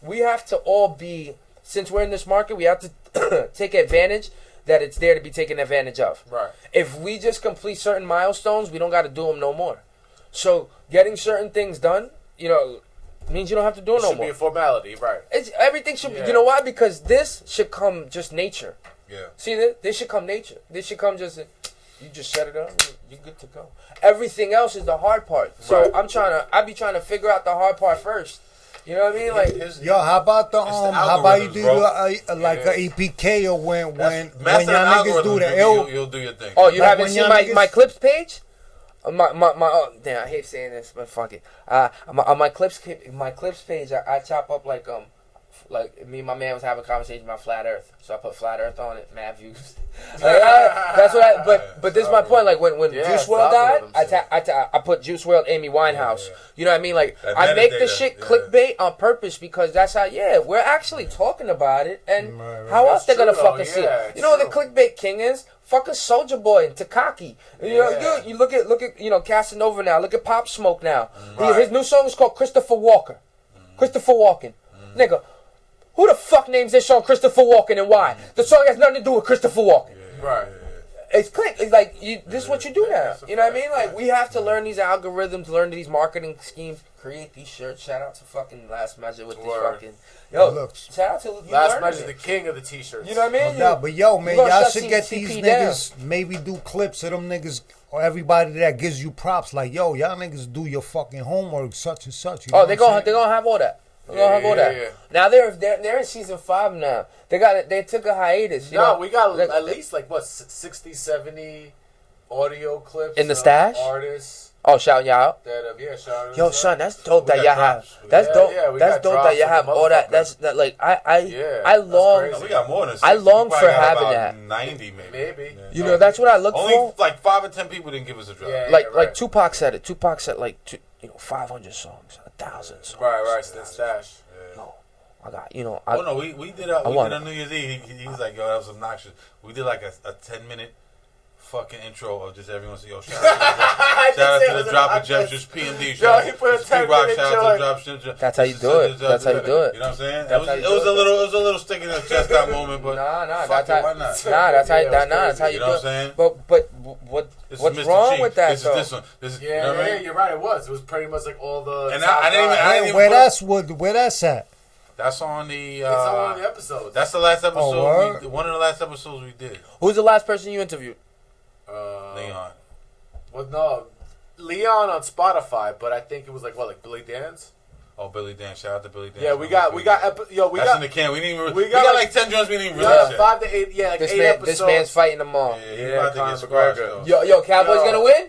we have to all be, since we're in this market, we have to take advantage that it's there to be taken advantage of. Right. If we just complete certain milestones, we don't got to do them no more. So getting certain things done, means you don't have to do it no more. Should be a formality, right? Everything should be. You know why? Because this should come just nature. Yeah. See, this should come nature. This should come just. You just set it up. You're good to go. Everything else is the hard part. So I be trying to figure out the hard part first. You know what I mean? Like, yo, how about how about you do like a EPK or when y'all niggas do the L? You'll do your thing. Oh, you haven't seen my clips page? Damn, I hate saying this, but fuck it. On my clips page, I chop up like me and my man was having a conversation about flat Earth, so I put flat Earth on it, mad views. That's what but this is my point. Like when Juice WRLD died, I put Juice WRLD, Amy Winehouse. You know what I mean? Like I make the shit clickbait on purpose because that's how. Yeah, we're actually talking about it, and how else they're gonna fucking see it? You know what the clickbait king is? Fucking Soulja Boy and Takaki. You look at Casanova now. Look at Pop Smoke now. His new song is called Christopher Walken. Christopher Walken, nigga. Who the fuck names this song Christopher Walken and why? The song has nothing to do with Christopher Walken. Right. It's click. It's like this is what you do now. You know what I mean? Like we have to learn these algorithms, learn these marketing schemes, create these shirts. Shout out to fucking Last Measure with these fucking. Yo, shout out to Last Measure, the king of the t-shirts. You know what I mean? But yo, man, y'all should get these niggas. Maybe do clips of them niggas or everybody that gives you props. Like, yo, y'all niggas do your fucking homework, such and such. Oh, they gonna have all that. Yeah. Now they're in season 5 now. They took a hiatus. You know? We got at least like 60, 70 audio clips in the stash. Artists. Oh, shouting y'all out. Shout yo, son, that's dope that y'all have. That's dope. That's dope that y'all have all that. That's that. Like I long. We got more than 60. I long for having that. 90 maybe. Yeah. You know, that's what I look for. Only like 5 or 10 people didn't give us a drop. Like Tupac said it. Tupac said like 500 songs, 1,000 songs. Right. So that's stash. Yo, I got we did a New Year's Eve. He was like, yo, that was obnoxious. We did like a 10-minute fucking intro of just everyone say, yo, shout out to the Drop A Gem, just PMD. Yo, he put a 10-minute joint. That's how you do it. That's how you do it. You know what I'm saying? It was a little stick in the chest that moment, but that's how you do it. But what's wrong with that though? This is you know what I mean? You're right. It was pretty much like all the. And I didn't even where that's at. That's on the. It's on one of the episodes. That's the last episode. One of the last episodes we did. Who's the last person you interviewed? Leon. Well, no, Leon on Spotify, but I think it was like Billy Dan's. Oh, Billy Dan! Shout out to Billy Dan. Yeah, we got in the can. We didn't even. We got like 10 joints. We didn't even release. 5 to 8. Yeah, like 8 episodes. This man's fighting them all. Yeah, about to get squashed, though. Yo, Cowboy's gonna win?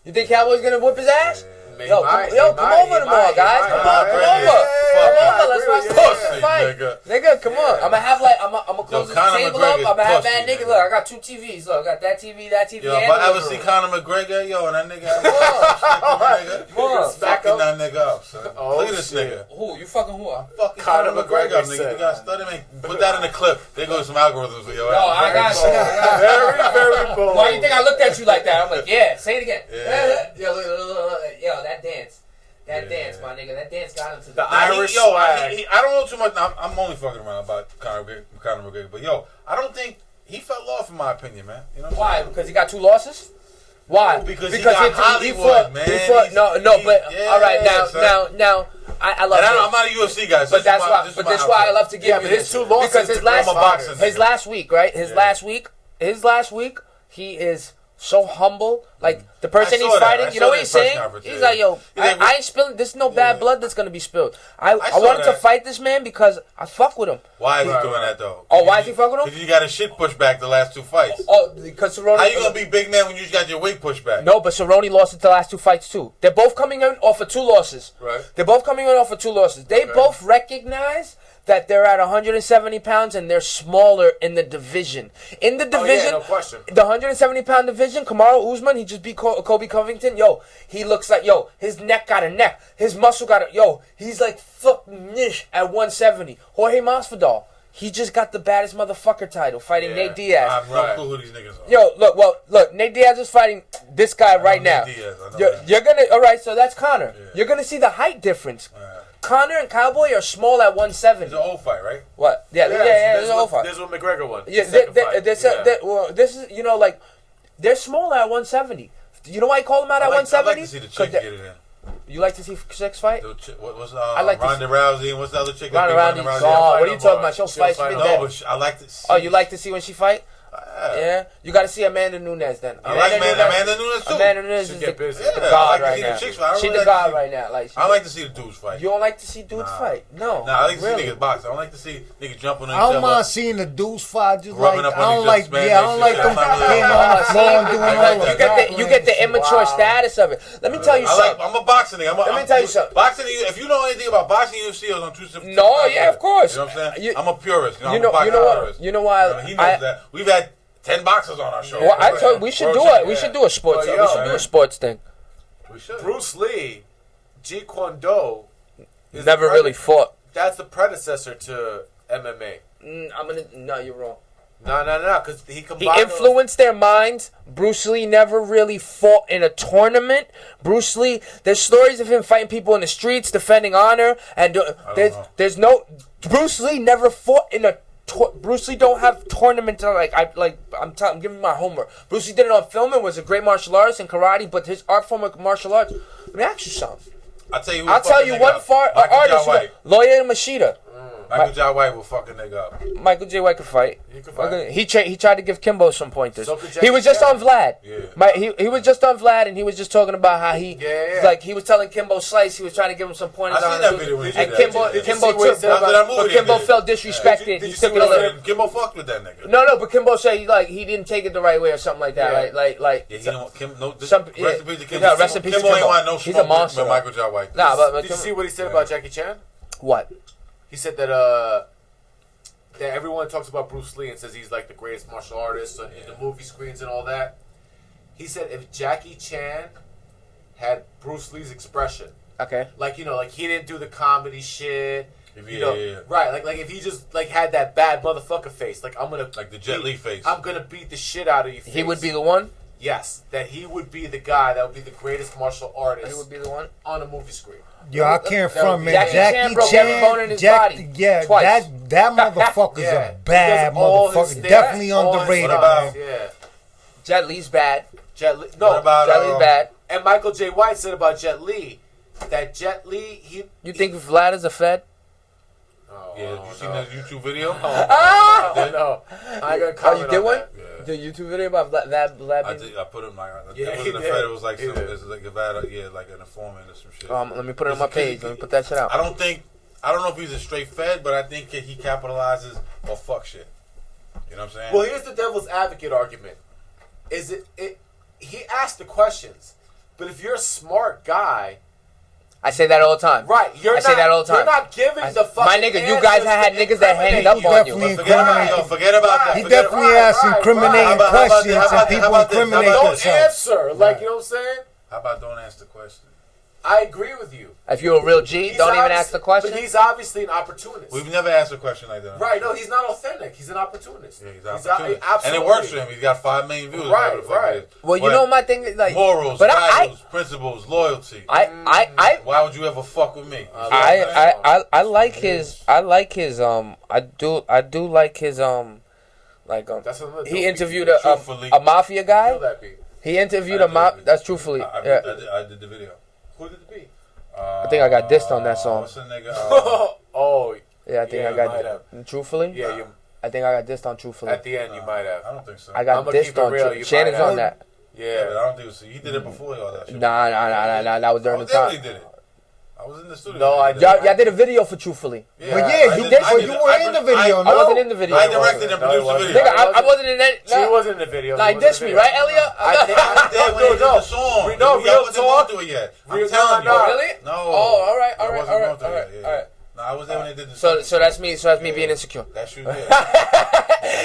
You think Cowboy's gonna whip his ass? Come over tomorrow, guys. Come over. Let's fight. Nigga, come on. I'm gonna close this table up. I'm gonna have that nigga. Look, I got 2 TVs. Look, I got that TV. Yo, if I ever see Conor McGregor, yo, and that nigga, fucking that nigga up, son. Look at this nigga. Who? You fucking who? I'm fucking Conor McGregor, nigga. You got study, man. Put that in the clip. There goes some algorithms with your ass. No, I got you. Very bold. Why you think I looked at you like that? I'm like, yeah, say it again. Yo, that dance. That dance, my nigga. That dance got him to the Irish swag. I don't know too much. I'm only fucking around about Conor McGregor. But, yo, I don't think he fell off, in my opinion, man. You know what why? Because he got 2 losses? Why? Because he got Hollywood, man. All right, now, I love it. I'm not a UFC guy, so but that's why I love to give you his 2 losses. Because his last week, right? His last week, he is so humble. Like, the person he's fighting, you know what he's saying? He's like, yo, I ain't spilling. There's no bad blood that's going to be spilled. I wanted to fight this man because I fuck with him. Why is he doing that, though? Oh, why is he fucking with him? Because you got his shit pushed back the last 2 fights. Oh, because Cerrone... How you going to be big man when you just got your weight pushed back? No, but Cerrone lost it the last 2 fights, too. They're both coming in off of 2 losses. Right. They're both coming in off of 2 losses. They both recognize that they're at 170 pounds and they're smaller in the division. In the division, no question. The 170-pound division, Kamaru Usman, he just beat Kobe Covington. Yo, he looks like, his neck got a neck. His muscle got a, he's like fucking niche at 170. Jorge Masvidal, he just got the baddest motherfucker title fighting Nate Diaz. I have no clue who these niggas are. Yo, look, Nate Diaz is fighting this guy right now. Diaz, you're gonna, all right, so that's Conor. Yeah. You're gonna see the height difference. Conor and Cowboy are small at 170. It's an old fight, right? What? Yeah, it's an old fight. There's one McGregor one. Yeah, this is, you know, like, they're small at 170. You know why I call them out at 170? I like to see the chick get it in. You like to see chicks fight? What's like Ronda Rousey and what's the other chick? Ronda Rousey. Oh, what are you talking about? She'll fight. She's been dead. But I like to see. Oh, you like to see when she fight? Yeah. You got to see Amanda Nunes then. I like Amanda Nunes too. Amanda Nunes is the god right now. She's the god right now. I like to see the dudes fight. You don't like to see dudes fight? No. Nah, I like to see niggas box. I don't like to see niggas jumping on each I other. don't mind seeing the dudes fight. Just rubbing like up I on don't each like. other, Yeah, I don't like them getting on the floor and doing all that. You get the immature status of it. Let me tell you something. I'm a boxing nigga. Let me tell you something. Boxing, if you know anything about boxing, UFC is on 270. No, yeah, of course. You know what I'm saying? I'm a purist. You know what? You know why? He knows that. We've had 10 boxers on our show. Well, I told we should do it. We should do a sports. We should do a sports thing. We should. Bruce Lee, Jeet Kune Do, never really fought. That's the predecessor to MMA. No, you're wrong. No, because he influenced their minds. Bruce Lee never really fought in a tournament. Bruce Lee, there's stories of him fighting people in the streets, defending honor, and there's no. Bruce Lee never fought in a. Bruce Lee don't have tournaments I'm giving my homework. Bruce Lee did it on film and was a great martial artist in karate, but his art form of martial arts. Let me ask you something. I'll tell you one artist, Lawyer Machida. Michael J. White will fuck a nigga up. Michael J. White can fight. He tried to give Kimbo some pointers. So he was just on Vlad. Yeah. He was just on Vlad, and he was just talking about how he like he was telling Kimbo Slice. He was trying to give him some pointers. I seen that video. And Kimbo felt disrespected. Did you see what Kimbo fucked with that nigga? No, but Kimbo said he didn't take it the right way or something like that. Like he didn't want Kim. No, rest in peace to Kimbo. Yeah, rest in peace to Kimbo. Ain't want no He's a monster. With Michael J. White. Nah, but did you see what he said about Jackie Chan? What? He said that everyone talks about Bruce Lee and says he's like the greatest martial artist in the movie screens and all that. He said if Jackie Chan had Bruce Lee's expression, okay, like like he didn't do the comedy shit, right? Like if he just like had that bad motherfucker face, like I'm gonna like the Jet Li face, I'm gonna beat the shit out of you. He would be the one. Yes, that he would be the guy that would be the greatest martial artist. He would be the one on a movie screen. Yo, I can't front, man. Jackie Chan, every bone in his body. Yeah, twice. that motherfucker's a bad motherfucker. Definitely underrated, man. Yeah. Jet Li's bad. Jet Li's bad. And Michael J. White said about Jet Li that Jet Li, You think Vlad is a Fed? Yeah, you seen that YouTube video? No. I ain't gonna comment you did on one? that. The YouTube video about Vlad? I put it in my. It wasn't a Fed. It was like some. It's like like an informant or some shit. Let me put it on my page. Let me put that shit out. I don't know if he's a straight Fed, but I think he capitalizes on fuck shit. You know what I'm saying? Well, here's the devil's advocate argument. He asked the questions, but if you're a smart guy. I say that all the time. Right, I say that all the time. You're not giving the fucking my nigga, you guys have had niggas that hanged up on you. Forget about that. He definitely asked incriminating questions and people incriminate themselves. Don't answer. Like, you know what I'm saying? How about don't ask the question? I agree with you. If you're a real G, don't even ask the question. But he's obviously an opportunist. We've never asked a question like that. Right, no, he's not authentic. He's an opportunist. Yeah, he's opportunist. Absolutely. And it works for him. He's got 5 million views. Right. Well, you know my thing is like morals, values, principles, loyalty. Why would you ever fuck with me? I like his I do like his he interviewed a mafia guy. He interviewed that's truthfully. I did the video. Who did it be? I think I got dissed on that song. What's the nigga? Yeah, I think I got truthfully. Yeah, I think I got dissed on truthfully. At the end, you might have. I don't think so. I got dissed on truthfully. Shannon's on that. Yeah, but I don't think it was. He did it before all that shit. Nah. That was during the time. Did it. I was in the studio. No, y'all did a video for Truthfully. Yeah, you did. You were in the video. I wasn't in the video. I directed and produced the video. Nigga, I wasn't in that. She wasn't in the video. Like, diss me, right, Elliot? I did when he did the song. No, y'all wasn't going through it yet. I'm telling you. Really? No. Oh, all right. No, I was there when they did the song. So that's me being insecure. That's you, yeah.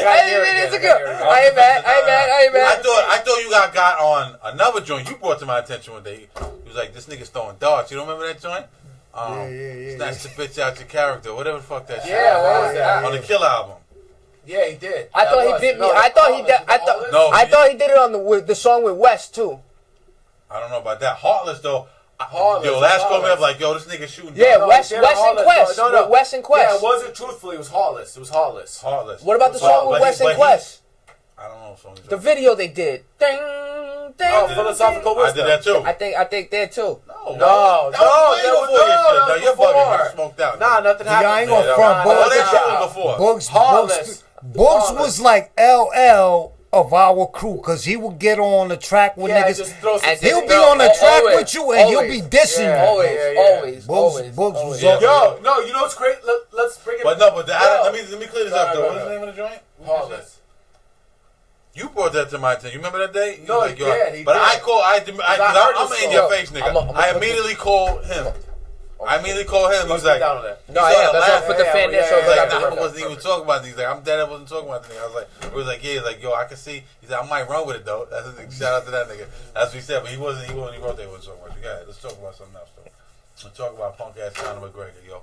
I ain't being insecure. I ain't mad. I thought you got on another joint you brought to my attention one day. He was like, this nigga's throwing darts. You don't remember that joint? Snatch the bitch out your character, whatever the fuck that shit. Yeah, what was that? On the Kill album. Yeah, he did. I thought he did me. I thought he did it on the song with West too. I don't know about that. Heartless though. Yo, last call me up like, yo, this nigga shooting. Yeah, Wes and Quest. No. Wes and Quest. Yeah, it wasn't truthfully. It was heartless. Heartless. What about the song with Wes and Quest? I don't know. The video they did. Ding, ding. Oh, philosophical wisdom. I did that too. I think there too. No, you're bugging. You smoked out. Nah, nothing happened. I ain't gonna front. What they showing before? Bugs was like LL of our crew, because he would get on the track with niggas. And he'll be on the track with you, and he'll be dissing you. Always. Bugs was Yo, no, you know what's great? Let's bring it. But no, let me clear this up though. What's the name of the joint? Heartless. You brought that to my attention. You remember that day? No, he did. But I'm in your face, nigga. I immediately called him. I immediately called him. He was like, no, yeah, that's why I put the fan there. So I wasn't even talking about these. Like, I'm dead. I wasn't talking about the nigga. I was like, he was like, yeah, he's like, yo, I can see. He said, I might run with it though. That's a shout out to that nigga. That's what he said. But he wasn't. He wrote that wasn't so much. You got it. Let's talk about something else though. Let's talk about punk ass Conor McGregor, yo.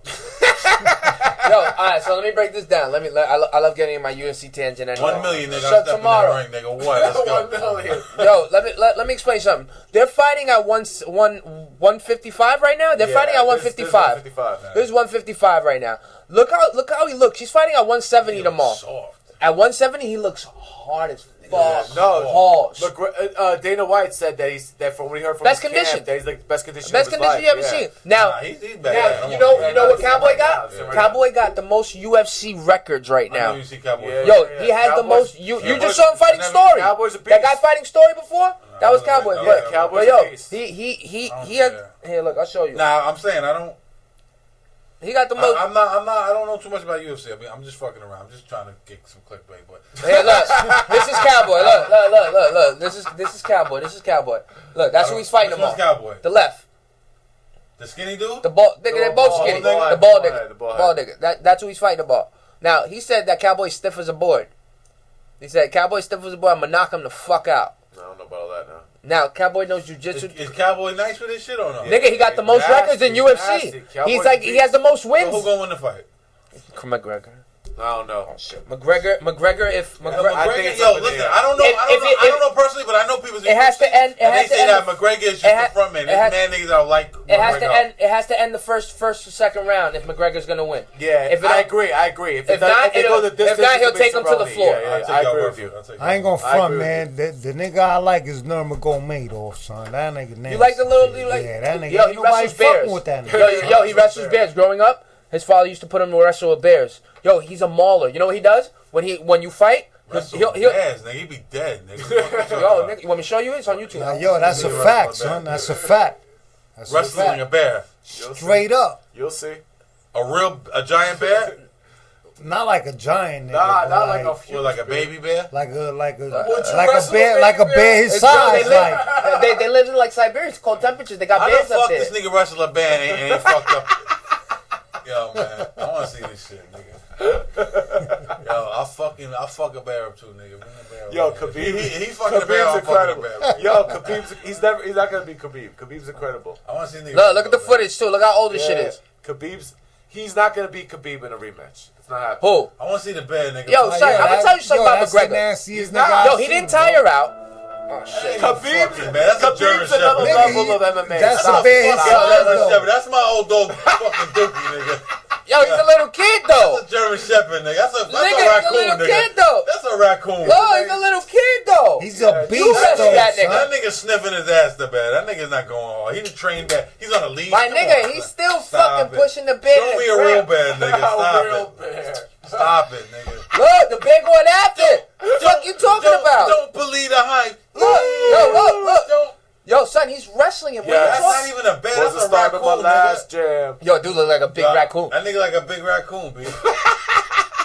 Yo, all right. So let me break this down. I love getting in my UFC tangent. Anyway. 1 million, nigga. So I'm stepping tomorrow, in that ring, nigga. What? Let's go. 1 million. Yo, let me explain something. They're fighting at 155 right now. They're fighting at 155. This is 155 right now. Look how he looks. He's fighting at 170 tomorrow. Soft. At 170, he looks hard as fuck. No, Dana White said that from what he heard from best his condition. Camp, that he's like the best condition. Best condition you ever seen. Now, he's bad. you know what Cowboy got? Cowboy got the most UFC records right now. I know you see Cowboy. Yo, he has the most. You just saw him fighting Story. That guy fighting Story before. That was Cowboy. But Cowboy's yo, a beast. he had. Here, look, I'll show you. Nah, I'm saying I don't. He got the most. I'm not. I don't know too much about UFC. I mean, I'm just fucking around. I'm just trying to get some clickbait. But hey, look, this is Cowboy. Look. This is Cowboy. This is Cowboy. Look, that's who he's fighting Which tomorrow. one's Cowboy? The left. The skinny dude? The ball. They're both skinny. The ball nigga. That's who he's fighting about. Now he said that Cowboy's stiff as a board. He said Cowboy's stiff as a board. I'm gonna knock him the fuck out. I don't know about all that now. Now Cowboy knows jujitsu. Is Cowboy nice with this shit or no? Nigga, he got the most records in UFC. He's like he has the most wins. So who gonna win the fight? McGregor. I don't know. Oh, shit. McGregor. If McGregor. Yo, listen. I don't know personally, but I know people. It has to end. They say that McGregor is just the front man. This man niggas are like. It has to end. It has to end the first or second round if McGregor's gonna win. Yeah, I agree. If not, he'll take him to the floor. I agree with you. I ain't gonna front, man. The nigga I like is Nurmagomedov, son. That nigga nasty. You like the little? Yeah, that nigga. Yo, he wrestles bears. With that nigga. Yo, he wrestles bears. Growing up, his father used to put him to wrestle with bears. Yo, he's a mauler. You know what he does when you fight? He'll nigga, he be dead, nigga. Yo, nigga, you want me to show you? It's on YouTube. Yo, that's a fact, son. That's a fact. Wrestling a bear. Straight up. You'll see. A giant bear? Not like a giant nigga. Not like a baby bear? Like a bear his size. They live in like Siberia. It's cold temperatures. They got bears up there. This nigga wrestle a bear and ain't fucked up. Yo, man, I want to see this shit, nigga. Yo, I'll fuck a bear up too, nigga. Yo, Khabib. He fucking a bear. I'm fucking a bear. Yo, Khabib's. He's not gonna be Khabib. Khabib's incredible. I want to see niggas. Look at the footage too. Look how old this shit is. Khabib's. He's not gonna beat Khabib in a rematch. It's not happening. Who? I want to see the bear, nigga. Yo, son, I'm gonna tell you something about McGregor. Yo, he didn't tire out. Oh shit. Khabib's another level of MMA. That's a bear his size. That's my old dog, fucking Dookie, nigga. Yo, he's a little kid though. That's a German Shepherd, nigga. That's a raccoon, he's a little nigga. kid though. That's a raccoon. Yo, he's a little kid though. He's a beast though. That nigga sniffing his ass the bad. That nigga's not going hard. He done trained bad. He's on a lead. My nigga, he's still fucking pushing the bear. Show me a real bad nigga. Stop it, nigga. Look, the bear going after it. What the fuck you talking about? Don't believe the hype. Look. Yo, son, he's wrestling him. Yeah, that's not even a bear. That's a raccoon, my last jam. Yo, dude look like a big raccoon. That nigga like a big raccoon, B.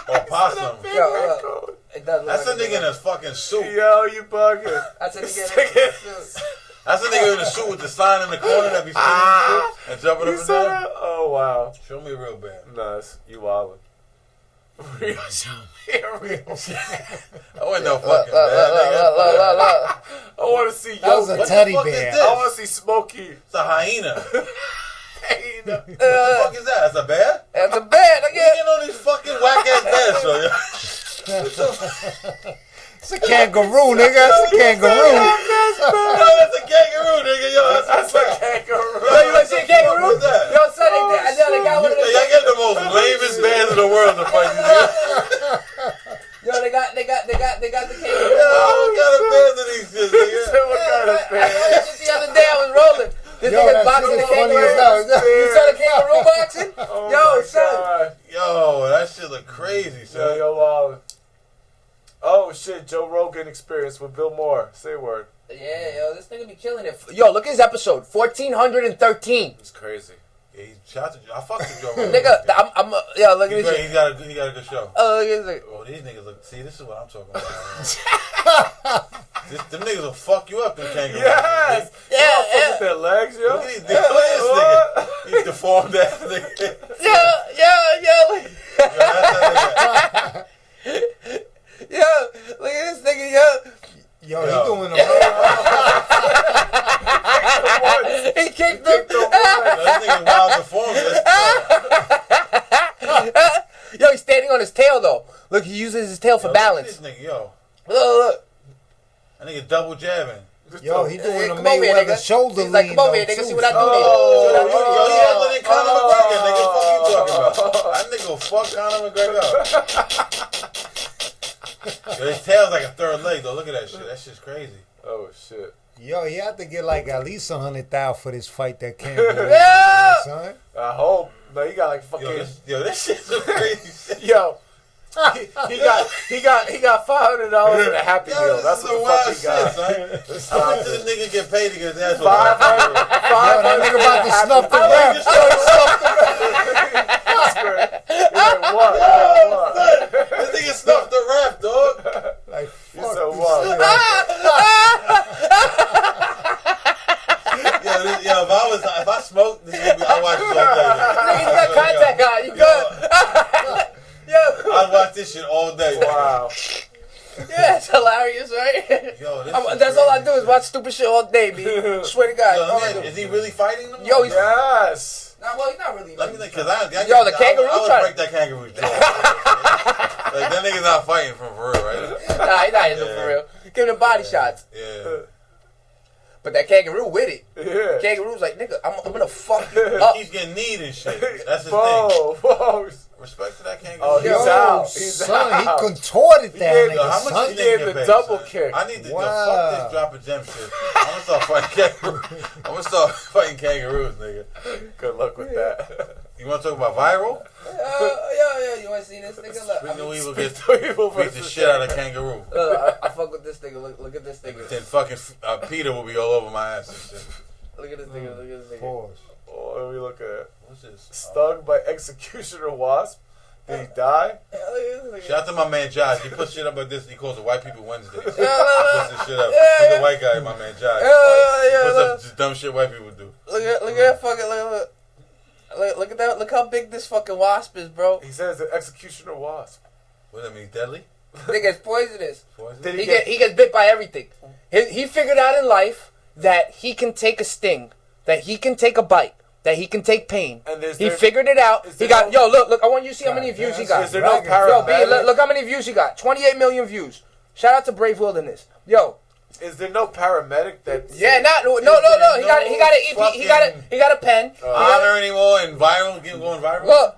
Or possum. Yo, that's a nigga in a fucking suit. Yo, you bugging. That's a nigga in a suit. That's a nigga in a suit with the sign in the corner that be sitting and jumping up and down. Oh, wow. Show me a real bad. Nice. You wildin'. Real. Show me a real. I want no fucking bad. I want to see. That was a teddy bear. I want to see Smokey. It's a hyena. Hyena. What the fuck is that? That's a bear? That's a bear. We getting on these fucking whack ass bears, so It's a kangaroo, nigga. It's a kangaroo. Yo, that's a kangaroo, nigga. Yo, that's a kangaroo. that shit the other day. I was rolling. This nigga's boxing the kangaroo. You saw the kangaroo boxing? Yo, son. Yo, that shit look crazy, son. Oh shit, Joe Rogan Experience with Bill Maher. Say a word. Yeah, yo, this nigga be killing it. Yo, look at his episode, 1413. It's crazy. Yeah, I fucked with Joe Rogan. Nigga, yo, look at this. He got a good show. Oh, look at this. Oh, these niggas look. See, this is what I'm talking about. Them niggas will fuck you up, them kangaroos. Yes. Yeah. With their legs, yo. Look at this nigga. He's deformed ass nigga. Yo. Yo, look at this nigga, yo. Yo, he doing a He kicked him. That nigga wild deformed. Yo, he's standing on his tail though. Look, he uses his tail for balance. This nigga, yo. Look. That nigga double jabbing. Yo, he doing a Come over here, Mayweather nigga. shoulder He's like, lean. come over here, though, nigga. too. See what I do Yo, to he handling it Conor McGregor, nigga. Fuck you talking about? That nigga will fuck Conor McGregor up. Yo, his tail's like a third leg, though. Look at that shit. That shit's crazy. Oh shit. Yo, he had to get like at least 100,000 for this fight that can't be. Yeah. Son. I hope. No, he got like fucking. This shit's so crazy. Yo. He got $500 in a Happy Meal. That's what the fuck he got. Son. How much did this nigga get paid to get his ass Yo, that nigga about to snuff the ref. What? This nigga snuffed the ref, dog. Like, You fuck said this what? nigga. Yo, if I smoked, I watch this all day. Nigga, you got contact on. You good? Yo. I watch this shit all day. Wow. Yeah, it's hilarious, right? Yo, That's all I do is watch stupid shit all day, B. Swear to God. Yo, all I man, do. is he really fighting them? Yo, he's Yes. Nah, well, he's not really. Let me think, cause Yo, the kangaroo I would trying- break that kangaroo jaw. Like that nigga's not fighting for real, right? Nah, he's not hitting him for real. Give him the body shots. Yeah. But that kangaroo with it. Yeah. Kangaroo's like, nigga, I'm gonna fuck you up. He's getting kneed and shit. That's the thing. Whoa. Respect to that kangaroo. Oh, he's Yo, out. He's son, out. he contorted that gave- nigga, Yo, how much son. he gave get the paid, double son? kick. I need to Wow. yo, fuck this drop a gem shit. I'm gonna start fighting kangaroos. I'm gonna start fighting kangaroos, nigga. Good luck with that. You wanna talk about viral? Yeah. You wanna see this nigga? Look, Speak no evil, Speak get no evil beat the versus shit out of kangaroo. I fuck with this nigga. Look at this nigga. Then fucking Peter will be all over my ass and shit. Look at this nigga. Look at this nigga. Pause. Oh, what are we looking at? What's this? Stung by executioner wasp. Did he die? Yeah, look at this nigga. Shout out to my man Josh. He puts shit up like this. He calls it White People Wednesdays. He puts Yeah, this shit up. Yeah, He's yeah. a white guy, my man Josh. Yeah, He puts look. up just dumb shit white people do. Look at that fucking look at that. Look how big this fucking wasp is, bro. He says an executioner wasp. What does that mean? Deadly? Nigga, it's poisonous. Poison? Did He gets bit by everything. He figured out in life that he can take a sting, that he can take a bite, that he can take pain. And He figured it out. is He there got no- look. I want you to see how many views he got. Is there no Yo, B, paramedic? look how many views he got. 28 million views. Shout out to Brave Wilderness. Yo, Is there no paramedic that? yeah, no. He got a pen. Honor anymore and viral? Going viral? Look,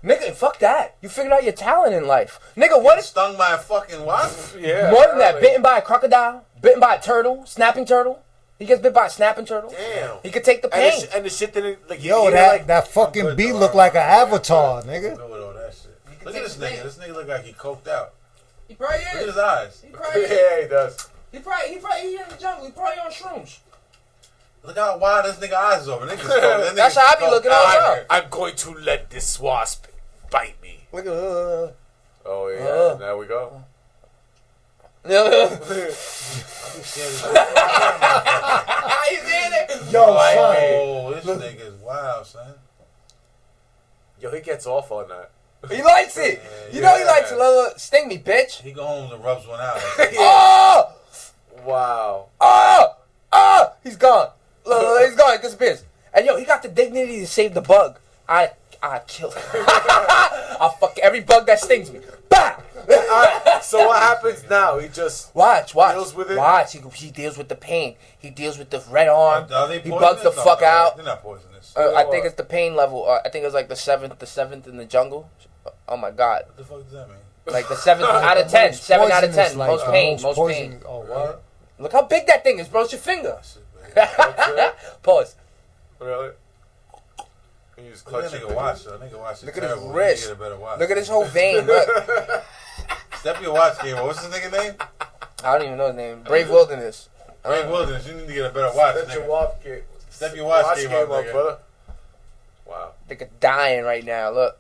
nigga, fuck that. You figured out your talent in life, nigga. What if Stung by a fucking wasp? Yeah. more than that? apparently. Bitten by a crocodile, bitten by a turtle, snapping turtle. He gets bit by a snapping turtle. Damn. He could take the And pain. the shit didn't like. Yo, you know, that like, that fucking bee look like an avatar, nigga. Go with all that shit. Look at this nigga. This nigga look like he coked out. He probably Look at is. his eyes. He probably is. Yeah, he does. He probably in the jungle. He probably on shrooms. Look how wide this nigga eyes is over. That That's how I be looking all the time. I'm going to let this wasp bite me. Look at Oh yeah, there we go. You seeing it? Yo, son. Oh, this nigga is wild, son. Yo, he gets off on that. He likes it. You know he likes it. Look, sting me, bitch. He go home and rubs one out. Oh! Wow. Oh! He's gone. Look, he's gone. He disappears. And yo, he got the dignity to save the bug. I kill him. I'll fuck every bug that stings me. Bah! Alright, so what happens now? He just Watch. deals with it? Watch. He deals with the pain. He deals with the red arm. Are they He poisonous? bugs the No, fuck out. They're not poisonous. I think it's the pain level. I think it was like the seventh in the jungle. Oh my god. What the fuck does that mean? Like the 7th out of 10. 7 out of 10. Poisonous, like, Most pain. most Most poison- pain. Oh, what? Look how big that thing is, bro. It's your finger. Pause. Really? You just clutch it. Nigga watch, though. Nigga watch. Look at his wrist. Look at his whole vein. Look. Step your watch game. What's his nigga name? I don't even know his name. Brave Wilderness. Brave Wilderness. You need to get a better watch. Step your watch game up, brother. Wow. Nigga dying right now. Look.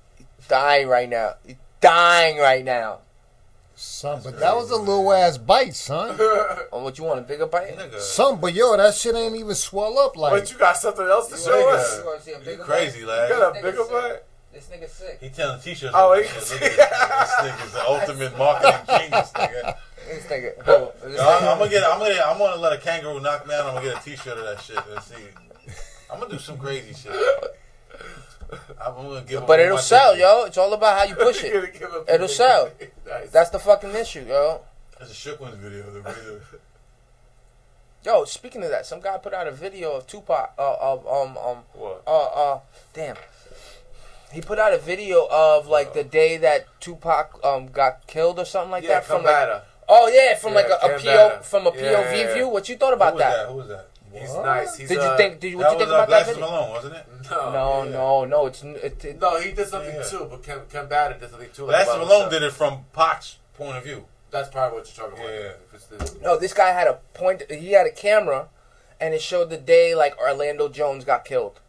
Dying right now. He's dying right now. Son, but that was a little ass bite, son. Oh, what you want, a bigger bite? Son, but yo, that shit ain't even swell up like. But you got something else to show us? You want to see a bigger crazy, lad. You got a bigger bite? This nigga's sick. He telling t-shirts. Oh, look at this nigga's the ultimate marketing genius, nigga. This nigga. I'm gonna let a kangaroo knock me out. I'm gonna get a t-shirt of that shit. Let's see. I'm gonna do some crazy shit. I'm gonna give. But it'll sell, yo. It's all about how you push it. It'll sell. Nice. That's the fucking issue, yo. That's a Shook Ones video. Yo, speaking of that, some guy put out a video of Tupac. What? Damn. He put out a video of like the day that Tupac got killed or something like that. From like, oh yeah, from like a POV view. What you thought about that? Who was that? He's nice. He's, Did you think about that video? Malone, wasn't it? No. It's no, he did something too, but Ken Bader did something too. Like Malone did it from Pac's point of view. That's probably what you're talking about. Yeah. No, this guy had he had a camera, and it showed the day like Orlando Jones got killed.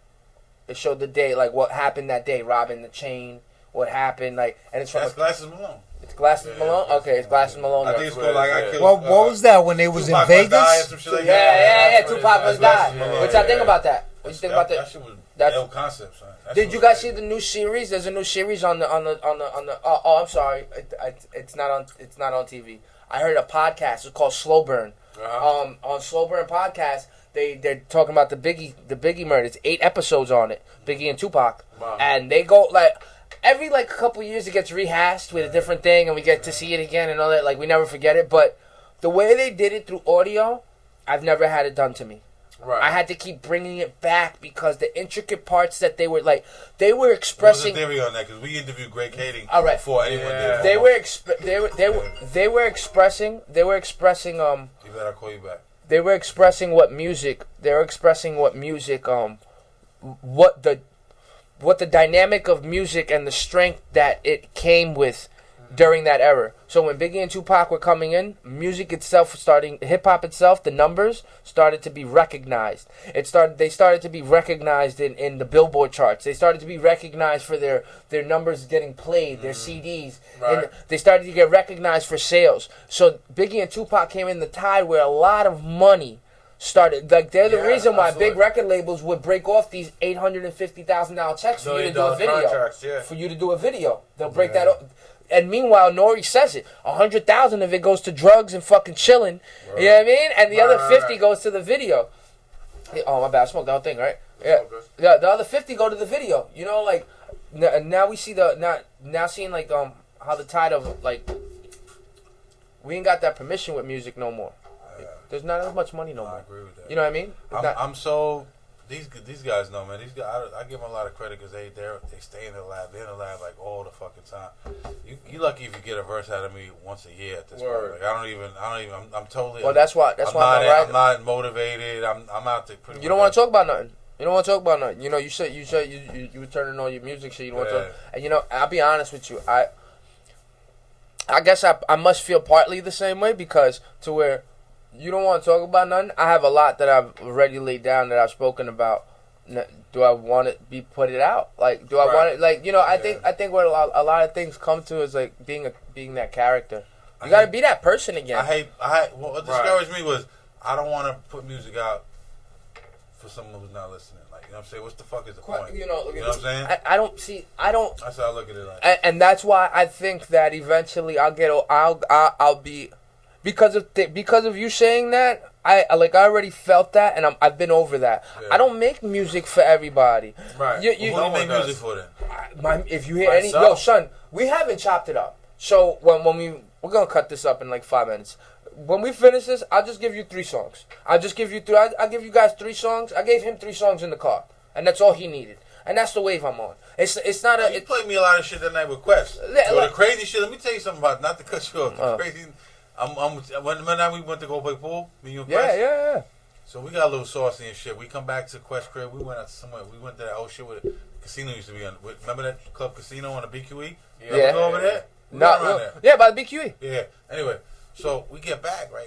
It showed the day, like what happened that day, robbing the chain, what happened, like, and it's from That's Glasses Malone. It's Glasses Malone. Okay, it's Glasses Malone. I think it's called like I killed. What was that when they was Tupac in Vegas? Yeah. Tupac must die. What y'all think about that? What you think about that? That shit was ill concept, son. Did you guys see the new series? There's a new series on the. Oh, I'm sorry. It's not on TV. I heard a podcast. It's called Slow Burn. On Slow Burn podcast, they're talking about the Biggie murder. It's 8 episodes on it. Biggie and Tupac, and they go like every like couple years it gets rehashed with a different thing, and we get to see it again and all that. Like we never forget it. But the way they did it through audio, I've never had it done to me. Right. I had to keep bringing it back because the intricate parts that they were expressing. What's the theory on that? Because we interviewed Greg Kading before anyone did. They were expressing. You better call you back. They were expressing what music. What the dynamic of music and the strength that it came with during that era. So when Biggie and Tupac were coming in, music itself hip hop itself, the numbers started to be recognized. They started to be recognized in the Billboard charts. They started to be recognized for their numbers getting played, their CDs. Right. And they started to get recognized for sales. So Biggie and Tupac came in the tide where a lot of money started. Like they're the reason why big record labels would break off these $850,000 checks for you to do a video. For you to do a video, they'll break that off. And meanwhile, Nori says it. 100,000 of it goes to drugs and fucking chilling. Right. You know what I mean? And the other 50 goes to the video. Oh my bad, I smoked the whole thing, right? Yeah. The other 50 go to the video. You know, like now we see now seeing like how the tide of like we ain't got that permission with music no more. There's not as much money no more. I agree with that. You know what I mean? I'm so. These guys know, man. These guys, I give them a lot of credit because they stay in the lab. They're in the lab like all the fucking time. You lucky if you get a verse out of me once a year at this point. Like I don't even. I'm totally. Well, that's why. I'm not motivated. I'm out there. You don't want to talk about nothing. You don't want to talk about nothing. You know, you said you were turning on your music shit. You don't want to talk. And you know, I'll be honest with you. I guess I must feel partly the same way because to where. You don't want to talk about nothing? I have a lot that I've already laid down that I've spoken about. Do I want it be put it out? Like, do I want it? Like, you know, I think what a lot of things come to is like being that character. You got to be that person again. What discouraged me was I don't want to put music out for someone who's not listening. Like, you know what I'm saying? What the fuck is the point? You know what I'm saying? I don't. That's how I look at it. Like. And that's why I think that eventually I'll be. Because of you saying that, I already felt that, and I've been over that. Yeah. I don't make music for everybody. Right. Who do you make music for then? If you hear son, we haven't chopped it up. So when we're gonna cut this up in like 5 minutes. When we finish this, I'll just give you 3 songs. I'll give you guys 3 songs. I gave him 3 songs in the car, and that's all he needed. And that's the wave I'm on. It's not a. You played me a lot of shit that night with Quest. The crazy shit. Let me tell you something about. Not to cut you off. The crazy. When we went to go play pool, me and Quest. Yeah. So we got a little saucy and shit. We come back to Quest crib. We went out somewhere. We went to that old shit where the casino used to be on. Remember that club casino on the BQE? Yeah. Go over there? No. Yeah, by the BQE. Yeah. Anyway, so we get back, right?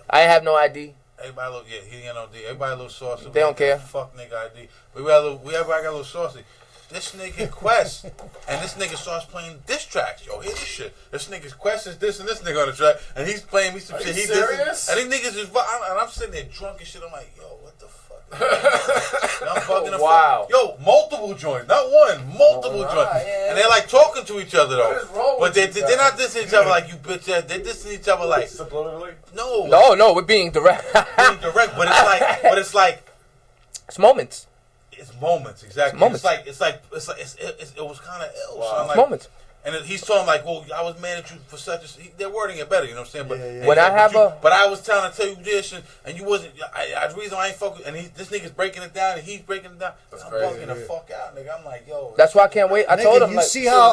I have no ID. Everybody a little, he ain't no D. Everybody a little saucy. They don't care. Fuck nigga ID. Everybody got a little saucy. This nigga Quest, and this nigga starts playing diss tracks. Yo, hear this shit. This nigga's Quest is this and this nigga on the track, and he's playing me some shit. He serious? And these niggas is, and I'm sitting there drunk and shit. I'm like, yo, what the fuck? And I'm fucking the fuck. Yo, multiple joints, not one, multiple joints, and they're like talking to each other though. But they're not dissing each other like you bitch ass. They're dissing each other like subliminally. No, we're being direct. But it's like it's moments. It's moments, exactly. Moments. It was kind of ill. Wow. So like, moments. And he's talking like, well, I was mad at you for such a. They're wording it better, you know what I'm saying? But when I have but I was trying to tell you this, and you wasn't. The reason I ain't focused, and this nigga's breaking it down, and he's breaking it down. I'm bugging the fuck out, nigga. I'm like, yo. That's why I can't wait. I told him, you like, see how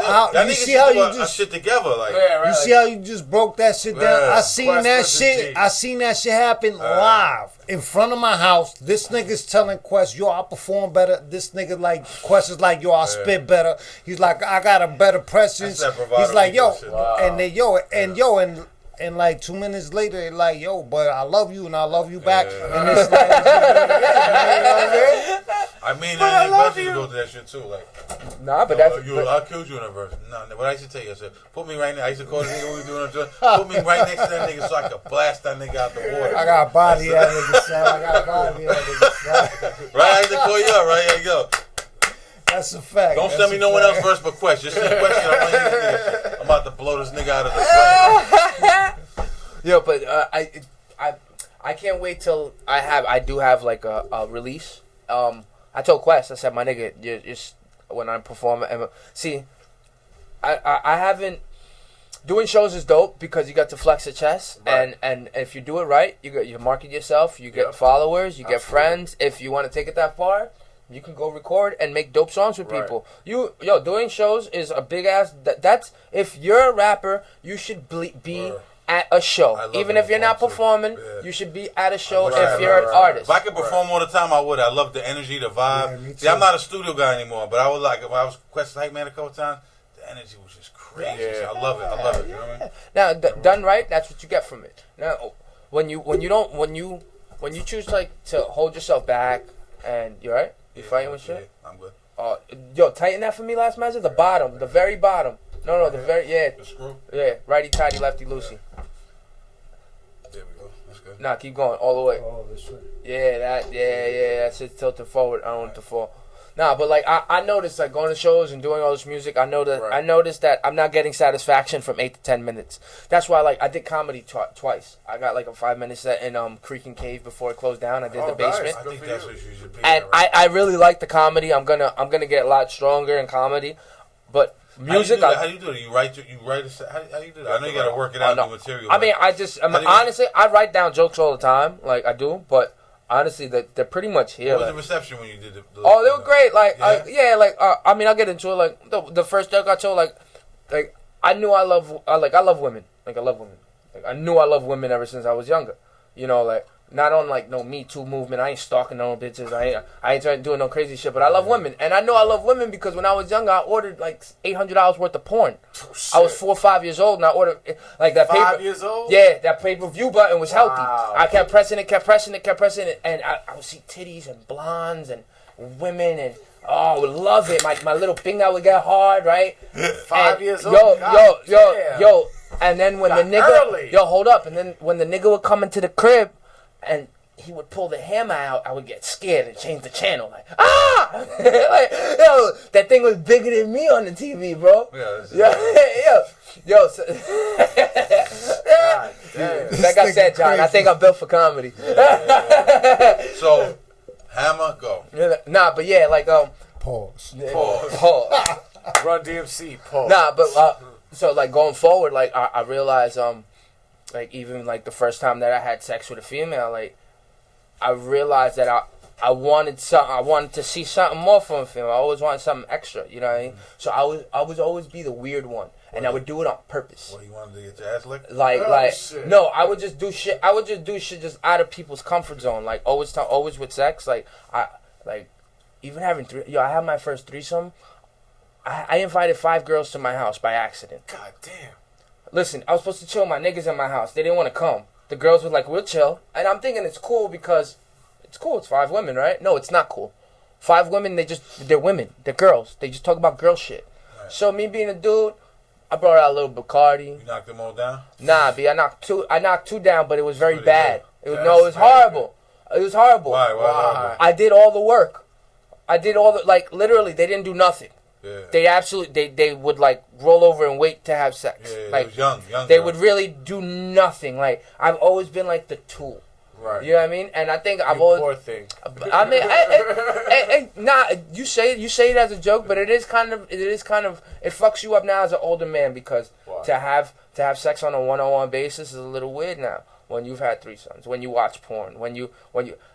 you just shit together, like. You see how you just broke that shit down. I seen that shit. I seen that shit happen live in front of my house. This nigga's telling Quest, yo, I perform better. This nigga like Quest is like, yo, I spit better. He's like, I got a better presence. He's like, yo, and then and like 2 minutes later, they're like, yo, but I love you and I love you back. And it's like, I mean, I love you. Go to that shit too, like. Nah, but that's. I killed you in a verse. No, what I used to tell you, I said, put me right now. I used to call the nigga we doing a joint. Put me right next to that nigga so I could blast that nigga out the water. I got body that nigga, son. Right, I used to call you up, right? Here you go. That's a fact. Don't send me no one else verse but Quest. Just send Quest. I'm about to blow this nigga out of the frame. Yo, but I can't wait till I do have like a release. I told Quest, I said, my nigga, just when I'm performing, see, I haven't. Doing shows is dope because you got to flex the chest, right. and if you do it right, you market yourself, you get followers, you get friends. If you want to take it that far, you can go record and make dope songs with people. Doing shows is a big ass. That's if you're a rapper, you should be at a show. Even if you're not performing, you should be at a show if you're an artist. If I could perform all the time, I would. I love the energy, the vibe. See, I'm not a studio guy anymore, but I would like if I was Quest hype man a couple times. The energy was just crazy. Yeah. I love it. You know what I mean? Now, done right, that's what you get from it. Now, when you choose like to hold yourself back and you're right. You fighting with shit? Yeah, I'm good. Yo, tighten that for me, last measure. The bottom, the very bottom. No, the very The screw. Yeah, righty tighty, lefty loosey. There we go. That's good. Nah, keep going all the way. Oh, this way. Yeah, that's it. Tilted forward. I don't want it to fall. Nah, but like I noticed, like going to shows and doing all this music, I noticed that I'm not getting satisfaction from 8 to 10 minutes. That's why like I did comedy twice. I got like a 5-minute set in Creek and Cave before it closed down. I did the basement. I think that's what you should be. And I really like the comedy. I'm gonna get a lot stronger in comedy, but music. How do you do it? You write a set? How do you do that? I know you got to work it out in the material. I mean, honestly, I write down jokes all the time, like I do, but. Honestly, they're pretty much here. What was the reception when you did it? They were great. Like, I mean, I'll get into it. Like, the first joke I told, like, I knew I love women. Like, I love women. Like, I knew I loved women ever since I was younger. You know, like, not on, like, no Me Too movement. I ain't stalking no bitches. I ain't trying to do no crazy shit. But I love women. And I know I love women because when I was younger, I ordered, like, $800 worth of porn. I was 4 or 5 years old, and I ordered, like, that 5 years old? Yeah, that pay-per-view button was healthy. I kept pressing it, and I would see titties and blondes and women, and I would love it. My little finger would get hard, right? 5 years old? Yo. And then when the nigga... Yo, hold up. And then when the nigga would come into the crib, and he would pull the hammer out, I would get scared and change the channel. Like, ah! Like, yo, that thing was bigger than me on the TV, bro. Yo. Like I said, John, I think I'm built for comedy. So, hammer, go. Nah, but yeah, like, Pause. Run DMC, pause. Nah, but, so, like, going forward, like, I realized, like, even, like, the first time that I had sex with a female, like, I realized that I wanted something. I wanted to see something more from a film. I always wanted something extra. You know what I mean? So I would always be the weird one, and I would do it on purpose. What, you wanted to get your ass licked? No, I would just do shit. I would just do shit just out of people's comfort zone. Like always with sex. Like even having I had my first threesome. I invited 5 girls to my house by accident. God damn. Listen, I was supposed to chill with my niggas in my house. They didn't want to come. The girls were like, we'll chill. And I'm thinking it's cool because it's cool. It's 5 women, right? No, it's not cool. 5 women, they're women. They're girls. They just talk about girl shit. Right. So me being a dude, I brought out a little Bacardi. You knocked them all down? Nah, B, I knocked 2 down, but it was very bad. It was horrible. It was horrible. Why? I did all the work. I did all the, like, literally, they didn't do nothing. Yeah. They would like roll over and wait to have sex. Yeah, like young. They would really do nothing. Like I've always been like the tool. Right. You know what I mean? And I think I've always. Poor thing. I mean, you say it as a joke, but it fucks you up now as an older man because to have sex on a one-on-one basis is a little weird now. When you've had threesomes, when you watch porn, when you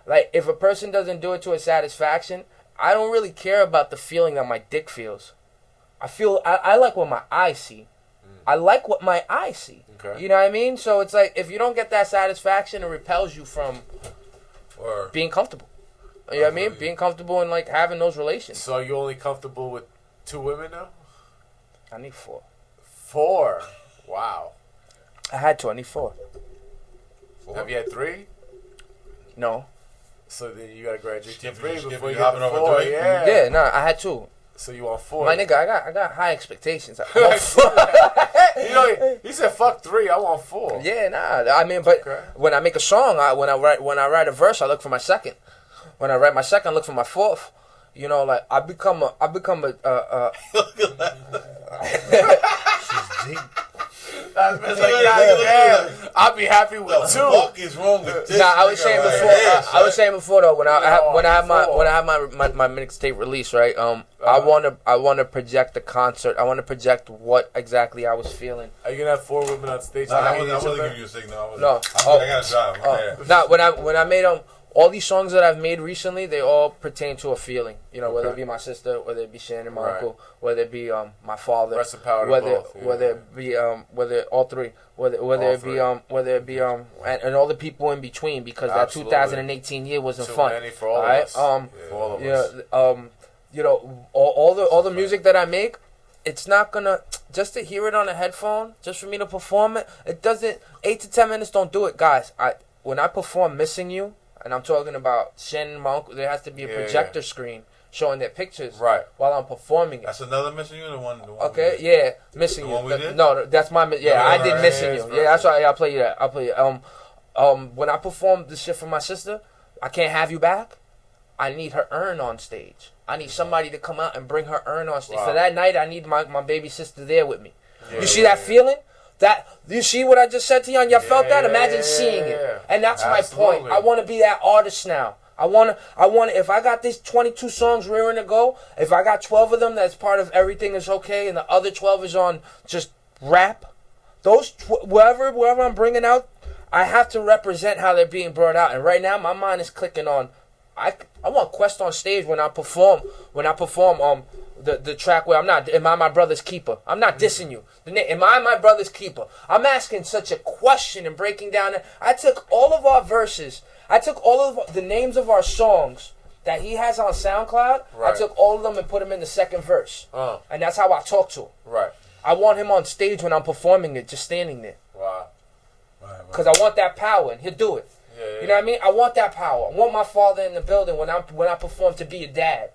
like, if a person doesn't do it to a satisfaction, I don't really care about the feeling that my dick feels. I like what my eyes see. I like what my eyes see. Okay. You know what I mean? So it's like, if you don't get that satisfaction, it repels you from being comfortable. You know what I mean? Being comfortable and like having those relations. So are you only comfortable with 2 women now? I need 4. 4? Wow. I had 2. I need 4. Have you had 3? No. So then you gotta graduate to 3 before you hopping get over 4. 3? Yeah, no, I had 2. So you want 4? My nigga, I got high expectations. You know, he said fuck 3. I want 4. Yeah, nah. I mean, but when I make a song, when I write a verse, I look for my second. When I write my second, I look for my fourth. You know, like I become a. She's deep. I'll be happy with 2. What the fuck is wrong with this? Nah, I was saying before though, when I have my mixtape release, right? I wanna project the concert. I wanna project what exactly I was feeling. Are you gonna have 4 women on stage? I wasn't giving you a signal. No. I got a job. Nah, when I made all these songs that I've made recently, they all pertain to a feeling. You know, whether it be my sister, whether it be Shannon, my uncle, whether it be my father, rest in power whether it be whether all 3, whether it be and all the people in between, because Absolutely. that 2018 year wasn't Too fun. many for all of us. For all of us. You know, all the music that I make, it's not gonna, just to hear it on a headphone, just for me to perform it. It doesn't. 8 to 10 minutes don't do it, guys. When I perform "Missing You," and I'm talking about Shannon and my uncle, there has to be a projector screen showing their pictures while I'm performing it. That's another "Missing You," the one. Okay, yeah, "Missing You." No, that's my. Yeah, I did "Missing You." Yeah, that's why I'll play you that. I'll play it. When I perform this shit for my sister, I Can't Have You Back. I need her urn on stage. I need somebody to come out and bring her urn on stage. For that night, I need my baby sister there with me. You see that feeling? That, you see what I just said to you, and you felt that? Imagine seeing it. And that's my point. I want to be that artist now. I want to, if I got these 22 songs rearing to go, if I got 12 of them that's part of Everything Is Okay, and the other 12 is on just rap, those, wherever I'm bringing out, I have to represent how they're being brought out. And right now, my mind is clicking on, I want Quest on stage when I perform the track where I'm not, am I my brother's keeper? I'm not dissing you. Am I my brother's keeper? I'm asking such a question and breaking down it. I took all of our verses. I took all of the names of our songs that he has on SoundCloud. I took all of them and put them in the second verse. And that's how I talk to him. I want him on stage when I'm performing it, just standing there. Wow. Because I want that power, and he'll do it. You know what I mean? I want that power. I want my father in the building when I perform to be a dad.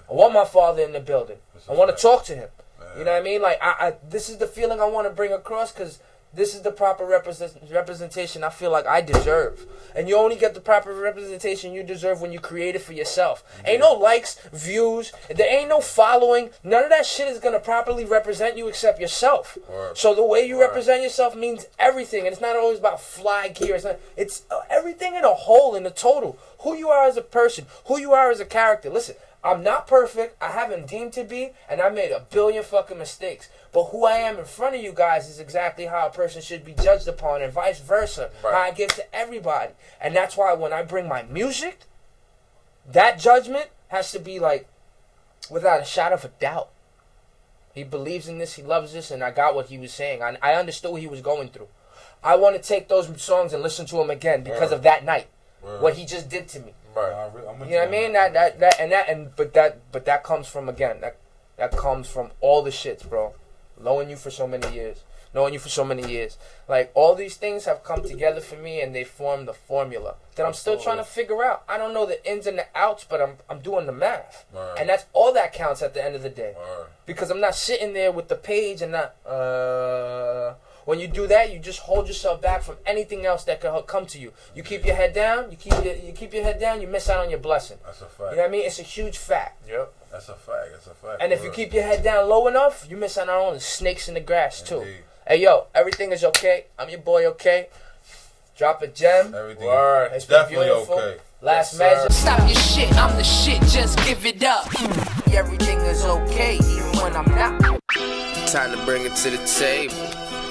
I want my father in the building. I want to talk to him. You know what I mean? Like, this is the feeling I want to bring across, because this is the proper representation I feel like I deserve. And you only get the proper representation you deserve when you create it for yourself. Ain't no likes, views, there ain't no following. None of that shit is going to properly represent you except yourself. So the way you represent yourself means everything. And it's not always about fly gear. It's everything in a whole, in a total. Who you are as a person, who you are as a character. Listen, I'm not perfect. I haven't deemed to be, and I made a billion fucking mistakes. But who I am in front of you guys is exactly how a person should be judged upon, and vice versa. How I give to everybody. And that's why when I bring my music, that judgment has to be like without a shadow of a doubt. He believes in this, he loves this, and I got what he was saying. I understood what he was going through. I want to take those songs and listen to them again because of that night. What he just did to me. Right. You know what I mean? But that comes from, again, that comes from all the shits, bro. Knowing you for so many years. Like, all these things have come together for me, and they form the formula that I'm still trying to figure out. I don't know the ins and the outs, but I'm doing the math. Right. And that's all that counts at the end of the day. Right. Because I'm not sitting there with the page and not, when you do that, you just hold yourself back from anything else that could come to you. You keep your head down, you keep your head down, you miss out on your blessing. That's a fact. You know what I mean? It's a huge fact. Yep. That's a fact. And if you keep your head down low enough, you miss out on the snakes in the grass, too. Indeed. Hey, yo, everything is okay. I'm your boy, OK. Drop a gem. Everything It's been definitely beautiful. okay. Last measure. Stop your shit, I'm the shit, just give it up. Everything is okay, even when I'm not. Time to bring it to the table.